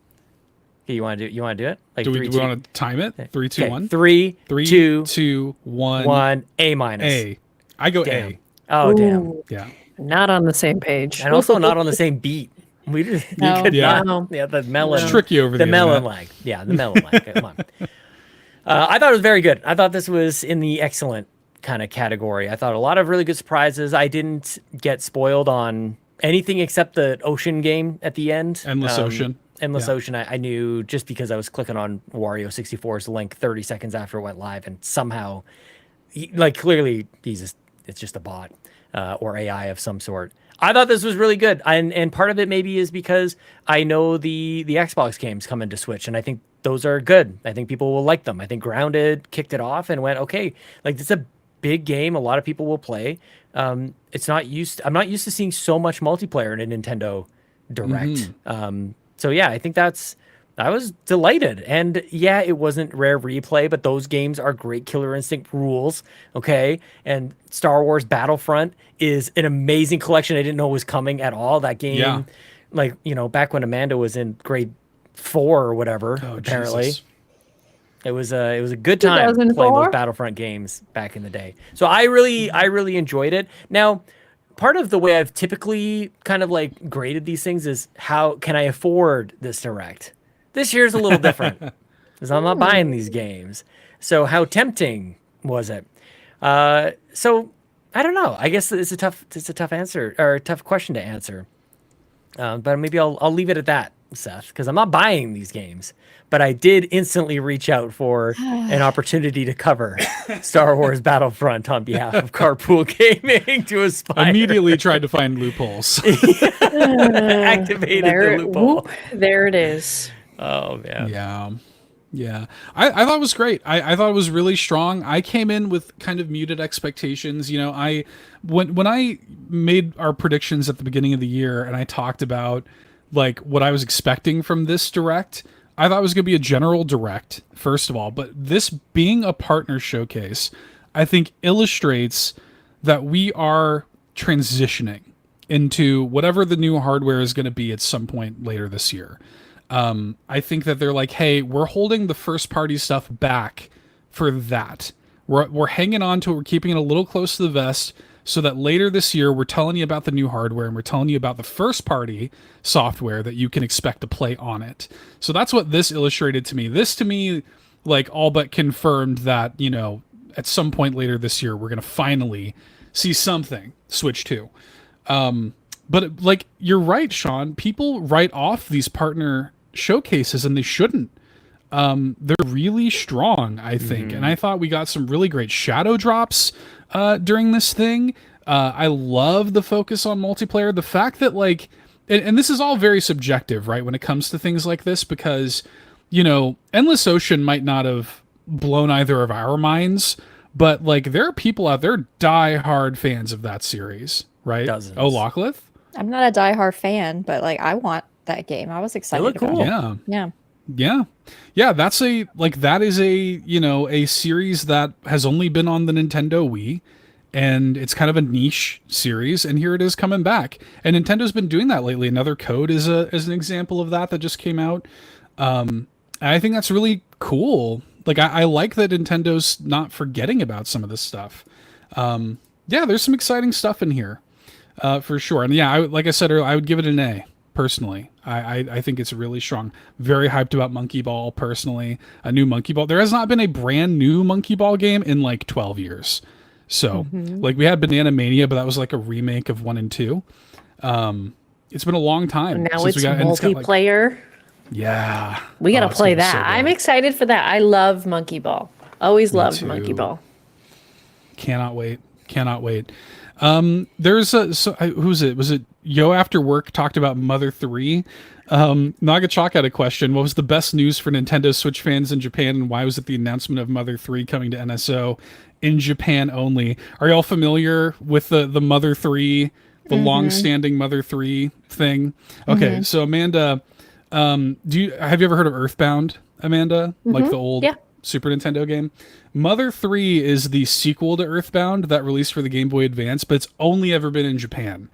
[SPEAKER 3] Okay, you want to do it?
[SPEAKER 2] Do we want to time it? 3, 2, 1.
[SPEAKER 3] 3,
[SPEAKER 2] 2, 1.
[SPEAKER 3] 1. A-.
[SPEAKER 2] A. I go
[SPEAKER 3] damn.
[SPEAKER 2] A.
[SPEAKER 3] Oh, damn.
[SPEAKER 2] Yeah.
[SPEAKER 4] Not on the same page.
[SPEAKER 3] And also not on the same beat. We could not. Yeah, the melon.
[SPEAKER 2] It's tricky over
[SPEAKER 3] the melon lag. Yeah, the melon lag. Come on. I thought it was very good. I thought this was in the excellent kind of category. I thought a lot of really good surprises. I didn't get spoiled on anything except the ocean game at the end.
[SPEAKER 2] Endless Ocean.
[SPEAKER 3] Endless
[SPEAKER 2] Yeah.
[SPEAKER 3] Ocean, I knew just because I was clicking on Wario 64's link 30 seconds after it went live, and somehow, clearly, it's just a bot or AI of some sort. I thought this was really good, and part of it maybe is because I know the Xbox games come into Switch, and I think those are good. I think people will like them. I think Grounded kicked it off and went, okay, like it's a big game. A lot of people will play. I'm not used to seeing so much multiplayer in a Nintendo Direct. So yeah, I think I was delighted. And yeah, it wasn't rare replay, but those games are great Killer Instinct rules. Okay. And Star Wars Battlefront is an amazing collection. I didn't know was coming at all. That game, back when Amanda was in grade 4 or whatever, apparently.
[SPEAKER 2] Jesus.
[SPEAKER 3] It was a good time
[SPEAKER 4] 2004?
[SPEAKER 3] playing those Battlefront games back in the day. So I really enjoyed it. Now, part of the way I've typically kind of like graded these things is how can I afford this Direct? This year's a little different because I'm not buying these games. So how tempting was it? So I don't know. I guess it's a tough answer or a tough question to answer. But maybe I'll leave it at that, Seth, because I'm not buying these games. But I did instantly reach out for an opportunity to cover Star Wars Battlefront on behalf of Carpool Gaming to aspire.
[SPEAKER 2] Immediately tried to find loopholes.
[SPEAKER 3] Activated the loophole.
[SPEAKER 4] Whoop, there it is.
[SPEAKER 3] Oh, man.
[SPEAKER 2] Yeah. I thought it was great. I thought it was really strong. I came in with kind of muted expectations. You know, when I made our predictions at the beginning of the year and I talked about like what I was expecting from this Direct, I thought it was going to be a general Direct, first of all. But this being a partner showcase, I think illustrates that we are transitioning into whatever the new hardware is going to be at some point later this year. I think that they're like, hey, we're holding the first party stuff back for that. We're hanging on to it. We're keeping it a little close to the vest so that later this year, we're telling you about the new hardware and we're telling you about the first party software that you can expect to play on it. So that's what this illustrated to me. This to me, like all but confirmed that, you know, at some point later this year, we're going to finally see something Switch 2. But like, you're right, Sean, people write off these partner showcases and they shouldn't. They're really strong, I think. And I thought we got some really great shadow drops during this thing. I love the focus on multiplayer. The fact that like, and this is all very subjective, right? When it comes to things like this, because, you know, Endless Ocean might not have blown either of our minds, but like there are people out there die-hard fans of that series, right?
[SPEAKER 3] Dozens.
[SPEAKER 2] Oh, Lockleth?
[SPEAKER 5] I'm not a diehard fan, but like I want that game. I was excited.
[SPEAKER 3] look
[SPEAKER 5] about
[SPEAKER 3] cool.
[SPEAKER 5] it.
[SPEAKER 2] Yeah.
[SPEAKER 5] Yeah.
[SPEAKER 2] Yeah, that is a, you know, a series that has only been on the Nintendo Wii, and it's kind of a niche series, and here it is coming back. And Nintendo's been doing that lately. Another Code is an example of that just came out. I think that's really cool. Like I like that Nintendo's not forgetting about some of this stuff. Yeah, there's some exciting stuff in here. For sure. And yeah, like I said earlier, I would give it an A. Personally, I think it's really strong. Very hyped about Monkey Ball. Personally, a new Monkey Ball. There has not been a brand new Monkey Ball game in like 12 years. So, like we had Banana Mania, but that was like a remake of 1 and 2. It's been a long time.
[SPEAKER 4] And now
[SPEAKER 2] since
[SPEAKER 4] it's
[SPEAKER 2] we got, and
[SPEAKER 4] multiplayer.
[SPEAKER 2] yeah,
[SPEAKER 4] We got to
[SPEAKER 2] it's
[SPEAKER 4] play
[SPEAKER 2] gonna be
[SPEAKER 4] that.
[SPEAKER 2] so good.
[SPEAKER 4] I'm excited for that. I love Monkey Ball. Always loved Monkey
[SPEAKER 2] too.
[SPEAKER 4] Ball.
[SPEAKER 2] Cannot wait. There's who's it? Was it Yo After Work talked about Mother 3? Nagachak had a question. What was the best news for Nintendo Switch fans in Japan, and why was it the announcement of Mother 3 coming to NSO in Japan only? Are y'all familiar with the Mother 3, the long-standing Mother 3 thing? Okay, so Amanda, have you ever heard of Earthbound, Amanda? Like the old Super Nintendo game? Mother 3 is the sequel to Earthbound that released for the Game Boy Advance, but it's only ever been in Japan.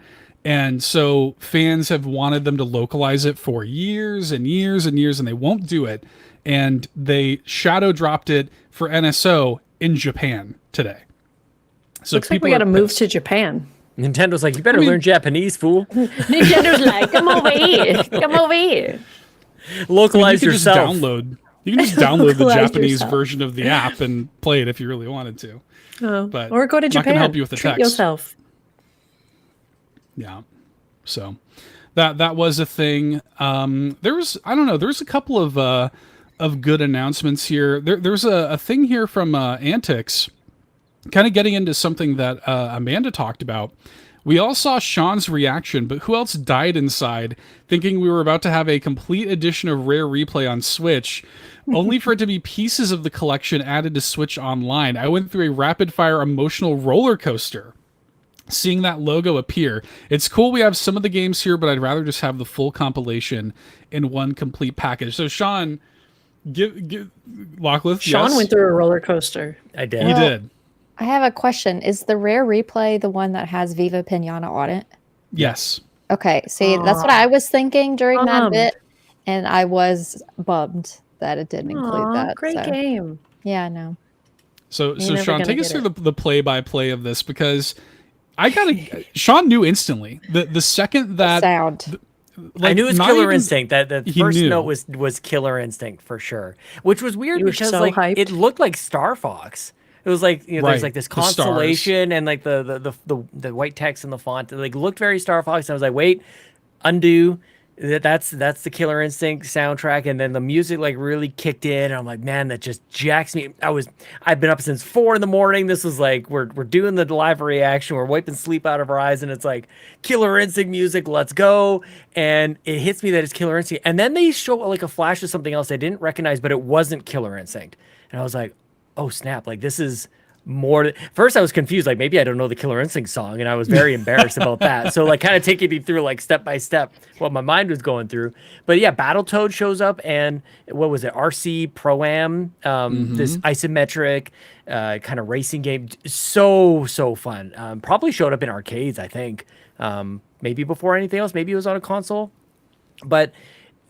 [SPEAKER 2] And so fans have wanted them to localize it for years and years and years, and they won't do it. And they shadow dropped it for NSO in Japan today. So
[SPEAKER 4] Looks like we got to move to Japan.
[SPEAKER 3] Nintendo's like, you better learn Japanese, fool.
[SPEAKER 4] Nintendo's like, come over here. Come over here.
[SPEAKER 3] Localize yourself.
[SPEAKER 2] You can just download the
[SPEAKER 4] Localize
[SPEAKER 2] Japanese
[SPEAKER 4] yourself.
[SPEAKER 2] version of the app and play it if you really wanted to.
[SPEAKER 4] Oh,
[SPEAKER 2] But
[SPEAKER 4] or go to
[SPEAKER 2] I'm not
[SPEAKER 4] Japan.
[SPEAKER 2] gonna help you with the
[SPEAKER 4] Treat
[SPEAKER 2] text.
[SPEAKER 4] yourself.
[SPEAKER 2] Yeah. So, that was a thing. There was, I don't know, there's a couple of good announcements here. There's a thing here from Antics, kind of getting into something that Amanda talked about. We all saw Sean's reaction, but who else died inside thinking we were about to have a complete edition of Rare Replay on Switch, only for it to be pieces of the collection added to Switch Online? I went through a rapid-fire emotional roller coaster seeing that logo appear. It's cool we have some of the games here, but I'd rather just have the full compilation in one complete package. So Sean, give Lockleith.
[SPEAKER 4] Sean
[SPEAKER 2] yes?
[SPEAKER 4] went through a roller coaster.
[SPEAKER 3] I did.
[SPEAKER 2] He did.
[SPEAKER 5] I have a question. Is the Rare Replay the one that has Viva Pinata on it?
[SPEAKER 2] Yes.
[SPEAKER 5] Okay, see, that's what I was thinking during that
[SPEAKER 4] Bummed.
[SPEAKER 5] bit, and I was bummed that it didn't include that.
[SPEAKER 4] Great
[SPEAKER 5] so.
[SPEAKER 4] game.
[SPEAKER 5] Yeah, I know.
[SPEAKER 2] So
[SPEAKER 4] never
[SPEAKER 2] Sean,
[SPEAKER 4] gonna
[SPEAKER 2] take us
[SPEAKER 4] get
[SPEAKER 2] through the play-by-play of this, because Sean knew instantly the second that
[SPEAKER 5] Sound.
[SPEAKER 3] I knew it was
[SPEAKER 2] not
[SPEAKER 3] Killer
[SPEAKER 2] even-
[SPEAKER 3] Instinct. That the
[SPEAKER 2] he
[SPEAKER 3] first
[SPEAKER 2] knew.
[SPEAKER 3] note was Killer Instinct for sure, which was weird
[SPEAKER 4] You were
[SPEAKER 3] because
[SPEAKER 4] so
[SPEAKER 3] like
[SPEAKER 4] hyped.
[SPEAKER 3] it looked like Star Fox. It was like, you know, there's
[SPEAKER 2] Right,
[SPEAKER 3] like this
[SPEAKER 2] the stars.
[SPEAKER 3] constellation and like the white text in the font. It like looked very Star Fox. I was like, wait, undo. That's the Killer Instinct soundtrack, and then the music like really kicked in. And I'm like, man, that just jacks me. I've been up since 4 a.m. This was like we're doing the live reaction. We're wiping sleep out of our eyes, and it's like Killer Instinct music. Let's go! And it hits me that it's Killer Instinct, and then they show like a flash of something else I didn't recognize, but it wasn't Killer Instinct, and I was like, oh snap! Like this is more. First, I was confused. Like maybe I don't know the Killer Instinct song, and I was very embarrassed about that. So like kind of taking me through like step by step what my mind was going through. But yeah, Battletoad shows up, and what was it? RC Pro-Am, this isometric kind of racing game. So fun. Probably showed up in arcades, I think. Maybe before anything else. Maybe it was on a console. But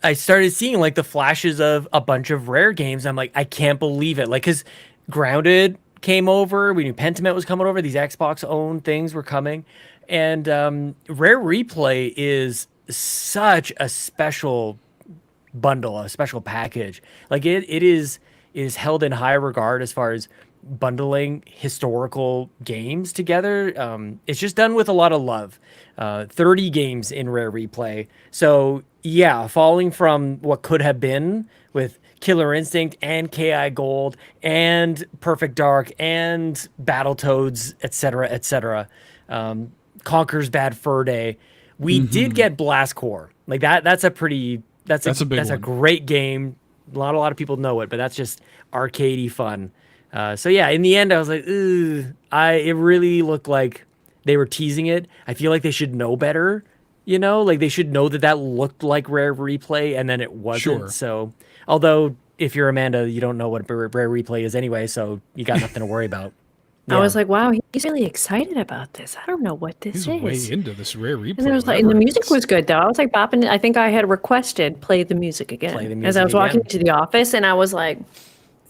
[SPEAKER 3] I started seeing like the flashes of a bunch of Rare games. I'm like, I can't believe it. Like, because Grounded came over. We knew Pentiment was coming over. These Xbox-owned things were coming. And Rare Replay is such a special bundle, a special package. Like, it is held in high regard as far as bundling historical games together. It's just done with a lot of love. 30 games in Rare Replay. So, yeah, falling from what could have been with Killer Instinct and KI Gold and Perfect Dark and Battletoads, etc. Conker's Bad Fur Day. We did get Blast Corps. Like that's a big one. Great game. A lot of people know it, but that's just arcadey fun. So yeah, in the end I was like, it really looked like they were teasing it. I feel like they should know better, you know? Like they should know that looked like Rare Replay and then it wasn't.
[SPEAKER 2] Sure.
[SPEAKER 3] So although if you're Amanda, you don't know what Rare Replay is anyway, so you got nothing to worry about.
[SPEAKER 4] I was like, wow, he's really excited about this. I don't know what this
[SPEAKER 2] He's
[SPEAKER 4] is.
[SPEAKER 2] way into this Rare Replay.
[SPEAKER 4] And it was like, and the music was good though. I was like bopping. I think I had requested play the music again
[SPEAKER 3] Play the
[SPEAKER 4] as I
[SPEAKER 3] music
[SPEAKER 4] was walking
[SPEAKER 3] again.
[SPEAKER 4] to the office, and I was like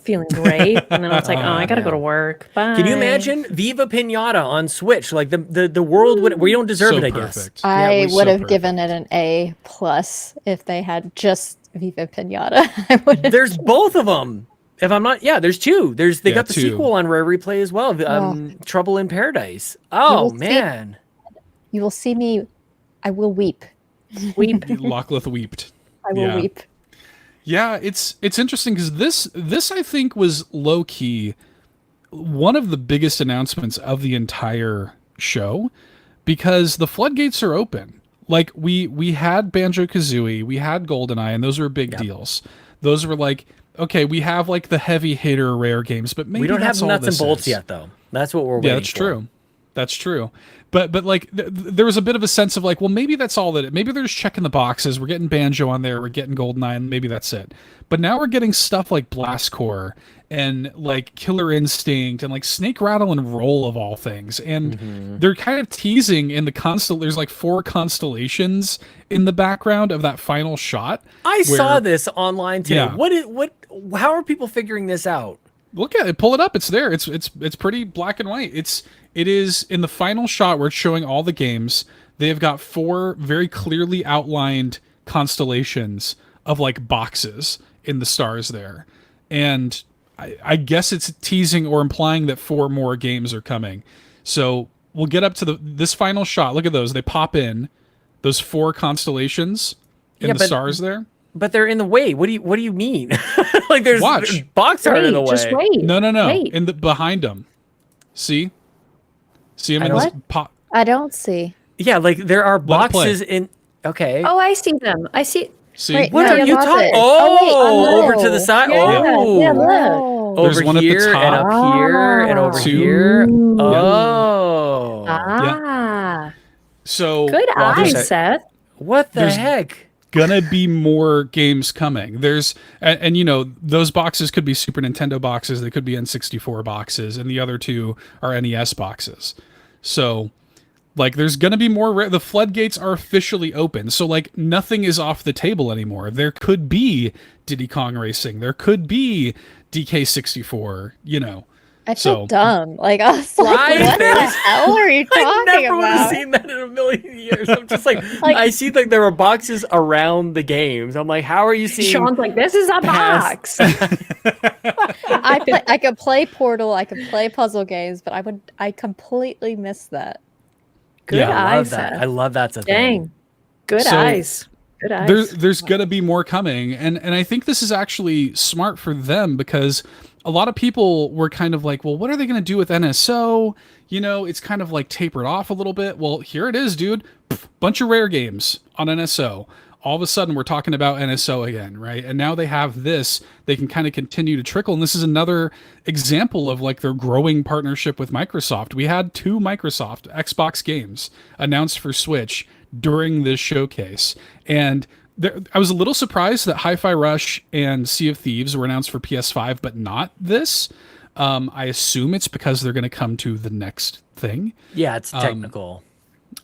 [SPEAKER 4] feeling great. And then I was like, oh, I gotta go to work. Bye.
[SPEAKER 3] Can you imagine Viva Pinata on Switch? Like the world would, we don't deserve
[SPEAKER 2] So
[SPEAKER 3] it, I guess.
[SPEAKER 2] perfect.
[SPEAKER 5] I
[SPEAKER 2] was
[SPEAKER 5] would
[SPEAKER 2] so
[SPEAKER 5] have given it an A plus if they had just Viva Pinata. I would have.
[SPEAKER 3] There's both of them. If I'm not, there's two. They got the
[SPEAKER 2] two.
[SPEAKER 3] sequel on Rare Replay as well. Trouble in Paradise. Oh
[SPEAKER 5] will see.
[SPEAKER 3] man,
[SPEAKER 5] You will see me. I will weep.
[SPEAKER 4] Weep.
[SPEAKER 2] Lockleith weeped.
[SPEAKER 5] I will weep.
[SPEAKER 2] Yeah, it's interesting because this I think was low key one of the biggest announcements of the entire show, because the floodgates are open. Like we had Banjo-Kazooie, we had GoldenEye, and those were big deals. Those were like, okay, we have like the heavy hitter Rare games, but maybe
[SPEAKER 3] we don't
[SPEAKER 2] that's
[SPEAKER 3] have
[SPEAKER 2] all
[SPEAKER 3] nuts and
[SPEAKER 2] this
[SPEAKER 3] bolts
[SPEAKER 2] is.
[SPEAKER 3] yet, though. That's what we're waiting
[SPEAKER 2] Yeah, that's
[SPEAKER 3] for.
[SPEAKER 2] true. That's true. But like there was a bit of a sense of like, well, maybe that's all that. Maybe they're just checking the boxes. We're getting Banjo on there. We're getting GoldenEye, and maybe that's it. But now we're getting stuff like Blast Corps and like Killer Instinct and like Snake Rattle and Roll of all things. And they're kind of teasing in the there's like 4 constellations in the background of that final shot.
[SPEAKER 3] I
[SPEAKER 2] where-
[SPEAKER 3] saw this online today.
[SPEAKER 2] Yeah.
[SPEAKER 3] How are people figuring this out?
[SPEAKER 2] Look at it, pull it up. It's there. It's pretty black and white. It is in the final shot where it's showing all the games. They have got 4 very clearly outlined constellations of like boxes in the stars there. And I guess it's teasing or implying that 4 more games are coming. So we'll get up to this final shot. Look at those. They pop in Those 4 constellations in
[SPEAKER 3] Yeah,
[SPEAKER 2] the
[SPEAKER 3] but-
[SPEAKER 2] stars there.
[SPEAKER 3] But they're in the way. What do you mean? Like there's
[SPEAKER 2] Watch.
[SPEAKER 3] box art in the way.
[SPEAKER 4] Just wait.
[SPEAKER 2] No.
[SPEAKER 4] Wait.
[SPEAKER 2] In the behind them. See them
[SPEAKER 3] I
[SPEAKER 2] in
[SPEAKER 3] don't-
[SPEAKER 2] this pot.
[SPEAKER 5] I don't see.
[SPEAKER 3] Yeah, like there are
[SPEAKER 2] Let it play.
[SPEAKER 3] boxes in. Okay.
[SPEAKER 4] Oh, I see them. I see.
[SPEAKER 2] See,
[SPEAKER 5] Wait,
[SPEAKER 3] What
[SPEAKER 5] no,
[SPEAKER 3] are you
[SPEAKER 5] lost
[SPEAKER 3] talking?
[SPEAKER 5] it.
[SPEAKER 3] Oh,
[SPEAKER 5] wait,
[SPEAKER 3] over to the
[SPEAKER 5] no.
[SPEAKER 3] side.
[SPEAKER 4] Yeah,
[SPEAKER 3] Oh,
[SPEAKER 4] yeah, look.
[SPEAKER 5] Oh.
[SPEAKER 2] There's
[SPEAKER 3] over
[SPEAKER 2] one at the
[SPEAKER 3] here and
[SPEAKER 2] top.
[SPEAKER 3] up here and over
[SPEAKER 2] Two.
[SPEAKER 3] here.
[SPEAKER 4] Ooh.
[SPEAKER 3] Oh,
[SPEAKER 4] Ah,
[SPEAKER 2] so
[SPEAKER 4] good
[SPEAKER 3] Well,
[SPEAKER 4] eye,
[SPEAKER 3] there's-
[SPEAKER 4] Seth.
[SPEAKER 3] what the
[SPEAKER 2] There's-
[SPEAKER 3] heck?
[SPEAKER 2] gonna be more games coming. There's and you know, those boxes could be Super Nintendo boxes, they could be N64 boxes, and the other 2 are NES boxes. So like there's gonna be more the floodgates are officially open. So like nothing is off the table anymore. There could be Diddy Kong Racing, there could be DK64, you know.
[SPEAKER 5] I feel
[SPEAKER 2] So-
[SPEAKER 5] dumb. Like, I was like,
[SPEAKER 3] Right?
[SPEAKER 5] what the hell are you
[SPEAKER 3] I
[SPEAKER 5] talking
[SPEAKER 3] never would have
[SPEAKER 5] about?
[SPEAKER 3] seen that in a million years. I'm just like,
[SPEAKER 5] Like-
[SPEAKER 3] I see like there are boxes around the games. I'm like, how are you seeing?
[SPEAKER 4] Sean's like, this is a
[SPEAKER 3] past-
[SPEAKER 4] box.
[SPEAKER 5] I could play Portal, I could play puzzle games, but I completely missed that.
[SPEAKER 4] Good
[SPEAKER 2] Yeah,
[SPEAKER 3] I love
[SPEAKER 4] eyes,
[SPEAKER 3] that.
[SPEAKER 4] Seth.
[SPEAKER 3] I love that's a thing.
[SPEAKER 4] Dang. Good
[SPEAKER 2] So,
[SPEAKER 4] eyes. Good eyes.
[SPEAKER 2] There's gonna be more coming, and I think this is actually smart for them because a lot of people were kind of like, well, what are they gonna do with NSO? You know, it's kind of like tapered off a little bit. Well, here it is, dude. Bunch of rare games on NSO. All of a sudden, we're talking about NSO again, right? And now they have this. They can kind of continue to trickle, and this is another example of like their growing partnership with Microsoft. We had 2 Microsoft Xbox games announced for Switch during this showcase, and I was a little surprised that Hi-Fi Rush and Sea of Thieves were announced for PS5, but not this. I assume it's because they're going to come to the next thing.
[SPEAKER 3] Yeah, it's technical.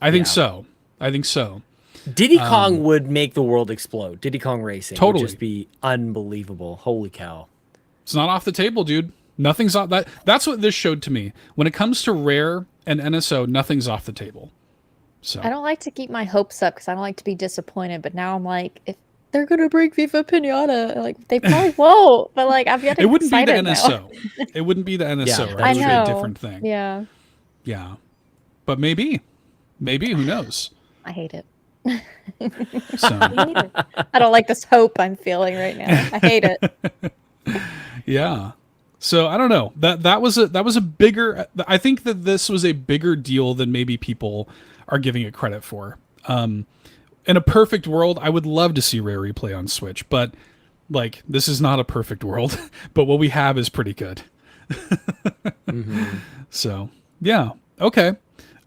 [SPEAKER 2] I think
[SPEAKER 3] Yeah.
[SPEAKER 2] so. I think so.
[SPEAKER 3] Diddy Kong would make the world explode. Diddy Kong Racing
[SPEAKER 2] Totally.
[SPEAKER 3] would just be unbelievable. Holy cow.
[SPEAKER 2] It's not off the table, dude. Nothing's off that. That's what this showed to me. When it comes to Rare and NSO, nothing's off the table. So
[SPEAKER 5] I don't like to keep my hopes up because I don't like to be disappointed, but now I'm like, if they're gonna bring Viva Pinata, like they probably won't. But like I'm getting
[SPEAKER 2] it wouldn't be the
[SPEAKER 5] excited now.
[SPEAKER 2] NSO. It wouldn't be the NSO.
[SPEAKER 3] Yeah,
[SPEAKER 2] right?
[SPEAKER 3] I
[SPEAKER 2] It would be
[SPEAKER 5] know.
[SPEAKER 2] a different thing.
[SPEAKER 5] Yeah,
[SPEAKER 2] Yeah. But maybe, who knows?
[SPEAKER 5] I hate it.
[SPEAKER 2] So
[SPEAKER 5] I don't like this hope I'm feeling right now. I hate it.
[SPEAKER 2] yeah. So I don't know. That was a bigger. I think that this was a bigger deal than maybe people are giving it credit for. In a perfect world, I would love to see Rare Replay on Switch, but like this is not a perfect world. But what we have is pretty good. So yeah. Okay.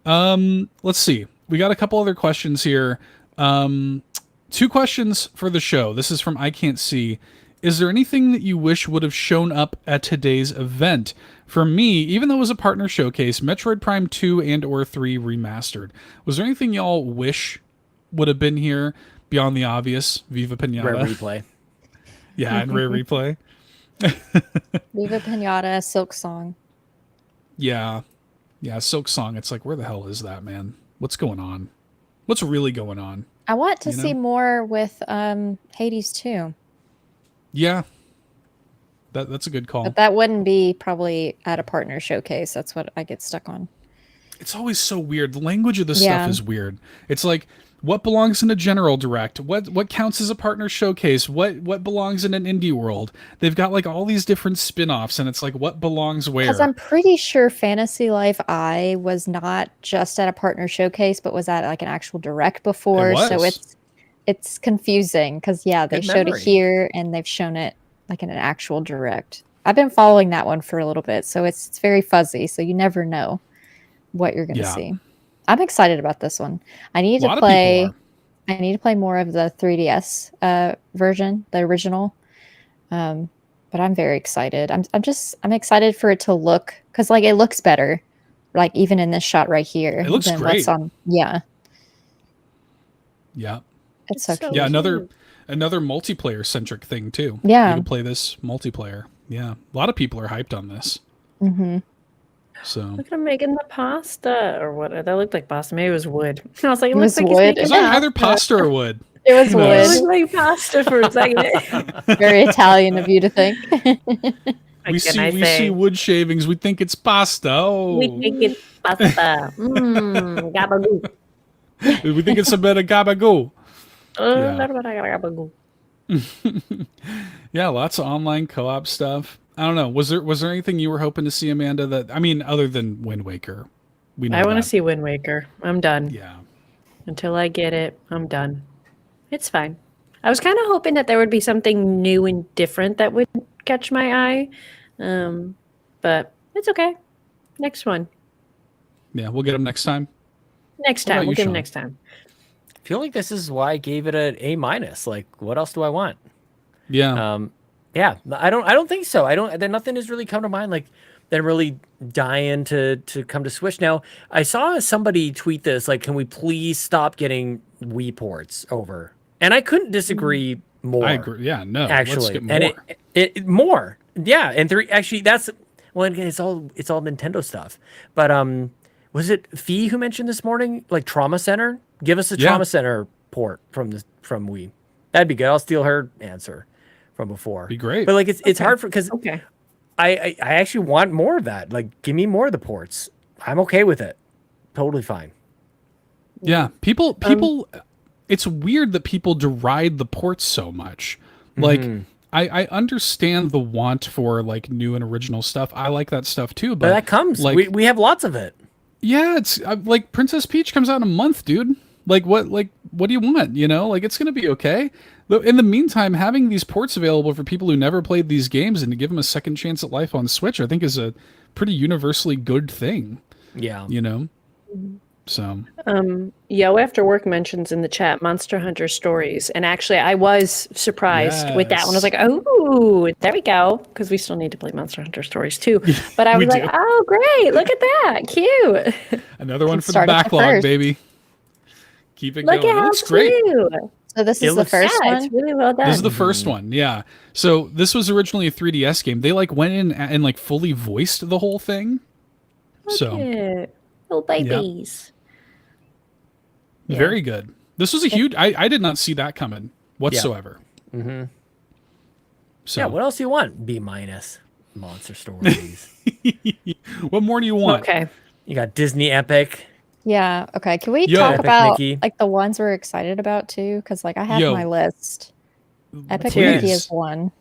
[SPEAKER 2] Let's see. We got a couple other questions here. 2 questions for the show. This is from I Can't See. Is there anything that you wish would have shown up at today's event? For me, even though it was a partner showcase, Metroid Prime 2 and or 3 remastered. Was there anything y'all wish would have been here beyond the obvious? Viva Pinata.
[SPEAKER 3] Rare replay.
[SPEAKER 2] Yeah, and Rare Replay.
[SPEAKER 5] Viva Pinata, Silk Song.
[SPEAKER 2] Yeah. Yeah, Silk Song. It's like, where the hell is that, man? What's going on? What's really going on?
[SPEAKER 5] I want to
[SPEAKER 2] You
[SPEAKER 5] see
[SPEAKER 2] know?
[SPEAKER 5] more with Hades too,
[SPEAKER 2] Yeah. That's a good call.
[SPEAKER 5] but that wouldn't be probably at a partner showcase. That's what I get stuck on.
[SPEAKER 2] It's always so weird. The language of the
[SPEAKER 5] Yeah.
[SPEAKER 2] stuff is weird. It's like, what belongs in a general direct? What counts as a partner showcase? What belongs in an indie world? They've got like all these different spin-offs, and it's like, what belongs where?
[SPEAKER 5] Because I'm pretty sure Fantasy Life I was not just at a partner showcase, but was at like an actual direct before. So
[SPEAKER 2] was.
[SPEAKER 5] it's confusing because yeah, they
[SPEAKER 3] Good
[SPEAKER 5] showed
[SPEAKER 3] memory.
[SPEAKER 5] it here and they've shown it like in an actual direct. I've been following that one for a little bit, so it's very fuzzy. So you never know what you're gonna
[SPEAKER 2] Yeah.
[SPEAKER 5] see. I'm excited about this one. I need
[SPEAKER 2] A lot
[SPEAKER 5] to
[SPEAKER 2] of people
[SPEAKER 5] play.
[SPEAKER 2] are.
[SPEAKER 5] I need to play more of the 3DS version, the original. But I'm very excited. I'm excited for it to look because like it looks better, like even in this shot right here.
[SPEAKER 2] It looks
[SPEAKER 5] than
[SPEAKER 2] great.
[SPEAKER 5] what's on. Yeah,
[SPEAKER 2] Yeah.
[SPEAKER 5] it's so
[SPEAKER 4] It's so
[SPEAKER 5] cute.
[SPEAKER 2] Yeah, another multiplayer centric thing too.
[SPEAKER 5] Yeah.
[SPEAKER 2] You can play this multiplayer. Yeah. A lot of people are hyped on this.
[SPEAKER 5] Mm-hmm.
[SPEAKER 2] So
[SPEAKER 4] Look at him making the pasta or what? That looked like pasta. Maybe it was wood. I was like, it
[SPEAKER 5] It
[SPEAKER 4] looks
[SPEAKER 5] was
[SPEAKER 4] like
[SPEAKER 5] wood.
[SPEAKER 4] he's
[SPEAKER 2] it's
[SPEAKER 4] making
[SPEAKER 2] like either pasta or wood.
[SPEAKER 5] It was
[SPEAKER 2] Who
[SPEAKER 4] It
[SPEAKER 2] knows?
[SPEAKER 5] wood.
[SPEAKER 4] looked like pasta for a second.
[SPEAKER 5] Very Italian of you to think.
[SPEAKER 2] We see wood shavings. We think it's pasta. Oh.
[SPEAKER 4] We think it's pasta. Gabagool.
[SPEAKER 2] We think it's a better gabagool. Yeah, lots of online co-op stuff. I don't know. Was there anything you were hoping to see, Amanda? That I mean, other than Wind Waker, we know
[SPEAKER 4] I want to
[SPEAKER 2] that.
[SPEAKER 4] see Wind Waker. I'm done.
[SPEAKER 2] Yeah,
[SPEAKER 4] Until I get it, I'm done. It's fine. I was kind of hoping that there would be something new and different that would catch my eye. But it's okay. Next one.
[SPEAKER 2] yeah, we'll get them next time.
[SPEAKER 4] Next
[SPEAKER 2] What about
[SPEAKER 4] time. We'll
[SPEAKER 2] you,
[SPEAKER 4] get them
[SPEAKER 2] Sean?
[SPEAKER 4] next time.
[SPEAKER 3] I feel like this is why I gave it an A minus. Like, what else do I want?
[SPEAKER 2] Yeah,
[SPEAKER 3] Yeah, I don't think so. Then nothing has really come to mind like that. I'm really dying to come to Switch. Now, I saw somebody tweet this, like, can we please stop getting Wii ports over? And I couldn't disagree more.
[SPEAKER 2] I agree. Yeah, no,
[SPEAKER 3] Actually,
[SPEAKER 2] let's get more.
[SPEAKER 3] and it more. Yeah, and actually that's well, again, it's all Nintendo stuff. But was it Fee who mentioned this morning, like Trauma Center? Give us a
[SPEAKER 2] Yeah.
[SPEAKER 3] Trauma Center port from Wii. That'd be good. I'll steal her answer from before.
[SPEAKER 2] Be great.
[SPEAKER 3] But like it's hard because
[SPEAKER 4] Okay.
[SPEAKER 3] I actually want more of that. Like, give me more of the ports. I'm okay with it. Totally fine.
[SPEAKER 2] Yeah, people. It's weird that people deride the ports so much. Like, I understand the want for like new and original stuff. I like that stuff too.
[SPEAKER 3] But that comes.
[SPEAKER 2] like,
[SPEAKER 3] We have lots of it.
[SPEAKER 2] yeah, it's like Princess Peach comes out in a month, dude. Like, what do you want? You know, like, it's gonna be okay. Though in the meantime, having these ports available for people who never played these games and to give them a second chance at life on Switch, I think is a pretty universally good thing.
[SPEAKER 3] Yeah.
[SPEAKER 2] You know, so
[SPEAKER 4] Yo After Work mentions in the chat Monster Hunter Stories. And actually, I was surprised with that one. I was like, oh, there we go. Because we still need to play Monster Hunter Stories too. But I
[SPEAKER 2] we
[SPEAKER 4] was like,
[SPEAKER 2] do.
[SPEAKER 4] oh, great. Look at that. Cute.
[SPEAKER 2] another one for the
[SPEAKER 5] start at the
[SPEAKER 2] backlog,
[SPEAKER 5] first.
[SPEAKER 2] baby. Keep it
[SPEAKER 4] Look
[SPEAKER 2] going.
[SPEAKER 4] at
[SPEAKER 2] It
[SPEAKER 4] how
[SPEAKER 2] looks great.
[SPEAKER 4] cute.
[SPEAKER 5] So this
[SPEAKER 3] It
[SPEAKER 5] is the
[SPEAKER 3] looks-
[SPEAKER 5] first
[SPEAKER 4] Yeah,
[SPEAKER 5] one.
[SPEAKER 4] it's really well done.
[SPEAKER 2] This is the first one, yeah. So this was originally a 3DS game. They like went in and like fully voiced the whole thing. So
[SPEAKER 4] Cute. Little babies.
[SPEAKER 2] very good. This was a huge. I did not see that coming whatsoever.
[SPEAKER 3] Mm-hmm.
[SPEAKER 2] So
[SPEAKER 3] Yeah. What else do you want? B minus. Monster Stories.
[SPEAKER 2] what more do you want?
[SPEAKER 4] Okay.
[SPEAKER 3] You got Disney Epic.
[SPEAKER 5] Yeah. Okay. Can we
[SPEAKER 2] Yo.
[SPEAKER 5] talk
[SPEAKER 3] Epic
[SPEAKER 5] about
[SPEAKER 3] Mickey.
[SPEAKER 5] like the ones we're excited about too? Because like I have
[SPEAKER 2] Yo.
[SPEAKER 5] my list. Epic
[SPEAKER 2] Please.
[SPEAKER 5] Mickey is one.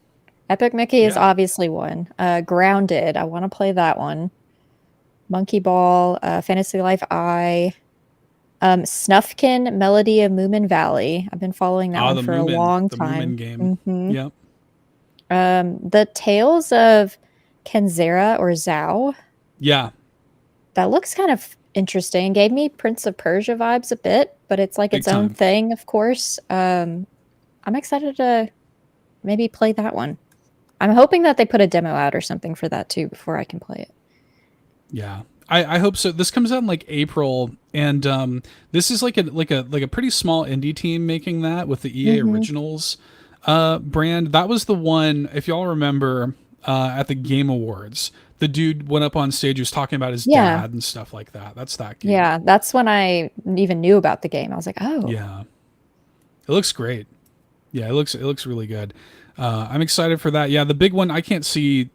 [SPEAKER 5] Epic Mickey is
[SPEAKER 2] Yeah.
[SPEAKER 5] obviously one. Grounded. I want to play that one. Monkey Ball. Fantasy Life I. Snufkin Melody of Moomin Valley. I've been following that
[SPEAKER 2] Ah,
[SPEAKER 5] one
[SPEAKER 2] the
[SPEAKER 5] for
[SPEAKER 2] Moomin-
[SPEAKER 5] a long
[SPEAKER 2] the
[SPEAKER 5] time.
[SPEAKER 2] Moomin game.
[SPEAKER 5] Mhm.
[SPEAKER 2] Yep.
[SPEAKER 5] The Tales of Kenzera or Zhao.
[SPEAKER 2] Yeah.
[SPEAKER 5] That looks kind of interesting. Gave me Prince of Persia vibes a bit, but it's like
[SPEAKER 2] Big
[SPEAKER 5] its own
[SPEAKER 2] time.
[SPEAKER 5] thing, of course. I'm excited to maybe play that one. I'm hoping that they put a demo out or something for that too before I can play it.
[SPEAKER 2] Yeah. I hope so. This comes out in like April, and this is like a pretty small indie team making that with the EA Originals brand. That was the one, if y'all remember, at the Game Awards, the dude went up on stage, was talking about his
[SPEAKER 5] Yeah.
[SPEAKER 2] dad and stuff like that. That's that game.
[SPEAKER 5] Yeah, that's when I even knew about the game. I was like, oh,
[SPEAKER 2] Yeah. It looks great. Yeah, it looks really good. I'm excited for that. Yeah, the big one I can't see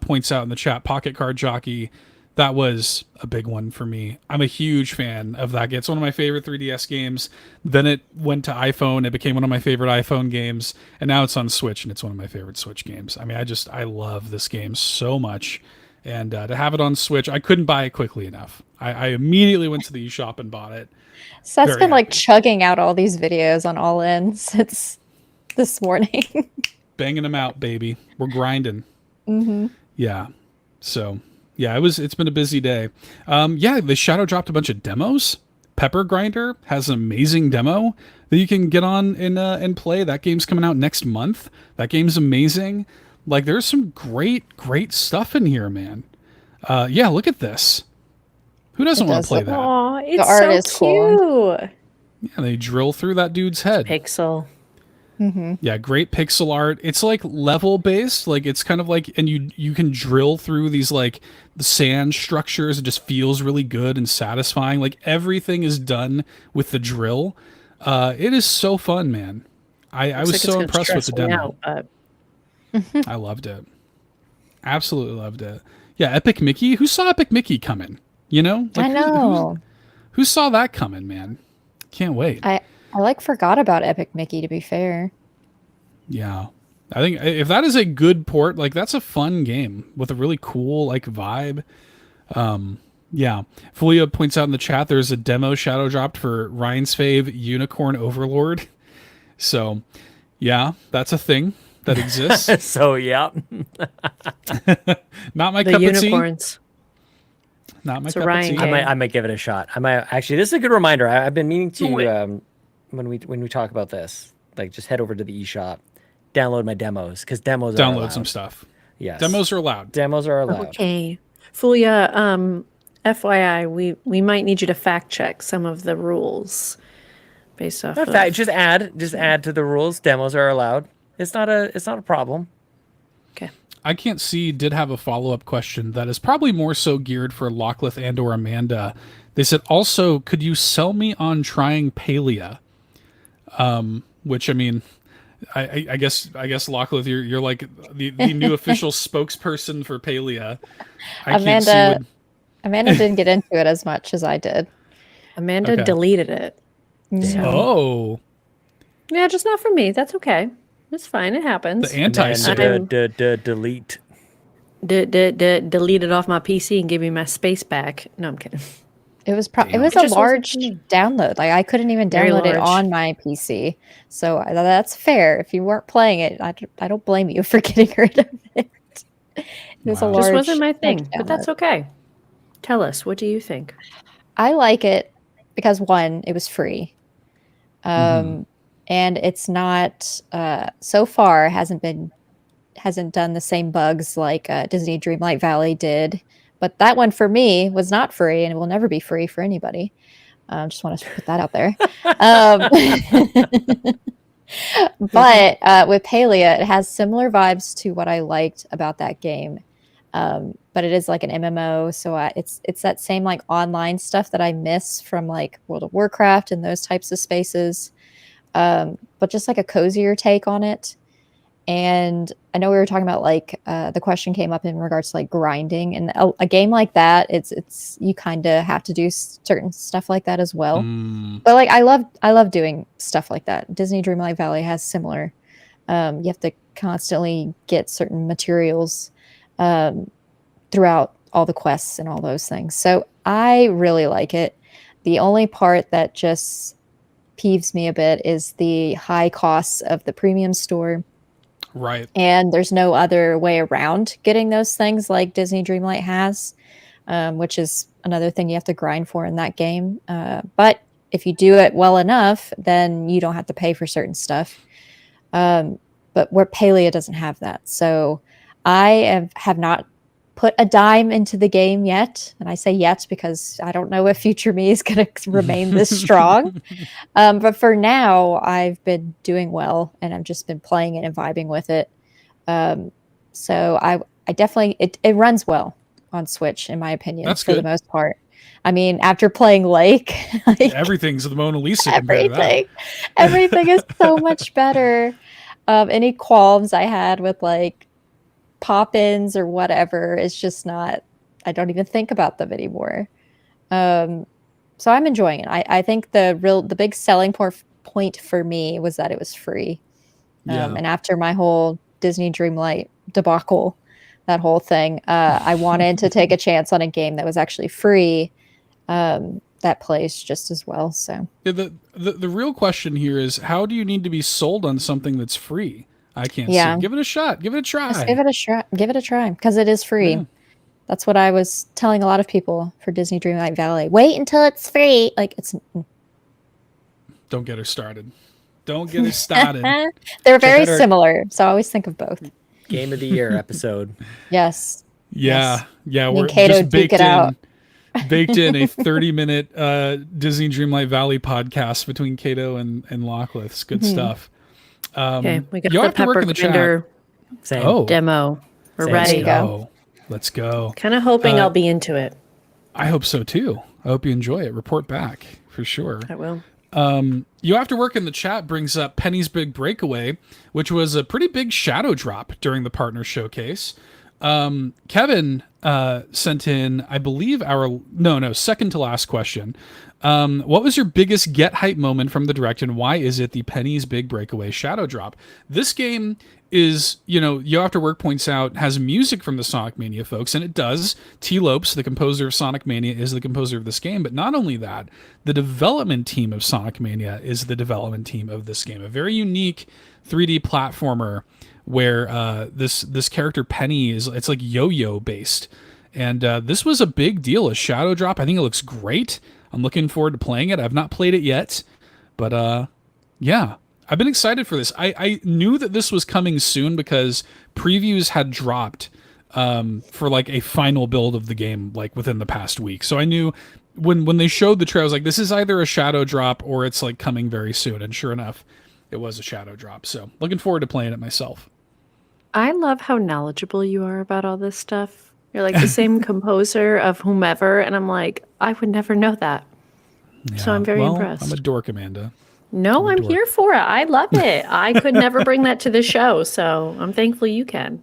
[SPEAKER 2] points out in the chat, Pocket Card Jockey. That was a big one for me. I'm a huge fan of that game. It's one of my favorite 3DS games. Then it went to iPhone. It became one of my favorite iPhone games. And now it's on Switch, and it's one of my favorite Switch games. I mean, I love this game so much. And to have it on Switch, I couldn't buy it quickly enough. I immediately went to the eShop and bought it.
[SPEAKER 5] Seth's
[SPEAKER 2] Very
[SPEAKER 5] been like
[SPEAKER 2] happy.
[SPEAKER 5] chugging out all these videos on all ends since this morning.
[SPEAKER 2] Banging them out, baby. We're grinding.
[SPEAKER 5] hmm
[SPEAKER 2] Yeah. So, yeah, it's been a busy day. Yeah, the Shadow dropped a bunch of demos. Pepper Grinder has an amazing demo that you can get on and play. That game's coming out next month. That game's amazing. Like, there's some great stuff in here, man. Yeah, look at this. Who doesn't
[SPEAKER 5] It
[SPEAKER 2] want
[SPEAKER 5] does
[SPEAKER 2] to play
[SPEAKER 5] look-
[SPEAKER 2] that?
[SPEAKER 4] Aw, it's
[SPEAKER 5] art
[SPEAKER 4] so
[SPEAKER 5] is cool.
[SPEAKER 4] cute.
[SPEAKER 2] Yeah, they drill through that dude's head.
[SPEAKER 4] Pixel.
[SPEAKER 2] Yeah, great pixel art. It's like level based, like it's kind of like, and you can drill through these like the sand structures. It just feels really good and satisfying. Like everything is done with the drill. It is so fun, man. I was
[SPEAKER 4] Looks like it's
[SPEAKER 2] so
[SPEAKER 4] gonna
[SPEAKER 2] impressed with the
[SPEAKER 4] stress me
[SPEAKER 2] demo.
[SPEAKER 4] out, but
[SPEAKER 2] I loved it. Absolutely loved it. Yeah, Epic Mickey. Who saw Epic Mickey coming? You know,
[SPEAKER 5] I
[SPEAKER 2] who's-
[SPEAKER 5] know.
[SPEAKER 2] Who saw that coming, man? Can't wait.
[SPEAKER 5] I like forgot about Epic Mickey, to be fair.
[SPEAKER 2] Yeah. I think if that is a good port, like that's a fun game with a really cool like vibe. Yeah. Fulia points out in the chat there's a demo shadow dropped for Ryan's fave Unicorn Overlord. So, yeah, that's a thing that exists.
[SPEAKER 3] So yeah,
[SPEAKER 2] Not my
[SPEAKER 4] The
[SPEAKER 2] cup of tea.
[SPEAKER 4] unicorns.
[SPEAKER 2] Not my
[SPEAKER 4] It's a
[SPEAKER 2] cup of
[SPEAKER 4] Ryan
[SPEAKER 2] tea.
[SPEAKER 4] game.
[SPEAKER 3] I might give it a shot. I might actually. This is a good reminder. I've been meaning
[SPEAKER 2] Do it.
[SPEAKER 3] to when we talk about this, like just head over to the eShop, download my demos because demos are
[SPEAKER 2] Download
[SPEAKER 3] allowed.
[SPEAKER 2] some stuff.
[SPEAKER 3] Yes,
[SPEAKER 2] Demos are allowed.
[SPEAKER 3] Demos are allowed.
[SPEAKER 4] Okay. Fulia, FYI, we might need you to fact check some of the rules based off
[SPEAKER 3] In
[SPEAKER 4] of...
[SPEAKER 3] fact, just add to the rules. Demos are allowed. It's not a problem.
[SPEAKER 4] Okay.
[SPEAKER 2] I Can't See did have a follow-up question that is probably more so geared for Lockleth and or Amanda. They said, also, could you sell me on trying Palea? Which, I mean, I guess Lockleth, you're like the new official spokesperson for Palea.
[SPEAKER 5] Amanda didn't get into it as much as I did.
[SPEAKER 4] Amanda
[SPEAKER 2] Okay.
[SPEAKER 4] deleted it.
[SPEAKER 2] Oh,
[SPEAKER 4] Yeah, just not for me. That's okay. It's fine. It happens.
[SPEAKER 2] the anti-sip.
[SPEAKER 3] Delete.
[SPEAKER 4] Delete it off my PC and give me my space back. No, I'm kidding.
[SPEAKER 5] It was
[SPEAKER 2] Damn.
[SPEAKER 5] it was
[SPEAKER 4] It
[SPEAKER 5] a
[SPEAKER 4] just wasn't
[SPEAKER 5] large
[SPEAKER 4] for me.
[SPEAKER 5] download. Like I couldn't even
[SPEAKER 4] Very
[SPEAKER 5] download it
[SPEAKER 4] large.
[SPEAKER 5] on my PC. So that's fair. If you weren't playing it, I don't blame you for getting rid of it. It was
[SPEAKER 2] Wow.
[SPEAKER 5] a
[SPEAKER 2] Just
[SPEAKER 4] Just
[SPEAKER 5] large
[SPEAKER 4] wasn't my thing, but that's
[SPEAKER 5] download.
[SPEAKER 4] okay. Tell us, what do you think?
[SPEAKER 5] I like it because one, it was free. And it's not so far hasn't done the same bugs like Disney Dreamlight Valley did. But that one for me was not free and it will never be free for anybody. Just want to put that out there. But with Palea, it has similar vibes to what I liked about that game. But it is like an MMO, so it's that same like online stuff that I miss from like World of Warcraft and those types of spaces. But just like a cozier take on it. And I know we were talking about like the question came up in regards to like grinding, and a game like that, it's you kind of have to do certain stuff like that as well. But like I love doing stuff like that. Disney Dreamlight Valley has similar. You have to constantly get certain materials throughout all the quests and all those things. So I really like it. The only part that just peeves me a bit is the high costs of the premium store.
[SPEAKER 2] Right.
[SPEAKER 5] And there's no other way around getting those things like Disney Dreamlight has, which is another thing you have to grind for in that game. But if you do it well enough, then you don't have to pay for certain stuff. But where Palea doesn't have that. So I have not put a dime into the game yet. And I say yet because I don't know if future me is going to remain this strong. But for now, I've been doing well and I've just been playing it and vibing with it. So I definitely, it runs well on Switch, in my opinion,
[SPEAKER 2] That's
[SPEAKER 5] for
[SPEAKER 2] good.
[SPEAKER 5] the most part. I mean, after playing Lake, like,
[SPEAKER 2] Everything's the Mona Lisa compared to that.
[SPEAKER 5] everything is so much better. Any qualms I had with like pop-ins or whatever, it's just not, I don't even think about them anymore. So I'm enjoying it. I think the big selling point for me was that it was free.
[SPEAKER 2] Yeah.
[SPEAKER 5] And after my whole Disney Dreamlight debacle, that whole thing, I wanted to take a chance on a game that was actually free. That plays just as well. So
[SPEAKER 2] Yeah, the real question here is, how do you need to be sold on something that's free? I can't
[SPEAKER 5] Yeah.
[SPEAKER 2] see. Give it a shot. Give it a try.
[SPEAKER 5] just give it a try. Give it a try because it is free.
[SPEAKER 2] Yeah.
[SPEAKER 5] That's what I was telling a lot of people for Disney Dreamlight Valley. Wait until it's free. Like it's
[SPEAKER 2] Don't get her started. Don't get her started.
[SPEAKER 5] they're very
[SPEAKER 3] out our-
[SPEAKER 5] similar. So I always think of both.
[SPEAKER 3] Game of the year episode.
[SPEAKER 5] Yes.
[SPEAKER 2] Yeah. Yeah.
[SPEAKER 5] Me
[SPEAKER 2] We're
[SPEAKER 5] and Kato
[SPEAKER 2] just
[SPEAKER 5] duke it out.
[SPEAKER 2] baked in a 30-minute Disney Dreamlight Valley podcast between Kato and Lockleth. It's good stuff.
[SPEAKER 4] Okay, we got
[SPEAKER 2] you'll
[SPEAKER 4] the
[SPEAKER 2] have to work
[SPEAKER 4] Pepper
[SPEAKER 2] in the chat.
[SPEAKER 4] Grinder
[SPEAKER 3] Same.
[SPEAKER 2] Oh,
[SPEAKER 4] demo. We're
[SPEAKER 3] Same.
[SPEAKER 4] ready.
[SPEAKER 5] There you go.
[SPEAKER 2] Let's go.
[SPEAKER 4] Kind of hoping I'll be into it.
[SPEAKER 2] I hope so too. I hope you enjoy it. Report back for sure.
[SPEAKER 4] I will.
[SPEAKER 2] You Have to Work in the chat brings up Penny's Big Breakaway, which was a pretty big shadow drop during the partner showcase. Kevin, sent in, I believe, second to last question. What was your biggest get hype moment from the direct, and why is it the Penny's Big Breakaway Shadow Drop? This game is, Yo After Work points out, has music from the Sonic Mania folks, and it does. T. Lopes, the composer of Sonic Mania, is the composer of this game, but not only that, the development team of Sonic Mania is the development team of this game. A very unique 3D platformer where this character Penny it's like yo-yo based. And this was a big deal, a Shadow Drop. I think it looks great. I'm looking forward to playing it. I've not played it yet, but yeah, I've been excited for this. I knew that this was coming soon because previews had dropped for like a final build of the game like within the past week. So I knew when they showed the trailer, I was like, this is either a Shadow Drop or it's like coming very soon. And sure enough, it was a Shadow Drop. So looking forward to playing it myself.
[SPEAKER 4] I love how knowledgeable you are about all this stuff. You're like the same composer of whomever, and I'm like, I would never know that.
[SPEAKER 2] Yeah,
[SPEAKER 4] so I'm very impressed.
[SPEAKER 2] I'm a dork, Amanda.
[SPEAKER 4] No, I'm here for it. I love it. I could never bring that to the show, so I'm thankful you can.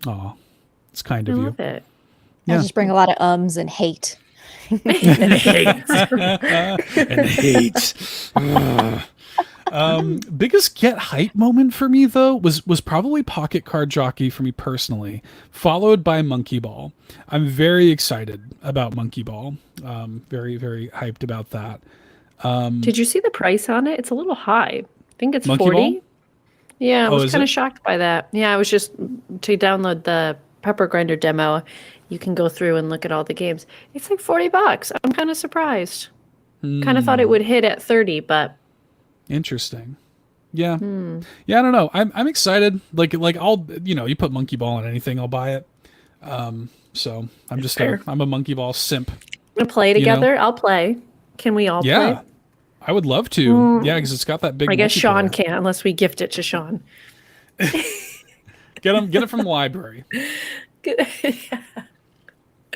[SPEAKER 2] Oh, it's kind
[SPEAKER 4] I
[SPEAKER 2] of you.
[SPEAKER 4] love it.
[SPEAKER 5] I just bring a lot of ums and hate.
[SPEAKER 3] And hate.
[SPEAKER 2] And hate. Biggest get hype moment for me though was probably Pocket Card Jockey for me personally, followed by Monkey Ball. I'm very excited about Monkey Ball. Very, very hyped about that.
[SPEAKER 4] Did you see the price on it? It's a little high. I think it's
[SPEAKER 2] Monkey
[SPEAKER 4] 40.
[SPEAKER 2] Ball?
[SPEAKER 4] Yeah, I
[SPEAKER 2] Oh,
[SPEAKER 4] was
[SPEAKER 2] is
[SPEAKER 4] kind
[SPEAKER 2] it?
[SPEAKER 4] of shocked by that. Yeah, I was just to download the Pepper Grinder demo. You can go through and look at all the games. It's like $40. I'm kind of surprised. Kind of thought it would hit at 30, but
[SPEAKER 2] Interesting. Yeah. Yeah, I don't know. I'm excited. Like I'll, you put Monkey Ball on anything, I'll buy it. So I'm just
[SPEAKER 4] fair.
[SPEAKER 2] I'm a Monkey Ball simp.
[SPEAKER 4] we're gonna play together. I'll play. Can we all
[SPEAKER 2] Yeah.
[SPEAKER 4] play?
[SPEAKER 2] I would love to. Yeah, because it's got that big
[SPEAKER 4] I guess Sean
[SPEAKER 2] multiplayer.
[SPEAKER 4] can't unless we gift it to Sean.
[SPEAKER 2] Get it from the library.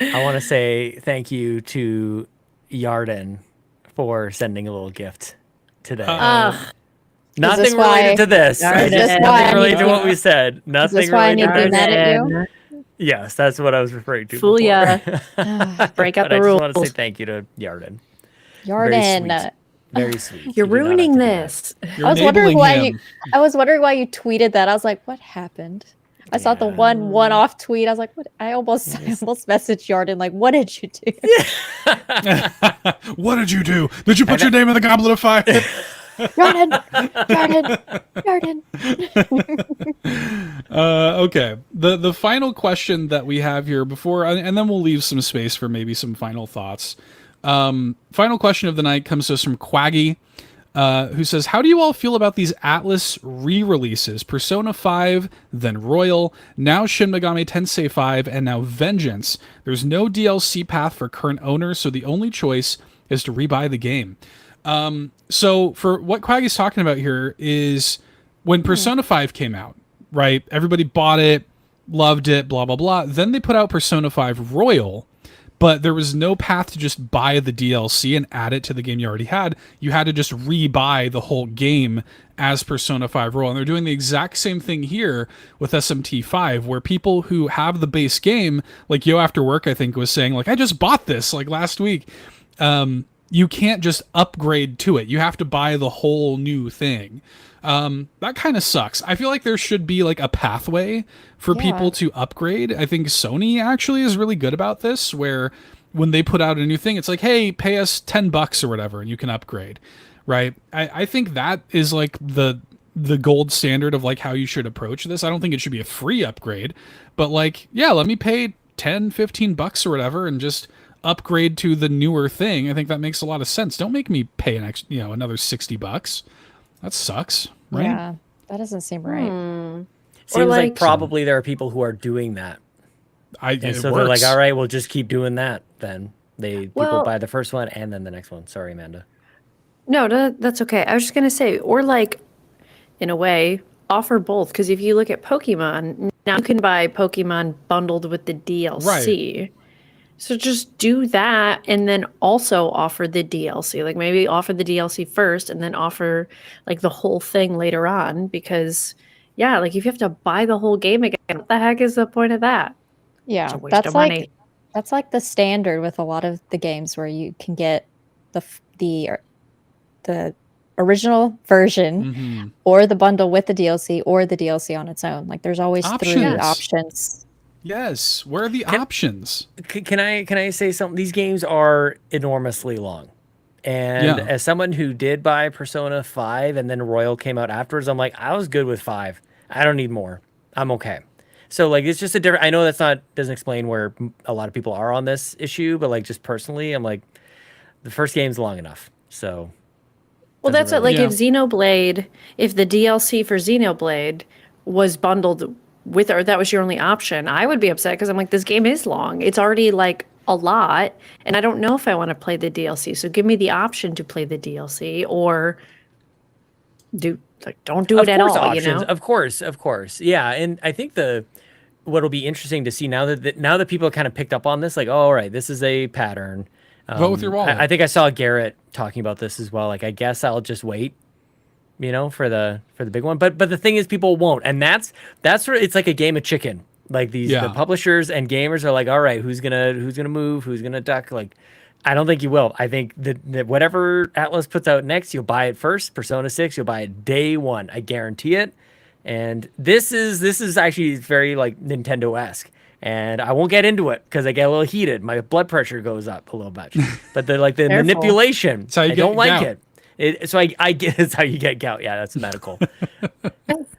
[SPEAKER 3] I want to say thank you to Yarden for sending a little gift today. Nothing related to this.
[SPEAKER 4] Yarden.
[SPEAKER 3] Nothing related to what we said.
[SPEAKER 5] Is
[SPEAKER 3] Nothing
[SPEAKER 5] this why I need
[SPEAKER 3] related
[SPEAKER 5] to be
[SPEAKER 3] to
[SPEAKER 5] mad at you?
[SPEAKER 3] Yes, that's what I was referring to.
[SPEAKER 4] Fool
[SPEAKER 3] before.
[SPEAKER 4] ya. Break out
[SPEAKER 3] But I
[SPEAKER 4] the
[SPEAKER 3] just want to
[SPEAKER 4] rules.
[SPEAKER 3] say thank you to Yarden.
[SPEAKER 5] Yarden.
[SPEAKER 3] Very sweet.
[SPEAKER 4] You're
[SPEAKER 3] You do not have
[SPEAKER 4] ruining
[SPEAKER 3] to do that.
[SPEAKER 4] this.
[SPEAKER 2] You're
[SPEAKER 5] I was wondering why
[SPEAKER 2] enabling him.
[SPEAKER 5] I was wondering why you tweeted that. I was like, what happened? I saw the one-off tweet. I was like, what? I almost messaged Yarden like, what did you do?
[SPEAKER 2] What did you do? Did you put your name in the Goblet of Fire?
[SPEAKER 5] Yarden, Yarden.
[SPEAKER 2] Okay. The final question that we have here before, and then we'll leave some space for maybe some final thoughts. Final question of the night comes to us from Quaggy, who says, how do you all feel about these Atlas re-releases? Persona 5, then Royal, now Shin Megami Tensei 5, and now Vengeance. There's no DLC path for current owners, so the only choice is to rebuy the game. So for what Quaggy's talking about here is when Persona 5 came out, right? Everybody bought it, loved it, blah, blah, blah. Then they put out Persona 5 Royal, but there was no path to just buy the DLC and add it to the game you already had. You had to just re-buy the whole game as Persona 5 Royal. And they're doing the exact same thing here with SMT 5, where people who have the base game, like Yo After Work, I think was saying, like, I just bought this like last week. You can't just upgrade to it. You have to buy the whole new thing. That kind of sucks. I feel like there should be like a pathway for people to upgrade. I think Sony actually is really good about this, where when they put out a new thing, it's like, hey, pay us $10 or whatever, and you can upgrade, right? I think that is like the gold standard of like how you should approach this. I don't think it should be a free upgrade, but like, yeah, let me pay $10-15 or whatever and just upgrade to the newer thing. I think that makes a lot of sense. Don't make me pay another $60. That sucks, right?
[SPEAKER 5] Yeah, that doesn't seem right.
[SPEAKER 3] Seems like
[SPEAKER 4] like-
[SPEAKER 3] probably there are people who are doing that. And
[SPEAKER 2] It
[SPEAKER 3] so
[SPEAKER 2] works.
[SPEAKER 3] they're like, all right, we'll just keep doing that then. People
[SPEAKER 4] Well-
[SPEAKER 3] buy the first one and then the next one. Sorry, Amanda.
[SPEAKER 4] No, that's okay. I was just gonna say, or like, in a way, offer both. Because if you look at Pokemon, now you can buy Pokemon bundled with the DLC. So just do that and then also offer the DLC. Like maybe offer the DLC first and then offer like the whole thing later on. Because yeah, like if you have to buy the whole game again, what the heck is the point of that?
[SPEAKER 5] Yeah,
[SPEAKER 4] a waste of money.
[SPEAKER 5] that's like the standard with a lot of the games where you can get the original version
[SPEAKER 2] Mm-hmm.
[SPEAKER 5] or the bundle with the DLC or the DLC on its own. Like there's always three
[SPEAKER 2] Options.
[SPEAKER 5] options.
[SPEAKER 2] Yes. Where are the options?
[SPEAKER 3] Can I say something? These games are enormously long. And
[SPEAKER 2] Yeah.
[SPEAKER 3] as someone who did buy Persona 5 and then Royal came out afterwards, I'm like, I was good with 5. I don't need more. I'm okay. So like it's just a different, I know doesn't explain where a lot of people are on this issue, but like just personally, I'm like the first game's long enough. So
[SPEAKER 4] Well,
[SPEAKER 3] doesn't
[SPEAKER 4] that's what,
[SPEAKER 3] really-
[SPEAKER 4] like, if Xenoblade, if the DLC for Xenoblade was bundled with, or that was your only option, I would be upset because I'm like, this game is long. It's already like a lot, and I don't know if I want to play the DLC. So give me the option to play the DLC, or don't do it at all.
[SPEAKER 3] options,
[SPEAKER 4] You know,
[SPEAKER 3] of course, yeah. And I think what'll be interesting to see now that people kind of picked up on this, like, oh, all right, this is a pattern.
[SPEAKER 2] Vote with your wallet.
[SPEAKER 3] I think I saw Garrett talking about this as well. Like, I guess I'll just wait, for the big one. But the thing is, people won't, and that's sort of, it's like a game of chicken. Like the publishers and gamers are like, all right, who's gonna move, who's gonna duck? Like, I don't think you will. I think that whatever Atlas puts out next, you'll buy it first. Persona 6, you'll buy it day one. I guarantee it. And this is actually very like Nintendo-esque. And I won't get into it because I get a little heated. My blood pressure goes up a little bit. But the manipulation,
[SPEAKER 2] how you
[SPEAKER 3] I don't
[SPEAKER 2] get
[SPEAKER 3] like
[SPEAKER 2] gout.
[SPEAKER 3] it. So I get it's how you get gout. Yeah, that's medical.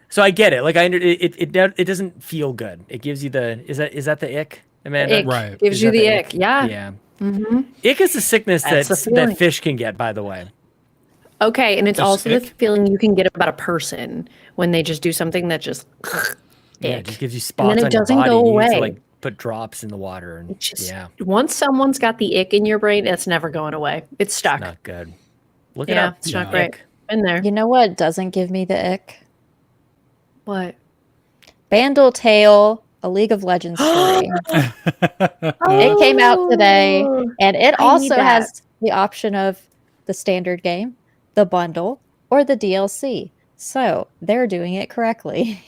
[SPEAKER 3] So I get it. Like it doesn't feel good. It gives you is that the ick, Amanda?
[SPEAKER 4] ick
[SPEAKER 2] Right.
[SPEAKER 4] gives
[SPEAKER 3] Is
[SPEAKER 4] you
[SPEAKER 3] that
[SPEAKER 4] the
[SPEAKER 3] the
[SPEAKER 4] ick. Yeah.
[SPEAKER 3] Yeah.
[SPEAKER 4] Mm-hmm.
[SPEAKER 3] Ick is a sickness
[SPEAKER 4] That's the feeling.
[SPEAKER 3] that fish can get, by the way.
[SPEAKER 4] Okay, and it's
[SPEAKER 2] Just
[SPEAKER 4] also the
[SPEAKER 2] ick?
[SPEAKER 4] feeling you can get about a person when they just do something that just
[SPEAKER 3] Yeah, it
[SPEAKER 4] ick.
[SPEAKER 3] just gives you
[SPEAKER 4] And
[SPEAKER 3] spots
[SPEAKER 4] then it
[SPEAKER 3] on your
[SPEAKER 4] doesn't
[SPEAKER 3] body.
[SPEAKER 4] go
[SPEAKER 3] and you need to
[SPEAKER 4] away.
[SPEAKER 3] like put drops in the water and
[SPEAKER 4] Just
[SPEAKER 3] yeah,
[SPEAKER 4] once someone's got the ick in your brain, it's never going away. It's stuck.
[SPEAKER 3] not good. Look it
[SPEAKER 4] Yeah,
[SPEAKER 3] up.
[SPEAKER 4] it's not
[SPEAKER 2] Yeah.
[SPEAKER 4] great.
[SPEAKER 3] Ick.
[SPEAKER 4] Been there.
[SPEAKER 5] You know what doesn't give me the ick?
[SPEAKER 4] What?
[SPEAKER 5] Bandle Tale, a League of Legends story. It came out today, and it
[SPEAKER 4] I need
[SPEAKER 5] also
[SPEAKER 4] that.
[SPEAKER 5] has the option of the standard game, the bundle, or the DLC. So they're doing it correctly.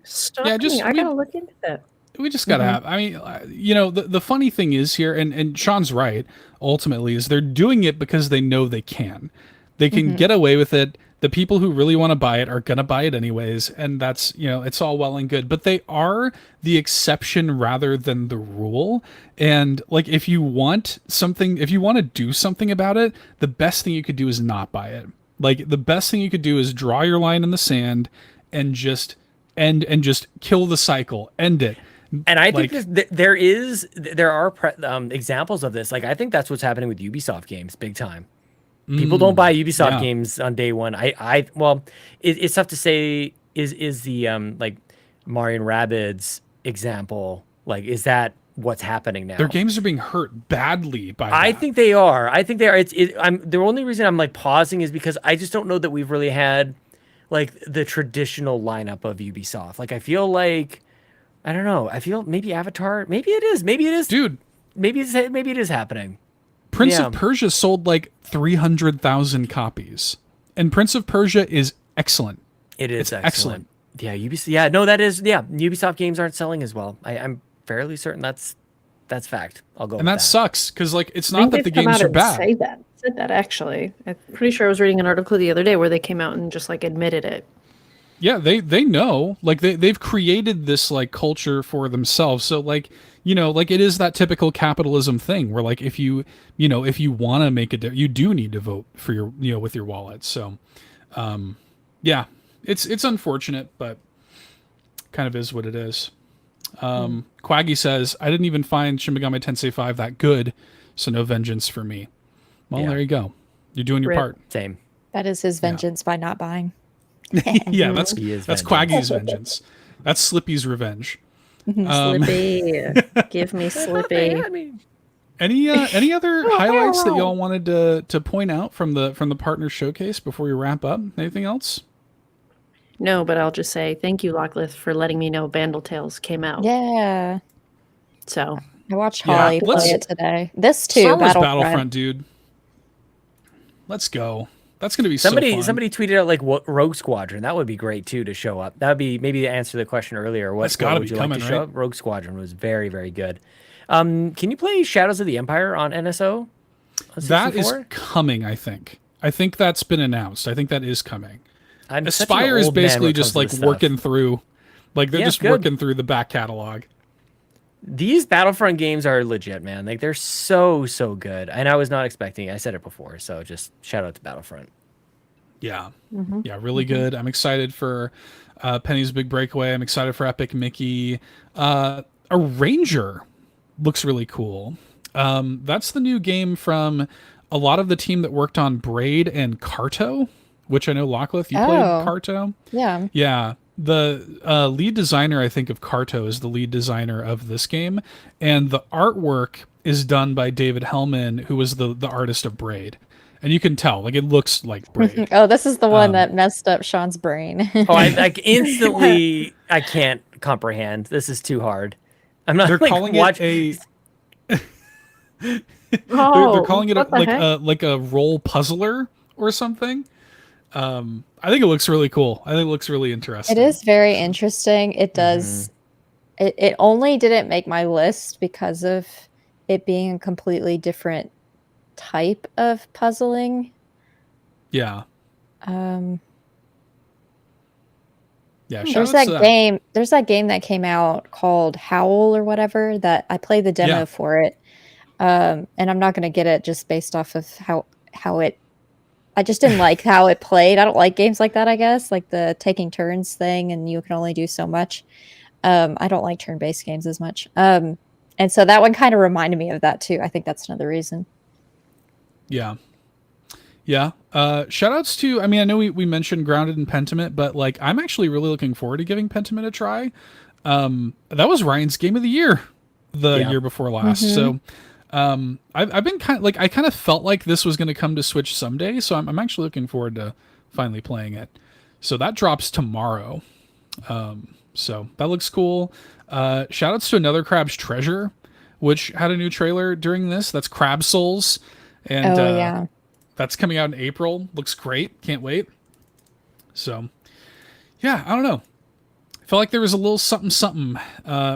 [SPEAKER 4] Stop
[SPEAKER 2] Yeah, just-
[SPEAKER 4] me. I gotta look into that.
[SPEAKER 2] We just gotta have. I mean, the funny thing is here, and Sean's right. Ultimately, is they're doing it because they know they can. They can get away with it. The people who really want to buy it are gonna buy it anyways, and that's it's all well and good. But they are the exception rather than the rule. And like, if you want to do something about it, the best thing you could do is not buy it. Like, the best thing you could do is draw your line in the sand and just just kill the cycle, end it.
[SPEAKER 3] And I think
[SPEAKER 2] Like-
[SPEAKER 3] there are examples of this. Like, I think that's what's happening with Ubisoft games, big time. People don't buy Ubisoft
[SPEAKER 2] yeah.
[SPEAKER 3] games on day one. It's tough to say. Is the like Mario and Rabbids example, like, is that what's happening now?
[SPEAKER 2] Their games are being hurt badly by
[SPEAKER 3] I
[SPEAKER 2] that.
[SPEAKER 3] think they are. I'm the only reason I'm like pausing is because I just don't know that we've really had like the traditional lineup of Ubisoft. Like, I feel like, I don't know. I feel maybe Avatar. Maybe it is.
[SPEAKER 2] Dude,
[SPEAKER 3] Maybe it is happening.
[SPEAKER 2] Prince
[SPEAKER 3] Yeah.
[SPEAKER 2] of Persia sold like 300,000 copies, and Prince of Persia is excellent.
[SPEAKER 3] It is
[SPEAKER 2] It's
[SPEAKER 3] excellent. Yeah, Ubisoft. Yeah, no, that is. Yeah, Ubisoft games aren't selling as well. I'm fairly certain that's fact. I'll go.
[SPEAKER 2] And
[SPEAKER 3] with
[SPEAKER 2] that sucks because like it's
[SPEAKER 4] I
[SPEAKER 2] not
[SPEAKER 4] think
[SPEAKER 2] that the
[SPEAKER 4] they've come
[SPEAKER 2] games
[SPEAKER 4] out
[SPEAKER 2] are
[SPEAKER 4] and
[SPEAKER 2] bad.
[SPEAKER 4] said that actually. I'm pretty sure I was reading an article the other day where they came out and just like admitted it.
[SPEAKER 2] Yeah, they know, like they've created this like culture for themselves. So like, like it is that typical capitalism thing where like if you want to make you do need to vote for your with your wallet. So yeah, it's unfortunate, but kind of is what it is. Quaggy says, I didn't even find Shin Megami Tensei 5 that good, so no vengeance for me. Well,
[SPEAKER 3] Yeah.
[SPEAKER 2] there you go. You're doing your
[SPEAKER 4] Rip.
[SPEAKER 2] part.
[SPEAKER 3] Same.
[SPEAKER 5] That is his vengeance by not buying.
[SPEAKER 2] Yeah, that's
[SPEAKER 3] He is
[SPEAKER 2] that's
[SPEAKER 3] vengeance.
[SPEAKER 2] Quaggy's vengeance. That's Slippy's revenge.
[SPEAKER 4] Slippy. Give me Slippy.
[SPEAKER 2] Any other highlights that y'all wanted to point out from the partner showcase before we wrap up? Anything else?
[SPEAKER 4] No, but I'll just say thank you, Locklith, for letting me know Vandal Tales came out.
[SPEAKER 5] Yeah.
[SPEAKER 4] So
[SPEAKER 5] I watched
[SPEAKER 2] Yeah,
[SPEAKER 5] Holly
[SPEAKER 2] let's-
[SPEAKER 5] play it today. This too,
[SPEAKER 2] Star Wars
[SPEAKER 5] Battlefront.
[SPEAKER 2] Battlefront, dude. Let's go. That's going to be so fun.
[SPEAKER 3] Somebody tweeted out like what Rogue Squadron. That would be great too to show up. That would be maybe to answer the question earlier.
[SPEAKER 2] That's gotta
[SPEAKER 3] would
[SPEAKER 2] be
[SPEAKER 3] you
[SPEAKER 2] coming,
[SPEAKER 3] like to show
[SPEAKER 2] right?
[SPEAKER 3] up? Rogue Squadron was very, very good. Can you play Shadows of the Empire on NSO?
[SPEAKER 2] That is coming, I think. I think that's been announced. I think that is coming. Aspire is basically just like working through, like they're just working through the back catalog.
[SPEAKER 3] These Battlefront games are legit, man. Like they're so good, and I was not expecting it. I said it before, so just shout out to Battlefront.
[SPEAKER 2] Yeah, yeah, really good. I'm excited for Penny's Big Breakaway. I'm excited for Epic Mickey. A Ranger looks really cool. That's the new game from a lot of the team that worked on Braid and Carto, which I know Lachlan, you played Carto.
[SPEAKER 5] Yeah.
[SPEAKER 2] Yeah. The lead designer, I think, of Carto is the lead designer of this game, and the artwork is done by David Hellman, who was the artist of Braid, and you can tell, like, it looks like Braid.
[SPEAKER 5] Oh, this is the one that messed up Sean's brain.
[SPEAKER 3] I like instantly. I can't comprehend. This is too hard. I'm not.
[SPEAKER 2] They're
[SPEAKER 3] like,
[SPEAKER 2] calling it a. They're calling it like a role puzzler or something. I think it looks really cool. I think it looks really interesting.
[SPEAKER 5] It is very interesting. It does. It only didn't make my list because of it being a completely different type of puzzling.
[SPEAKER 2] Yeah. Yeah.
[SPEAKER 5] There's that game. There's that game that came out called Howl or whatever that I played the demo for it. And I'm not going to get it just based off of how it. I just didn't like how it played. I don't like games like that, I guess, like the taking turns thing, and you can only do so much. I don't like turn-based games as much. And so that one kind of reminded me of that too. I think that's another reason.
[SPEAKER 2] Yeah. Yeah. Shout outs to, I mean, I know we mentioned Grounded and Pentiment, but like, I'm actually really looking forward to giving Pentiment a try. That was Ryan's game of the year the year before last. So, I've been kind of like, I kind of felt like this was going to come to Switch someday. So I'm actually looking forward to finally playing it. So that drops tomorrow. So that looks cool. Shout outs to Another Crab's Treasure, which had a new trailer during this. That's Crab Souls. And that's coming out in April. Looks great. Can't wait. So yeah, I don't know. I felt like there was a little something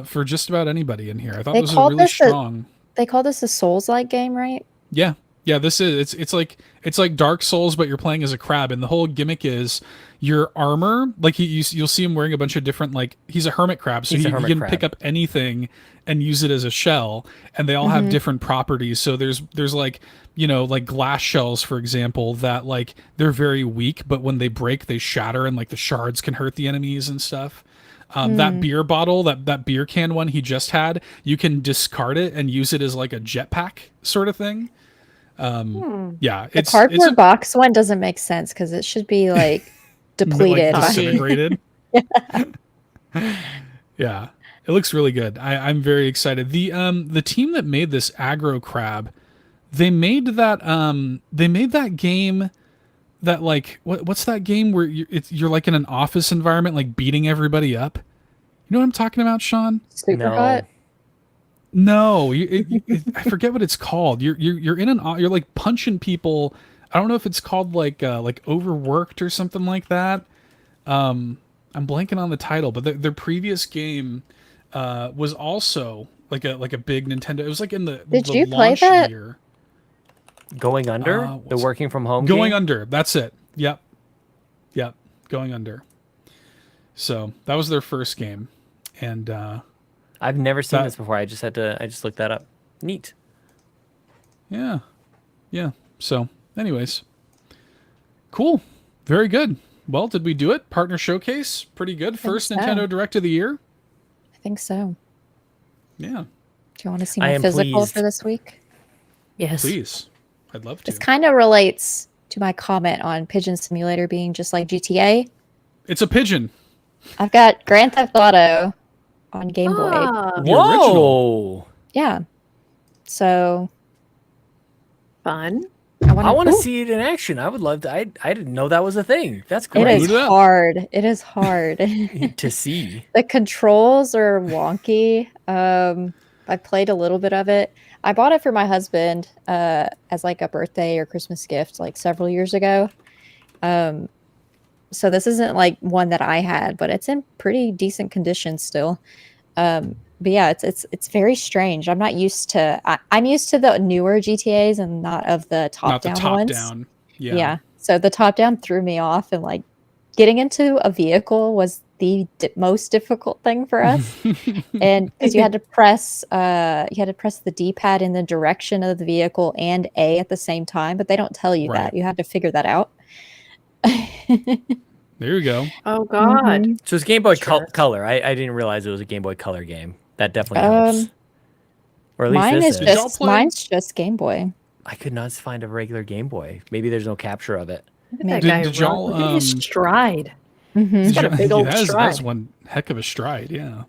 [SPEAKER 2] for just about anybody in here. I thought this was really strong.
[SPEAKER 5] They call this a Souls-like game, right?
[SPEAKER 2] Yeah. Yeah, this is it's like Dark Souls, but you're playing as a crab, and the whole gimmick is your armor. Like you'll see him wearing a bunch of different, like, he's a hermit crab, so he can pick up anything and use it as a shell, and they all have different properties. So there's like, you know, like glass shells, for example, that like they're very weak, but when they break, they shatter, and like the shards can hurt the enemies and stuff. That beer bottle, that beer can one he just had, you can discard it and use it as like a jetpack sort of thing. Yeah,
[SPEAKER 5] the cardboard box one doesn't make sense because it should be like depleted,
[SPEAKER 2] like disintegrated. Yeah, it looks really good. I'm very excited. The team that made this Aggro Crab, they made that game that, like, what's that game where you're like in an office environment, like beating everybody up? You know what I'm talking about, Sean?
[SPEAKER 5] Superhot?
[SPEAKER 2] No, I forget what it's called. You're in you're like punching people. I don't know if it's called like Overworked or something like that. I'm blanking on the title, but their previous game was also like a big Nintendo. It was like in the
[SPEAKER 5] Did
[SPEAKER 2] the
[SPEAKER 5] you play
[SPEAKER 2] launch
[SPEAKER 5] that?
[SPEAKER 2] year.
[SPEAKER 3] Going Under? The working from home
[SPEAKER 2] Going
[SPEAKER 3] game?
[SPEAKER 2] Under. That's it. Yep. Going Under. So that was their first game, and
[SPEAKER 3] I've never seen this before. I just looked that up. Neat.
[SPEAKER 2] Yeah. So, anyways, cool. Very good. Well, did we do it? Partner showcase, pretty good. First Nintendo Direct of the year.
[SPEAKER 5] I think so.
[SPEAKER 2] Yeah.
[SPEAKER 5] Do you want to see my physical for this week?
[SPEAKER 4] Yes.
[SPEAKER 2] Please. I'd love to.
[SPEAKER 5] This kind of relates to my comment on Pigeon Simulator being just like GTA.
[SPEAKER 2] It's a pigeon.
[SPEAKER 5] I've got Grand Theft Auto on Game Boy.
[SPEAKER 2] The original.
[SPEAKER 5] Yeah. So
[SPEAKER 4] Fun.
[SPEAKER 3] I want to see it in action. I would love to. I didn't know that was a thing. That's great.
[SPEAKER 5] It is hard. It is hard
[SPEAKER 3] to see.
[SPEAKER 5] The controls are wonky. I played a little bit of it. I bought it for my husband as like a birthday or Christmas gift like several years ago. So this isn't like one that I had, but it's in pretty decent condition still. But yeah, it's very strange. I'm not used to. I'm used to the newer GTA's and not of the
[SPEAKER 2] Not the
[SPEAKER 5] top-down
[SPEAKER 2] top
[SPEAKER 5] ones.
[SPEAKER 2] down.
[SPEAKER 5] Yeah. So the top-down threw me off, and like getting into a vehicle was the most difficult thing for us. And because you had to press the D-pad in the direction of the vehicle and A at the same time, but they don't tell you
[SPEAKER 2] Right.
[SPEAKER 5] that. You had to figure that out.
[SPEAKER 2] There you go.
[SPEAKER 4] Oh God.
[SPEAKER 5] Mhm.
[SPEAKER 3] So it's Game Boy
[SPEAKER 4] Sure.
[SPEAKER 3] Color. I didn't realize it was a Game Boy Color game. That definitely helps. Or at least
[SPEAKER 5] Mine
[SPEAKER 3] this
[SPEAKER 5] is
[SPEAKER 2] Did y'all
[SPEAKER 5] just
[SPEAKER 2] play-
[SPEAKER 5] mine's just Game Boy.
[SPEAKER 3] I could not find a regular Game Boy. Maybe there's no capture of it.
[SPEAKER 4] Look at that
[SPEAKER 2] Did-
[SPEAKER 4] guy
[SPEAKER 2] did
[SPEAKER 4] run.
[SPEAKER 2] y'all,
[SPEAKER 4] Look at his
[SPEAKER 2] um,
[SPEAKER 4] stride.
[SPEAKER 5] Mhm.
[SPEAKER 4] He's got a big old
[SPEAKER 2] that is
[SPEAKER 4] stride.
[SPEAKER 2] one heck of a stride. Yeah.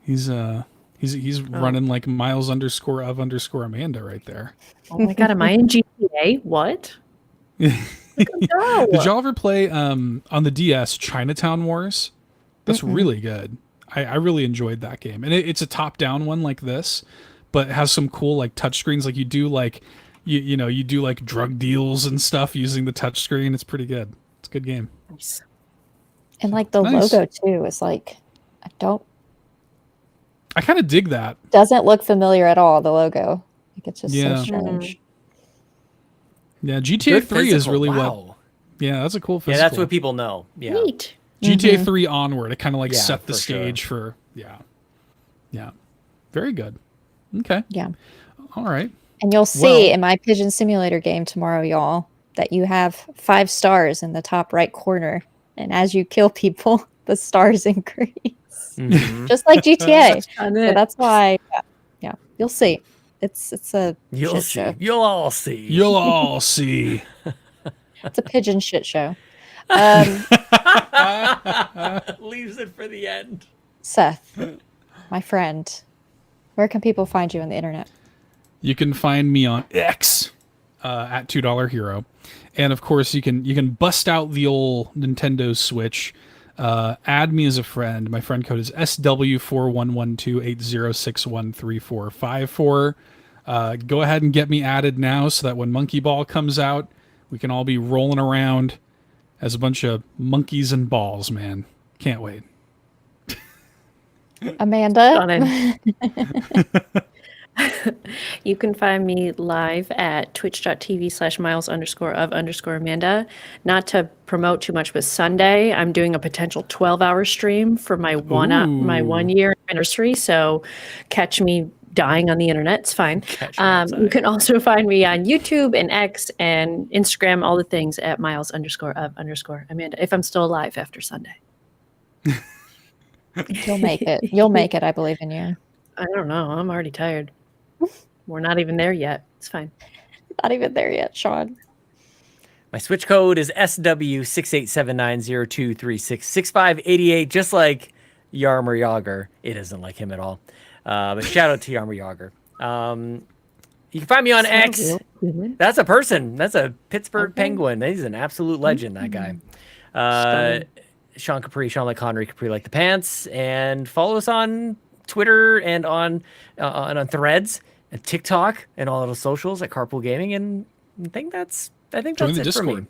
[SPEAKER 2] He's running like Miles _ Amanda right there.
[SPEAKER 4] Oh my God, am I in GTA? What? Look at him go.
[SPEAKER 2] Did y'all ever play on the DS Chinatown Wars? That's really good. I really enjoyed that game, and it's a top-down one like this, but it has some cool like touchscreens. Like you do like you do like drug deals and stuff using the touchscreen. It's pretty good. It's a good game.
[SPEAKER 4] Nice.
[SPEAKER 5] And like the
[SPEAKER 2] Nice.
[SPEAKER 5] logo too is like
[SPEAKER 2] I kind of dig that.
[SPEAKER 5] doesn't look familiar at all. The logo, like it's just
[SPEAKER 2] Yeah.
[SPEAKER 5] so strange.
[SPEAKER 2] Yeah, GTA
[SPEAKER 3] Good
[SPEAKER 2] 3 is
[SPEAKER 3] physical.
[SPEAKER 2] really
[SPEAKER 3] wow.
[SPEAKER 2] what. Yeah, that's a cool
[SPEAKER 3] Yeah,
[SPEAKER 2] physical.
[SPEAKER 3] that's what people know. Yeah.
[SPEAKER 4] Neat.
[SPEAKER 2] GTA 3 onward. It kind of like
[SPEAKER 3] Yeah,
[SPEAKER 2] set the
[SPEAKER 3] for sure.
[SPEAKER 2] stage for yeah. Very good. Okay.
[SPEAKER 5] Yeah.
[SPEAKER 2] All right.
[SPEAKER 5] And you'll see
[SPEAKER 2] Well-
[SPEAKER 5] in my Pigeon Simulator game tomorrow, y'all, that you have 5 stars in the top right corner, and as you kill people, the stars increase,
[SPEAKER 3] Mhm.
[SPEAKER 5] just like GTA.
[SPEAKER 4] That's
[SPEAKER 5] So that's why, yeah, you'll see. It's a
[SPEAKER 3] You'll
[SPEAKER 5] shit
[SPEAKER 3] see.
[SPEAKER 5] show.
[SPEAKER 3] You'll all see.
[SPEAKER 2] You'll all see.
[SPEAKER 5] It's a pigeon shit show.
[SPEAKER 3] Leaves it for the end.
[SPEAKER 5] Seth, my friend, where can people find you on the internet?
[SPEAKER 2] You can find me on X at $2 Hero, and of course you can bust out the old Nintendo Switch. Add me as a friend. My friend code is SW411280613454. Go ahead and get me added now, so that when Monkey Ball comes out, we can all be rolling around as a bunch of monkeys and balls. Man, can't wait.
[SPEAKER 5] Amanda.
[SPEAKER 4] Stunning. You can find me live at twitch.tv/miles_of_Amanda. Not to promote too much, but Sunday I'm doing a potential 12-hour stream for my my
[SPEAKER 2] Ooh.
[SPEAKER 4] 1 year anniversary. So catch me dying on the internet. It's fine. You can also find me on YouTube and X and Instagram, all the things at miles_of_Amanda. If I'm still alive after Sunday.
[SPEAKER 5] You'll make it. You'll make it. I believe in you.
[SPEAKER 4] I don't know. I'm already tired. We're not even there yet. It's fine.
[SPEAKER 5] Not even there yet, Sean.
[SPEAKER 3] My Switch code is SW687902366588, just like Yarmer Yager. It isn't like him at all. But shout out to Yarmer Yager. You can find me on X. That's a person. That's a Pittsburgh Penguin. He's an absolute legend, that guy. Sean Capri, Sean like Connery, Capri like the pants. And follow us on Twitter and on Threads and TikTok and all those socials at Carpool Gaming. And I think that's
[SPEAKER 2] Join the
[SPEAKER 3] it for me.
[SPEAKER 2] Discord.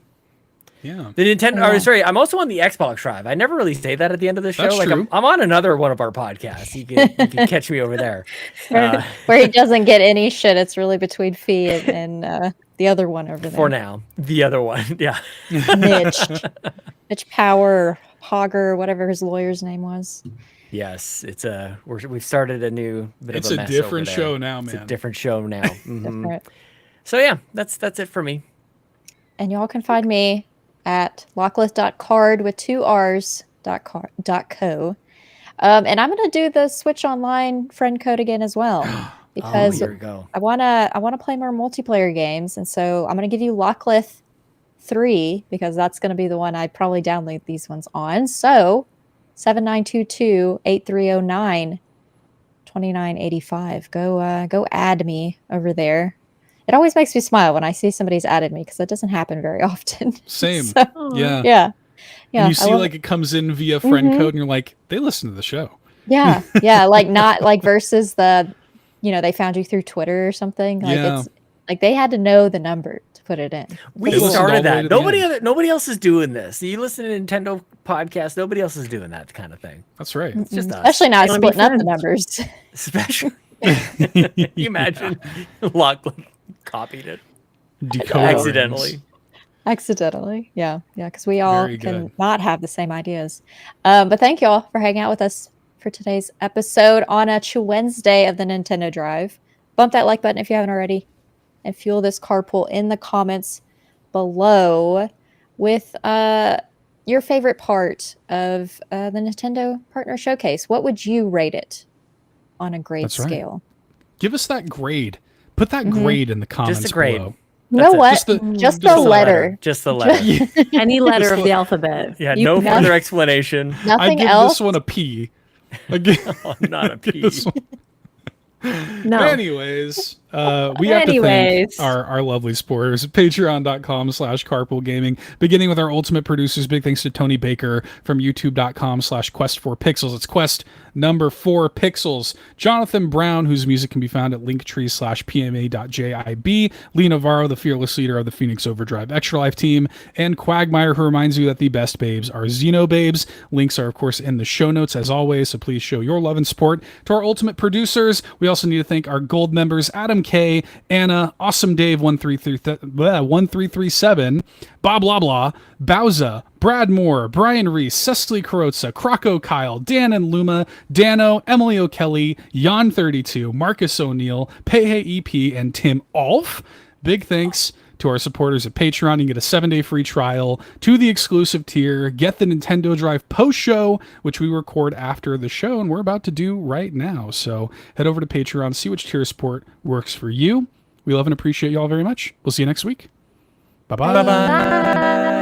[SPEAKER 2] Yeah.
[SPEAKER 3] The Nintendo. Or, sorry, I'm also on the Xbox Drive. I never really say that at the end of the show.
[SPEAKER 2] That's
[SPEAKER 3] like
[SPEAKER 2] true.
[SPEAKER 3] I'm on another one of our podcasts. You can catch me over there.
[SPEAKER 5] Where he doesn't get any shit. It's really between Fee and the other one over there.
[SPEAKER 3] For now, the other one, yeah.
[SPEAKER 5] Mitch Power, Hogger, whatever his lawyer's name was.
[SPEAKER 3] Yes, we've started a new bit
[SPEAKER 2] It's
[SPEAKER 3] of a
[SPEAKER 2] a
[SPEAKER 3] mess
[SPEAKER 2] different
[SPEAKER 3] over there.
[SPEAKER 2] show now,
[SPEAKER 3] It's a
[SPEAKER 2] man.
[SPEAKER 3] different show now. Mhm.
[SPEAKER 5] Different.
[SPEAKER 3] So yeah, that's it for me.
[SPEAKER 5] And y'all can find me at locklith.card with 2 R's .co. And I'm gonna do the Switch Online friend code again as well. Because
[SPEAKER 3] here we go.
[SPEAKER 5] I wanna play more multiplayer games, and so I'm gonna give you Locklith 3 because that's gonna be the one I probably download these ones on. So 7922-8309-2985. Go add me over there. It always makes me smile when I see somebody's added me because that doesn't happen very often.
[SPEAKER 2] Same.
[SPEAKER 5] So,
[SPEAKER 2] Yeah.
[SPEAKER 5] yeah. Yeah.
[SPEAKER 2] And you
[SPEAKER 5] I
[SPEAKER 2] see
[SPEAKER 5] love
[SPEAKER 2] like it comes in via friend code, and you're like, they listen to the show.
[SPEAKER 5] Yeah, yeah, like not like versus the, they found you through Twitter or something. Like
[SPEAKER 2] Yeah.
[SPEAKER 5] Like they had to know the number to put it in.
[SPEAKER 3] We
[SPEAKER 2] They listened all
[SPEAKER 3] started
[SPEAKER 2] the way
[SPEAKER 3] that.
[SPEAKER 2] to the end.
[SPEAKER 3] Nobody else is doing this. You listen to Nintendo podcast. Nobody else is doing that kind of thing.
[SPEAKER 2] That's right.
[SPEAKER 3] It's just us.
[SPEAKER 5] Especially not
[SPEAKER 4] Wanna be
[SPEAKER 5] splitting up the
[SPEAKER 4] friends.
[SPEAKER 5] numbers.
[SPEAKER 3] Especially, you imagine Lachlan copied it
[SPEAKER 2] Decoder
[SPEAKER 3] accidentally.
[SPEAKER 2] rings.
[SPEAKER 5] Accidentally. Yeah. Yeah. Because we all
[SPEAKER 2] Very
[SPEAKER 5] can
[SPEAKER 2] good.
[SPEAKER 5] not have the same ideas. But thank you all for hanging out with us for today's episode on a Wednesday of the Nintendo Drive. Bump that like button if you haven't already. And fuel this carpool in the comments below with your favorite part of the Nintendo Partner Showcase. What would you rate it on a grade
[SPEAKER 2] That's right.
[SPEAKER 5] scale?
[SPEAKER 2] Give us that grade. Put that grade in the comments
[SPEAKER 3] Just a grade.
[SPEAKER 2] below.
[SPEAKER 5] You know
[SPEAKER 3] That's it.
[SPEAKER 5] what?
[SPEAKER 2] Just
[SPEAKER 5] Just
[SPEAKER 2] the
[SPEAKER 5] the
[SPEAKER 2] letter.
[SPEAKER 5] letter.
[SPEAKER 3] Just the letter.
[SPEAKER 4] Any letter
[SPEAKER 2] Just
[SPEAKER 4] of
[SPEAKER 2] the-
[SPEAKER 4] the alphabet.
[SPEAKER 3] Yeah,
[SPEAKER 5] You
[SPEAKER 3] no
[SPEAKER 5] can-
[SPEAKER 3] further explanation.
[SPEAKER 2] I
[SPEAKER 5] Nothing
[SPEAKER 2] give
[SPEAKER 5] else.
[SPEAKER 2] this one a P. I give,
[SPEAKER 3] Oh, not a
[SPEAKER 2] give
[SPEAKER 3] P.
[SPEAKER 2] this one-
[SPEAKER 4] No.
[SPEAKER 2] Anyways, we have to thank
[SPEAKER 4] Anyways.
[SPEAKER 2] our lovely supporters at patreon.com/carpoolgaming, beginning with our ultimate producers. Big thanks to Tony Baker from youtube.com/quest4pixels. It's quest number 4 pixels. Jonathan Brown, whose music can be found at linktree/pma.jib. Lee Navarro, the fearless leader of the Phoenix Overdrive Extra Life team. And Cwagmire, who reminds you that the best babes are Xenobabes. Links are, of course, in the show notes as always, so please show your love and support to our ultimate producers. We also need to thank our gold members, Adam K, Anna, Awesome Dave 1337, BobLoblaw, Bowsah, Brad Moore, Brian Reese, Cecily Carrozza, CrocoKyle, Dan and Luma, Dannohh, Emily O'Kelly, Jan32, Marcus O'Neill, Peje EP, and Tim Aulph. Big thanks to our supporters at Patreon. You can get a 7-day free trial to the exclusive tier, get the Nintendo Drive post show, which we record after the show, and we're about to do right now. So head over to Patreon, see which tier support works for you. We love and appreciate you all very much. We'll see you next week. Bye-bye.
[SPEAKER 3] Bye-bye.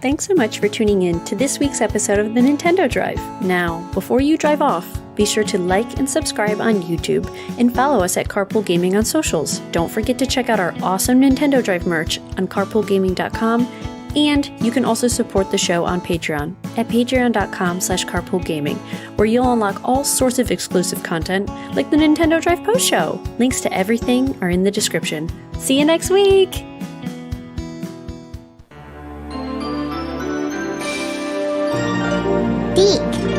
[SPEAKER 4] Thanks so much for tuning in to this week's episode of the Nintendo Drive. Now, before you drive off, be sure to like and subscribe on YouTube and follow us at Carpool Gaming on socials. Don't forget to check out our awesome Nintendo Drive merch on carpoolgaming.com, and you can also support the show on Patreon at patreon.com/carpoolgaming, where you'll unlock all sorts of exclusive content like the Nintendo Drive post show. Links to everything are in the description. See you next week!
[SPEAKER 6] Geek.